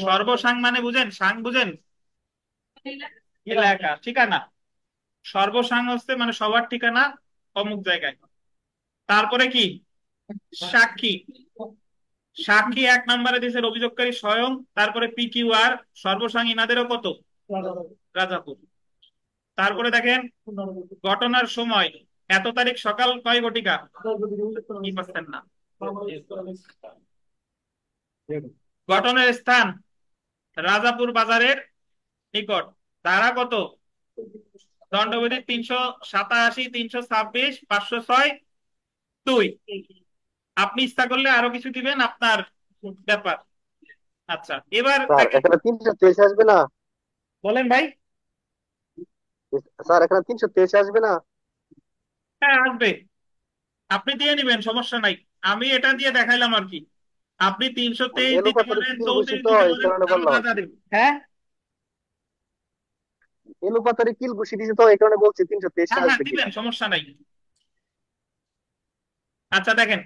সর্বসাং মানে বুঝেন, সাং বুঝেন, এলাকা ঠিকানা। সর্বসাং হচ্ছে মানে সবার ঠিকানা অমুক জায়গায়। তারপরে কি সাক্ষী, সাক্ষী 1 নম্বরে দিয়েছে অভিযোগকারী স্বয়ং। তারপরে পি কিউ আর, সর্বসাং ইনাদেরও কত, রাজাপুর। তারপরে দেখেন ঘটনার সময় এত তারিখ সকাল কয় ঘটিকা, কি পাচ্ছেন না। ঘটনার স্থান রাজাপুর বাজারের নিকট। ধারা কত, দণ্ডবিধি 387, 326, 506, 2। আপনি ইচ্ছা করলে আরো কিছু দিবেন, আপনার ব্যাপার। আচ্ছা এবার স্যার, দেখেন, এখানে 323 আসবে না? বলেন ভাই। স্যার, এখানে 323 আসবে না? হ্যাঁ আসবে, আপনি দিয়ে নিবেন, সমস্যা নাই। আমি এটা দিয়ে দেখাইলাম আর কি। আপনি 323 দিতে এলোপাতারি পারেন, কিল 34 ঘোষিত, দিতে এই পারেন, কারণে আরো বললাম। যা যা দিবেন। হ্যাঁ এলোপাতারি কিল ঘুষি দিছে তো, এই কারণে বলছি 323 হ্যাঁ হ্যাঁ আসবে কিনা। দিবেন, সমস্যা নাই। আচ্ছা দেখেন,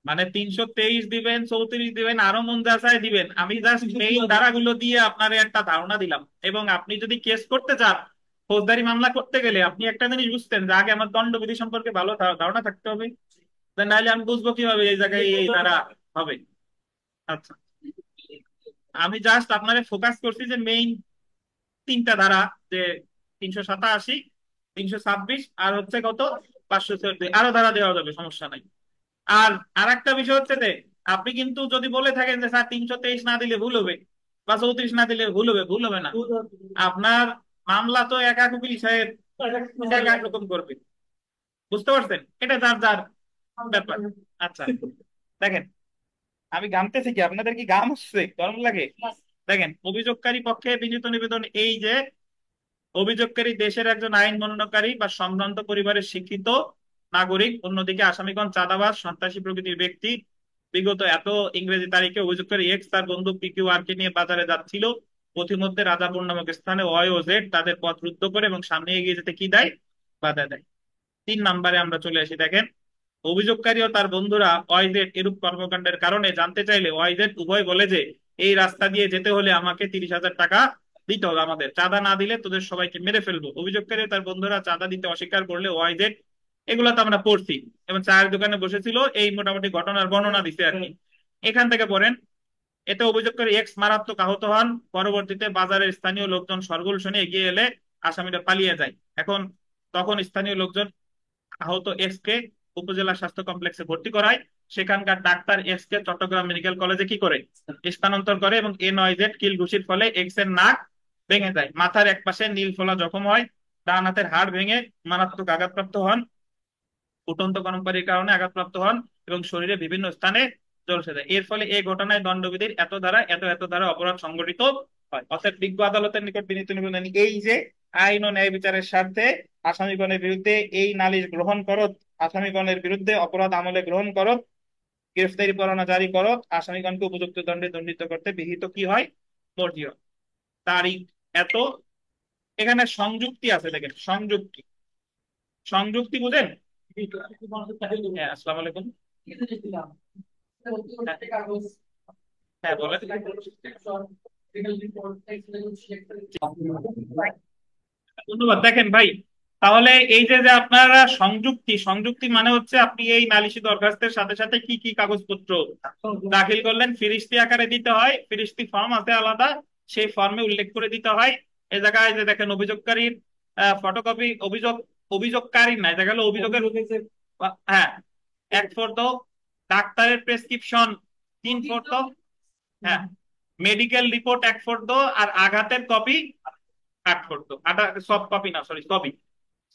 মানে 323 দিবেন, 34 দিবেন, আরো মন যা চায় দিবেন। আমি জাস্ট মেইন ধারাগুলো দিয়ে আপনার একটা ধারণা দিলাম। এবং আপনি যদি কেস করতে চান, ফৌজদারি মামলা করতে গেলে আপনি একটা জিনিস বুঝতেন যে আগে আমার দণ্ডবিধি সম্পর্কে ভালো ধারণা থাকতে হবে। নাহলে আমি বুঝবো কিভাবে এই জায়গায় এই ধারা হবে। আচ্ছা, আমি জাস্ট আপনারে ফোকাস করছি যে মেইন 3টা ধারা, যে 387, 326, আর হচ্ছে কত 514। আরো ধারা দেওয়া যাবে, সমস্যা নাই। আর আরেকটা বিষয় হচ্ছে যে আপনি কিন্তু যদি বলে থাকেন যে স্যার 323 না দিলে ভুল হবে বা 34 না দিলে ভুল হবে, ভুল হবে না। আপনার মামলা তো একা উকিল সাহেব এক এক রকম করবে, বুঝতে পারছেন? এটা যার যার ব্যাপার। আচ্ছা দেখেন, আমি ঘামতেছি কি, আপনাদের কি ঘাম হচ্ছে, গরম লাগে? দেখেন, অভিযোগকারী পক্ষে বিনীত নিবেদন এই যে অভিযোগকারী দেশের একজন আইন মননকারী বা সম্ভ্রান্ত পরিবারের শিক্ষিত নাগরিক, অন্যদিকে আসামিগণ চাঁদাবাজ সন্ত্রাসী প্রকৃতির ব্যক্তি। বিগত এত ইংরেজি তারিখে অভিযোগকারী এক্স তার বন্ধু পিকিউ আর কে নিয়ে বাজারে যাচ্ছিল। পথিমধ্যে রাজাপুর নামক স্থানে ওয়াই ও জেড তাদের পথ রুদ্ধ করে এবং সামনে এগিয়ে যেতে কি দেয়, বাধা দেয়। 3 নম্বরে আমরা চলে আসি, দেখেন। অভিযোগকারী ও তার বন্ধুরা ওয়াইজেড এরূপ কর্মকাণ্ডের কারণে জানতে চাইলে ওয়াইজেড উভয় বলে যে এই রাস্তা দিয়ে যেতে হলে আমাকে 30,000 টাকা দিতে হবে, আমাদের চাঁদা না দিলে তোদের সবাইকে মেরে ফেলবো। অভিযোগকারী ও তার বন্ধুরা চাঁদা দিতে অস্বীকার করলে ওয়াইজেড, এগুলো তো আমরা পড়ছি, এবং চায়ের দোকানে বসেছিল, এই মোটামুটি ঘটনার বর্ণনা দিতে আর কি। এখান থেকে পড়েন। এতে অভিযোগকারী এক্স মারাত্মক আহত হন। পরবর্তীতে বাজারের স্থানীয় লোকজন শোরগোল শুনে এগিয়ে এলে আসামিরা পালিয়ে যায়। এখন তখন স্থানীয় লোকজন আহত এক্স কে উপজেলা স্বাস্থ্য কমপ্লেক্সে ভর্তি করায়। সেখানকার ডাক্তার এক্স কে চট্টগ্রাম মেডিকেল কলেজে কি করে, স্থানান্তর করে। এবং এনওয়াইজেড কিল ঘুষির ফলে এক্স এর নাক ভেঙে যায়, মাথার এক পাশে নীল ফোলা জখম হয়, ডান হাতের হাড় ভেঙে মারাত্মক আঘাতপ্রাপ্ত হন, ফুটন্ত গরমপানির কারণে আঘাতপ্রাপ্ত হন এবং শরীরে বিভিন্ন স্থানে ঝলসে যায়। এর ফলে এই ঘটনায় দণ্ডবিধির এত ধারা এত এত ধারা অপরাধ সংঘটিত হয়। অর্থাৎ বিজ্ঞ আদালতের নিকট বিনীত নিবেদন এই যে আইন ও ন্যায় বিচারের স্বার্থে আসামিগণের বিরুদ্ধে এই নালিশ গ্রহণ করত, আসামিগণের বিরুদ্ধে অপরাধ আমলে গ্রহণ করত, গ্রেফতারি পরোয়ানা জারি করত, আসামিগণকে উপযুক্ত দণ্ডে দণ্ডিত করতে বিহিত কি হয়, মর্জি হয়। তারিখ এত, এখানে সংযুক্তি আছে, দেখেন সংযুক্তি, সংযুক্তি বুঝেন? হ্যাঁ, আসসালামু আলাইকুম। হ্যাঁ, বলেন। ধন্যবাদ। দেখেন ভাই, তাহলে এই যে যে আপনারা সংযুক্তি, সংযুক্তি মানে হচ্ছে আপনি এই নালিশি দরখাস্তের সাথে সাথে কি কি কাগজপত্র দাখিল করলেন, ফিরিস্তি আকারে দিতে হয়, ফিরিস্তি ফর্ম আছে আলাদা, সেই ফর্মে উল্লেখ করে দিতে হয়। এই জায়গায় যে দেখেন অভিযোগকারীর ফটোকপি, অভিযোগকারীর না, এটা গেল অভিযোগের, হ্যাঁ, এক ফর্দ, ডাক্তারের প্রেসক্রিপশন তিন ফর্দ, হ্যাঁ, মেডিকেল রিপোর্ট এক ফর্দ, আর আঘাতের কপি আট করতো, আটা সব কপি না, সরি ছবি,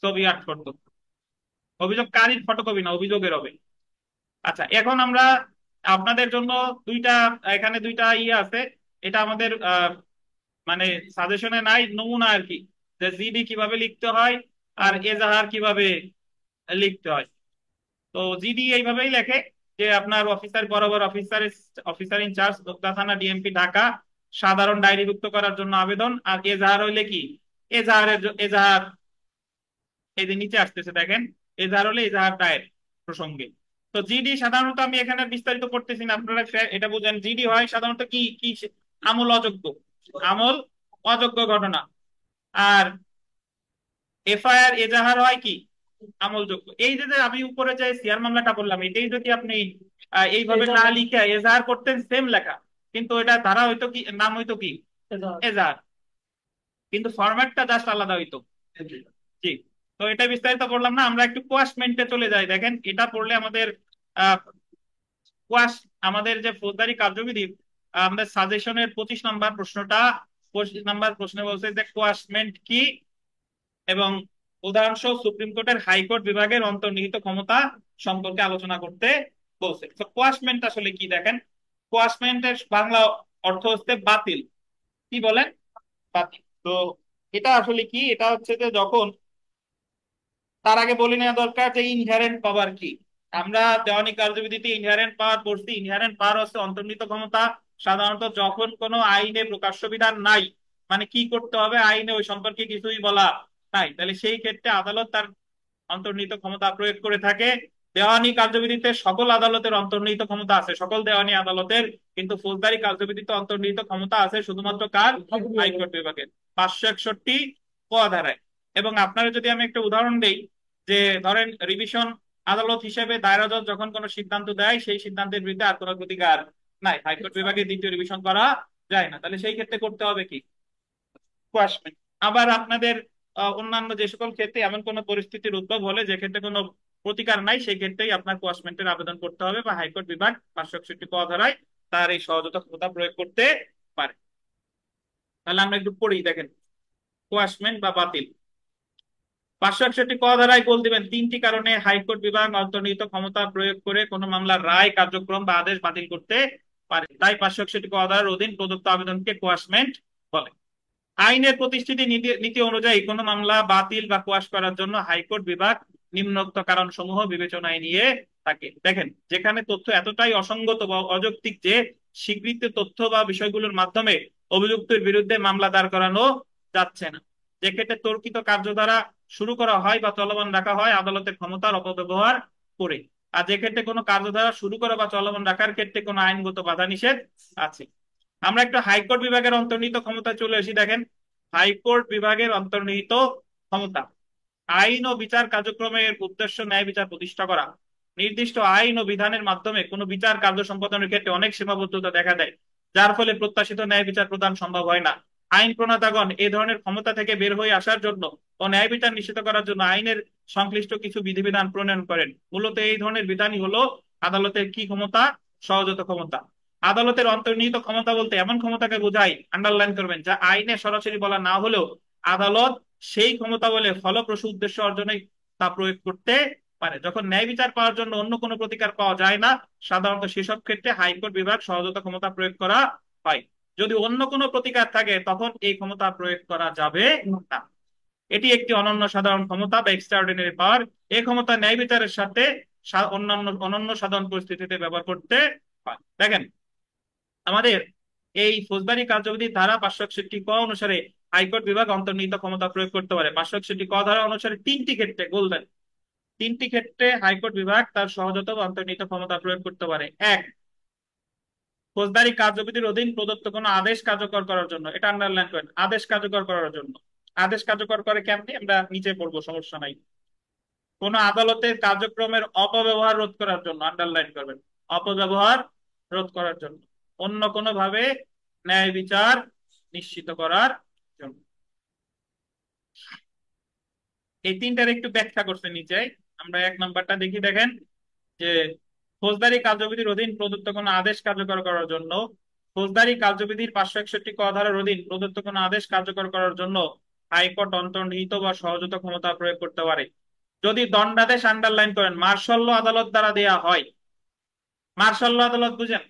ছবি আট করতো। অভিযোগকারীর ফটোকপি না, অভিযোগের হবে। আচ্ছা, এখন আমরা আপনাদের জন্য দুইটা, এখানে দুইটা ইয়ে আছে, এটা আমাদের মানে সাজেশনে নাই, নমুনা আর কি, যে জিডি কিভাবে লিখতে হয় আর এজাহার কিভাবে লিখতে হয়। তো জিডি এইভাবেই লেখে যে আপনার অফিসার বরাবর অফিসার, অফিসার ইনচার্জ গোদ্দা থানা ডিএমপি ঢাকা, সাধারণ ডায়েরিভুক্ত করার জন্য আবেদন। আর এজাহার হইলে কি, এজাহার এই যে নিচে আসতেছে দেখেন, এজাহার হলে এজাহার দায়ের প্রসঙ্গে। তো জিডি সাধারণত আমি এখানে বিস্তারিত করতেছি না, আপনারা এটা বুঝেন। জিডি হয় সাধারণত কি কি, আমল অযোগ্য, আমল অযোগ্য ঘটনা। আর এফআইআর এজাহার হয় কি, আমলযোগ্য। এই যে যে আমি উপরে যে সিআর মামলাটা বললাম, এটাই যদি আপনি এইভাবে না লিখে এজাহার করতেন, সেম লেখা, কিন্তু এটা ধারা হইতো কি, নাম হইতো কি, এজাহার, কিন্তু ফরম্যাটটা জাস্ট আলাদা হইতো। জি। তো এটা বিস্তারিত পড়লাম না, আমরা একটু কোয়াশমেন্টে চলে যাই। দেখেন এটা পড়লে আমাদের আহ কোয়াশ, আমাদের যে ফৌজদারি কার্যবিধি, আমাদের সাজেশনের 25 নম্বর প্রশ্নটা, 25 নম্বর প্রশ্নে বলছে যে কোয়াশমেন্ট কি, এবং উদাহরণসহ সুপ্রিম কোর্টের হাইকোর্ট বিভাগের অন্তর্নিহিত ক্ষমতা সম্পর্কে আলোচনা করতে বলছে। তো কোয়াশমেন্ট আসলে কি দেখেন, কোয়াশমেন্টের বাংলা অর্থ হচ্ছে বাতিল। কি বলেন, বাতিল। তো এটা আসলে কি, এটা হচ্ছে যে যখন, তার আগে বলে নেওয়া দরকার যে ইনহেরেন্ট পাওয়ার কি। আমরা দেওয়ানি কার্যবিধিতে ইনহেরেন্ট পাওয়ার পড়ছি। ইনহেরেন্ট পাওয়ার হচ্ছে অন্তর্নিহিত ক্ষমতা। সাধারণত যখন কোনো আইনে প্রকাশ্য বিধান নাই, মানে কি করতে হবে আইনে ওই সম্পর্কে কিছুই বলা নাই, তাহলে সেই ক্ষেত্রে আদালত তার অন্তর্নিহিত ক্ষমতা প্রয়োগ করে থাকে। দেওয়ানি কার্যবিধিতে সকল আদালতের অন্তর্নিহিত ক্ষমতা আছে, সকল দেওয়ানি আদালতের, কিন্তু ফৌজদারি কার্যবিধিতে অন্তর্নিহিত ক্ষমতা আছে শুধুমাত্র কার, হাইকোর্ট বিভাগের, 561 ক ধারায়। এবং আপনারা যদি আমি একটা উদাহরণ দেই, যে ধরেন রিভিশন আদালত হিসেবে দায়রা জজ যখন কোনো সিদ্ধান্ত দেয়, সেই সিদ্ধান্তের বিরুদ্ধে আর কোনো প্রতিকার নাই, হাইকোর্ট বিভাগে দ্বিতীয় রিভিশন করা যায় না, তাহলে সেই ক্ষেত্রে করতে হবে কি, কোয়াশমেন্ট। আবার আপনাদের অন্যান্য যে সকল ক্ষেত্রে এমন কোন পরিস্থিতির উদ্ভব হলে যে ক্ষেত্রে কোনো প্রতিকার নাই, সেই ক্ষেত্রেই আপনার কোয়াশমেন্টের আবেদন করতে হবে, বা হাইকোর্ট বিভাগ 561 ক ধারায় তার এই সহযোগিতা ক্ষমতা প্রয়োগ করতে পারে। তাহলে আমরা একটু পড়ি, দেখেন কোয়াশমেন্ট বা বাতিল। 561 ক ধারায় বল দিবেন, তিনটি কারণে হাইকোর্ট বিভাগ অন্তর্নিহিত ক্ষমতা প্রয়োগ করে কোনো মামলার রায়, কার্যক্রম বা আদেশ বাতিল করতে পারে, তাই 561 ক ধারার অধীন প্রদত্ত আবেদনকে কোয়াশমেন্ট বলে। আইনের প্রতিষ্ঠিত নীতি নীতি অনুযায়ী কোনো মামলা বাতিল বা কোয়াশ করার জন্য হাইকোর্ট বিভাগ নিম্নোক্ত কারণ সমূহ বিবেচনায় নিয়ে থাকে। দেখেন যেখানে তথ্য এতটাই অসঙ্গত বা অযৌক্তিক যে স্বীকৃত তথ্য বা বিষয়গুলোর মাধ্যমে অভিযুক্তের বিরুদ্ধে মামলা দাঁড় করানো যাচ্ছে না, যে ক্ষেত্রে তর্কিত কার্যধারা শুরু করা হয় বা চলমান রাখা হয় আদালতের ক্ষমতার অপব্যবহার করে, আর যে ক্ষেত্রে কোনো কার্যধারা শুরু করা বা চলমান রাখার ক্ষেত্রে কোনো আইনগত বাধা নিষেধ আছে। আমরা একটু হাইকোর্ট বিভাগের অন্তর্নিহিত ক্ষমতা চলে আসি। দেখেন হাইকোর্ট বিভাগের অন্তর্নিহিত ক্ষমতা, আইন ও বিচার কার্যক্রমের উদ্দেশ্য ন্যায় বিচার প্রতিষ্ঠা করা। নির্দিষ্ট আইন ও বিধানের মাধ্যমে কোনো বিচার কার্য সম্পাদনের ক্ষেত্রে অনেক সীমাবদ্ধতা দেখা দেয়, যার ফলে প্রত্যাশিত ন্যায় বিচার প্রদান সম্ভব হয় না। আইন প্রণেতাগণ এই ধরনের ক্ষমতা থেকে বের হয়ে আসার জন্য ও ন্যায় বিচার নিশ্চিত করার জন্য আইনের সংশ্লিষ্ট কিছু বিধিবিধান প্রণয়ন করেন। মূলত এই ধরনের বিধানই হলো আদালতের কি ক্ষমতা, সহজাত ক্ষমতা। আদালতের অন্তর্নিহিত ক্ষমতা বলতে এমন ক্ষমতাকে বোঝায়, আন্ডারলাইন করবেন, যা আইনে সরাসরি বলা না হলেও আদালত সেই ক্ষমতা বলে ফলপ্রসূ উদ্দেশ্য অর্জনে তা প্রয়োগ করতে পারে। যখন ন্যায় বিচার পাওয়ার জন্য অন্য কোনো প্রতিকার পাওয়া যায় না, সাধারণত সেসব ক্ষেত্রে হাইকোর্ট বিভাগ সহজাত ক্ষমতা প্রয়োগ করা হয়। যদি অন্য কোনো প্রতিকার থাকে তখন এই ক্ষমতা প্রয়োগ করা যাবে না। এটি একটি অনন্য সাধারণ ক্ষমতা বা এক্সট্রাঅর্ডিনারি পাওয়ার। এই ক্ষমতা ন্যায় বিচারের সাথে অন্যান্য অনন্য সাধারণ পরিস্থিতিতে ব্যবহার করতে পারে। দেখেন, আমাদের এই ফৌজদারি কার্যবিধি ধারা 561 ক অনুসারে হাইকোর্ট বিভাগ অন্তর্নিহিত ক্ষমতা প্রয়োগ করতে পারে। 561 ক ধারা অনুসারে তিনটি ক্ষেত্রে, গোলদান, তিনটি ক্ষেত্রে হাইকোর্ট বিভাগ তার সহজাত বা অন্তর্নিহিত ক্ষমতা প্রয়োগ করতে পারে। এক, ফৌজদারি কার্যবিধির অধীন প্রদত্ত কোনো আদেশ কার্যকর করার জন্য, এটা আন্ডারলাইন করেন, আদেশ কার্যকর করার জন্য। আদেশ কার্যকর করে কেমনি, আমরা নিচে পড়বো, সমস্যা নাই। কোন আদালতের কার্যক্রমের অপব্যবহার রোধ করার জন্য, আন্ডারলাইন করবেন, অপব্যবহার রোধ করার জন্য। অন্য কোনো ভাবে ন্যায় বিচার নিশ্চিত করার জন্য। এই তিনটার একটু ব্যাখ্যা করছে নিচে। আমরা এক নাম্বারটা দেখি, দেখেন যে ফৌজদারি কার্যবিধির অধীন প্রদত্ত কোনো আদেশ কার্যকর করার জন্য, ফৌজদারি কার্যবিধির 561 ক ধারার অধীন প্রদত্ত কোনো আদেশ কার্যকর করার জন্য হাইকোর্ট অন্তর্নিহিত বা সহজাত ক্ষমতা প্রয়োগ করতে পারে। যদি দণ্ডাদেশ, আন্ডারলাইন করেন, মার্শাল ল আদালত দ্বারা দেয়া হয়। মার্শাল ল আদালত বুঝেন?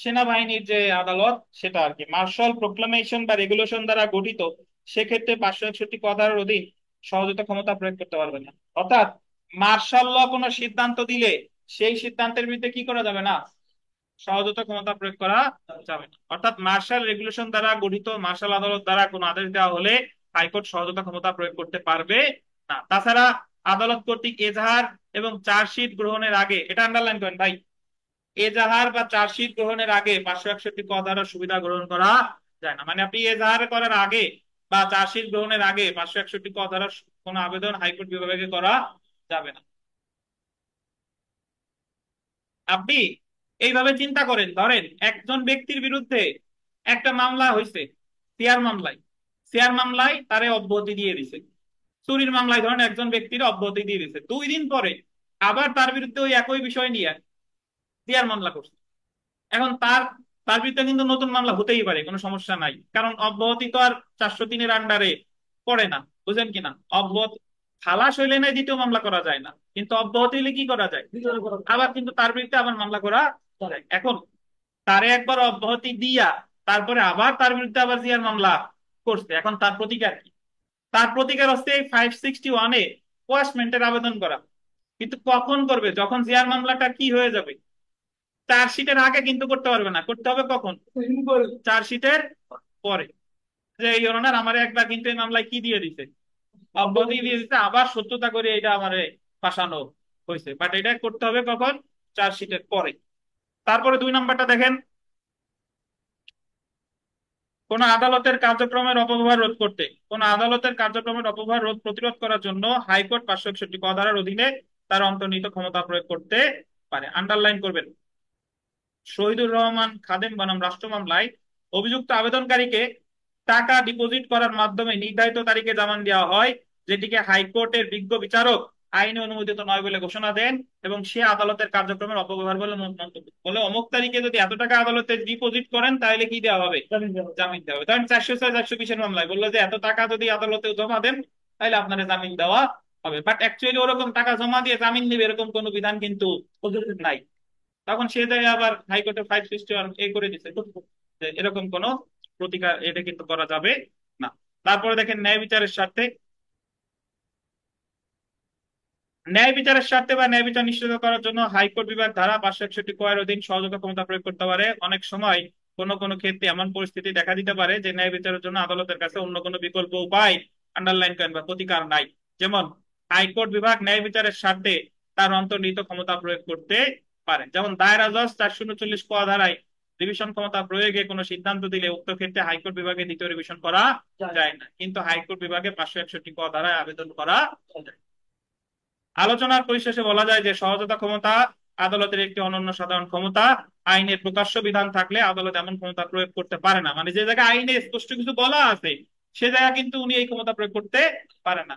সেনাবাহিনীর যে আদালত, সেটা আর কি, মার্শাল প্রোক্লামেশন বা রেগুলেশন দ্বারা গঠিত, সেক্ষেত্রে 561 ক ধারার অধীন সহজাত ক্ষমতা প্রয়োগ করতে পারবে না। অর্থাৎ মার্শাল ল কোনো সিদ্ধান্ত দিলে সেই সিদ্ধান্তের বিরুদ্ধে কি করা যাবে না, সহজাত ক্ষমতা প্রয়োগ করা যাবে না। অর্থাৎ মার্শাল রেগুলেশন দ্বারা গঠিত, মার্শাল আদালত দ্বারা কোনো আদেশ দেওয়া হলে হাইকোর্ট সহজাত ক্ষমতা প্রয়োগ করতে পারবে না। তাছাড়া আদালত কর্তৃক এজাহার এবং চার্জশিট গ্রহণের আগে, এটা আন্ডারলাইন করেন ভাই, এজাহার বা চার্জশিট গ্রহণের আগে 561 ক ধারার সুবিধা গ্রহণ করা যায় না। মানে আপনি এজাহার করার আগে বা চার্জশিট গ্রহণের আগে 561 ক ধারার কোনো আবেদন হাইকোর্ট বিভাগে করা যাবে না। আপনি এইভাবে চিন্তা করেন, ধরেন একজন ব্যক্তির বিরুদ্ধে একটা মামলা হয়েছে, শেয়ার মামলায়, শেয়ার মামলায় তারে অব্যাহতি দিয়ে দিছে। চুরির মামলায় ধরেন একজন ব্যক্তির অব্যাহতি দিয়ে দিছে, 2 দিন পরে আবার তার বিরুদ্ধে ওই একই বিষয় নিয়ে শেয়ার মামলা করছে। এখন তার তার বিরুদ্ধে কিন্তু নতুন মামলা হতেই পারে, কোনো সমস্যা নাই, কারণ অব্যাহতি তো আর 403-এর আন্ডারে পড়ে না। বুঝেন কিনা? অব্যাহতি খালাস হইলে না দ্বিতীয় মামলা করা যায় না, কিন্তু অব্যাহতি হইলে কি করা যায়, আবার কিন্তু তার বিরুদ্ধে আবার মামলা করা যায়। এখন তারে একবার অব্যাহতি দিয়া তারপরে আবার তার বিরুদ্ধে আবার জিয়ার মামলা করছে, এখন তার প্রতিকার কি? তার প্রতিকার হচ্ছে এই 561-এ কোয়াশমেন্টের আবেদন করা। কিন্তু কখন করবে? যখন জিয়ার মামলাটা কি হয়ে যাবে, চার্জশিটের আগে কিন্তু করতে পারবে না, করতে হবে কখন, চার্জশিটের পরে। যে এই ওনার আমার একবার কিন্তু এই মামলায় কি দিয়ে দিছে, অব্যাহতি দিয়ে দিতে, আবার সত্যতা করে এটা আমারে ফাঁসানো হয়েছে, বাট এটা করতে হবে কখন, চার্জশিটের পরে। তারপরে 2 নাম্বারটা দেখেন, কোন আদালতের কার্যক্রমের অপব্যবহার রোধ করতে, কোন আদালতের কার্যক্রমের অপব্যবহার রোধ প্রতিরোধ করার জন্য হাইকোর্ট 561 ক ধারার অধীনে তার অন্তর্নিহিত ক্ষমতা প্রয়োগ করতে পারে। আন্ডারলাইন করবেন, শহীদুর রহমান খাদেম বনাম রাষ্ট্র মামলায় অভিযুক্ত আবেদনকারীকে টাকা ডিপোজিট করার মাধ্যমে নির্ধারিত তারিখে জামিন দেওয়া হয়, যেটিকে হাইকোর্টের বিজ্ঞ বিচারক আইনে অনুমোদিত নয় বলে ঘোষণা দেন এবং সে আদালতের কার্যক্রমের অপব্যবহার বলে মন্তব্য বলে, অমুক তারিখে যদি এত টাকা আদালতে ডিপোজিট করেন তাহলে কি দেওয়া হবে, জামিন দেওয়া হবে। ধরেন 406 420-এর মামলায় বললো যে এত টাকা যদি আদালতে জমা দেন তাহলে আপনার জামিন দেওয়া হবে, বাট অ্যাকচুয়ালি ওরকম টাকা জমা দিয়ে জামিন দিবে এরকম কোনো বিধান কিন্তু নাই। তখন সে জায়গায় আবার হাইকোর্টে 561 করে দিচ্ছে যে এরকম কোন প্রতিকার এটা কিন্তু করা যাবে না। তারপরে দেখেন, ন্যায় বিচারের স্বার্থে, ন্যায় বিচারের স্বার্থে বা ন্যায় বিচার নিশ্চিত করার জন্য হাইকোর্ট বিভাগ ধারা 561 এর অধীন সহযোগিতা ক্ষমতা প্রয়োগ করতে পারে। অনেক সময় কোনো কোনো ক্ষেত্রে এমন পরিস্থিতি দেখা দিতে পারে যে ন্যায় বিচারের জন্য আদালতের কাছে অন্য কোনো বিকল্প উপায়, আন্ডারলাইন করেন, বা প্রতিকার নাই। যেমন হাইকোর্ট বিভাগ ন্যায় বিচারের স্বার্থে তার অন্তর্নিহিত ক্ষমতা প্রয়োগ করতে পারে। যেমন দায়রা জজ 439 ক ধারায় রিভিশন ক্ষমতা প্রয়োগে কোনো সিদ্ধান্ত দিলে উক্ত ক্ষেত্রে হাইকোর্ট বিভাগে দ্বিতীয় রিভিশন করা যায় না, কিন্তু হাইকোর্ট বিভাগে 561 ক ধারায় আবেদন করা যায়। আলোচনার পরিশেষে বলা যায় যে সহযোগিতা ক্ষমতা আদালতের একটি অনন্য সাধারণ ক্ষমতা। আইনের প্রকাশ্য বিধান থাকলে আদালত এমন ক্ষমতা প্রয়োগ করতে পারে না, মানে যে জায়গায় আইনে স্পষ্ট কিছু বলা আছে সে জায়গা কিন্তু উনি এই ক্ষমতা প্রয়োগ করতে পারে না।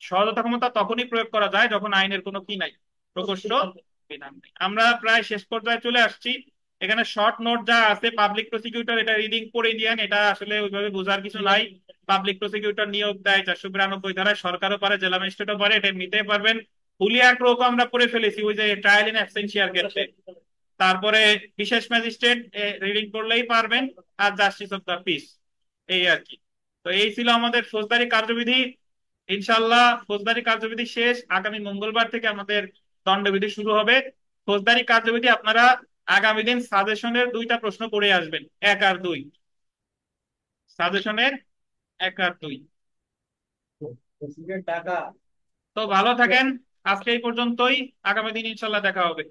সহযোগিতা ক্ষমতা তখনই প্রয়োগ করা যায় যখন আইনের কোনো কি নাই, প্রকোষ্ঠ বিধান নেই। আমরা প্রায় শেষ পর্যায়ে চলে আসছি। এখানে শর্ট নোট যা আছে, পাবলিক প্রসিকিউটর, এটা রিডিং পড়ে দিয়েন, এটা আসলে ওইভাবে বোঝার কিছু নাই। পাবলিক প্রসিকিউটর নিয়োগ দেয় 492 ধারায়, সরকারও পারে, জেলা ম্যাজিস্ট্রেটও পারে, এটা নিতে পারবেন। হুলিয়া ক্রোকও আমরা পড়ে ফেলেছি ওই যে ট্রায়াল ইন অ্যাবসেন্সিয়ার ক্ষেত্রে। তারপরে বিশেষ ম্যাজিস্ট্রেট রিডিং করলেই পারবেন, আর জাস্টিস অফ দ্য পিস, এই আর কি। তো এই ছিল আমাদের ফৌজদারি কার্যবিধি। ইনশাল্লাহ ফৌজদারি কার্যবিধি শেষ, আগামী মঙ্গলবার থেকে আমাদের দণ্ডবিধি শুরু হবে। ফৌজদারি কার্যবিধি আপনারা আগামী দিন সাজেশনের 2টা প্রশ্ন করে আসবেন, 1 আর 2। সাজেশনের 1 আর 2। তো ভালো থাকেন, আজকে এই পর্যন্তই। আগামী দিন ইনশাল্লাহ দেখা হবে।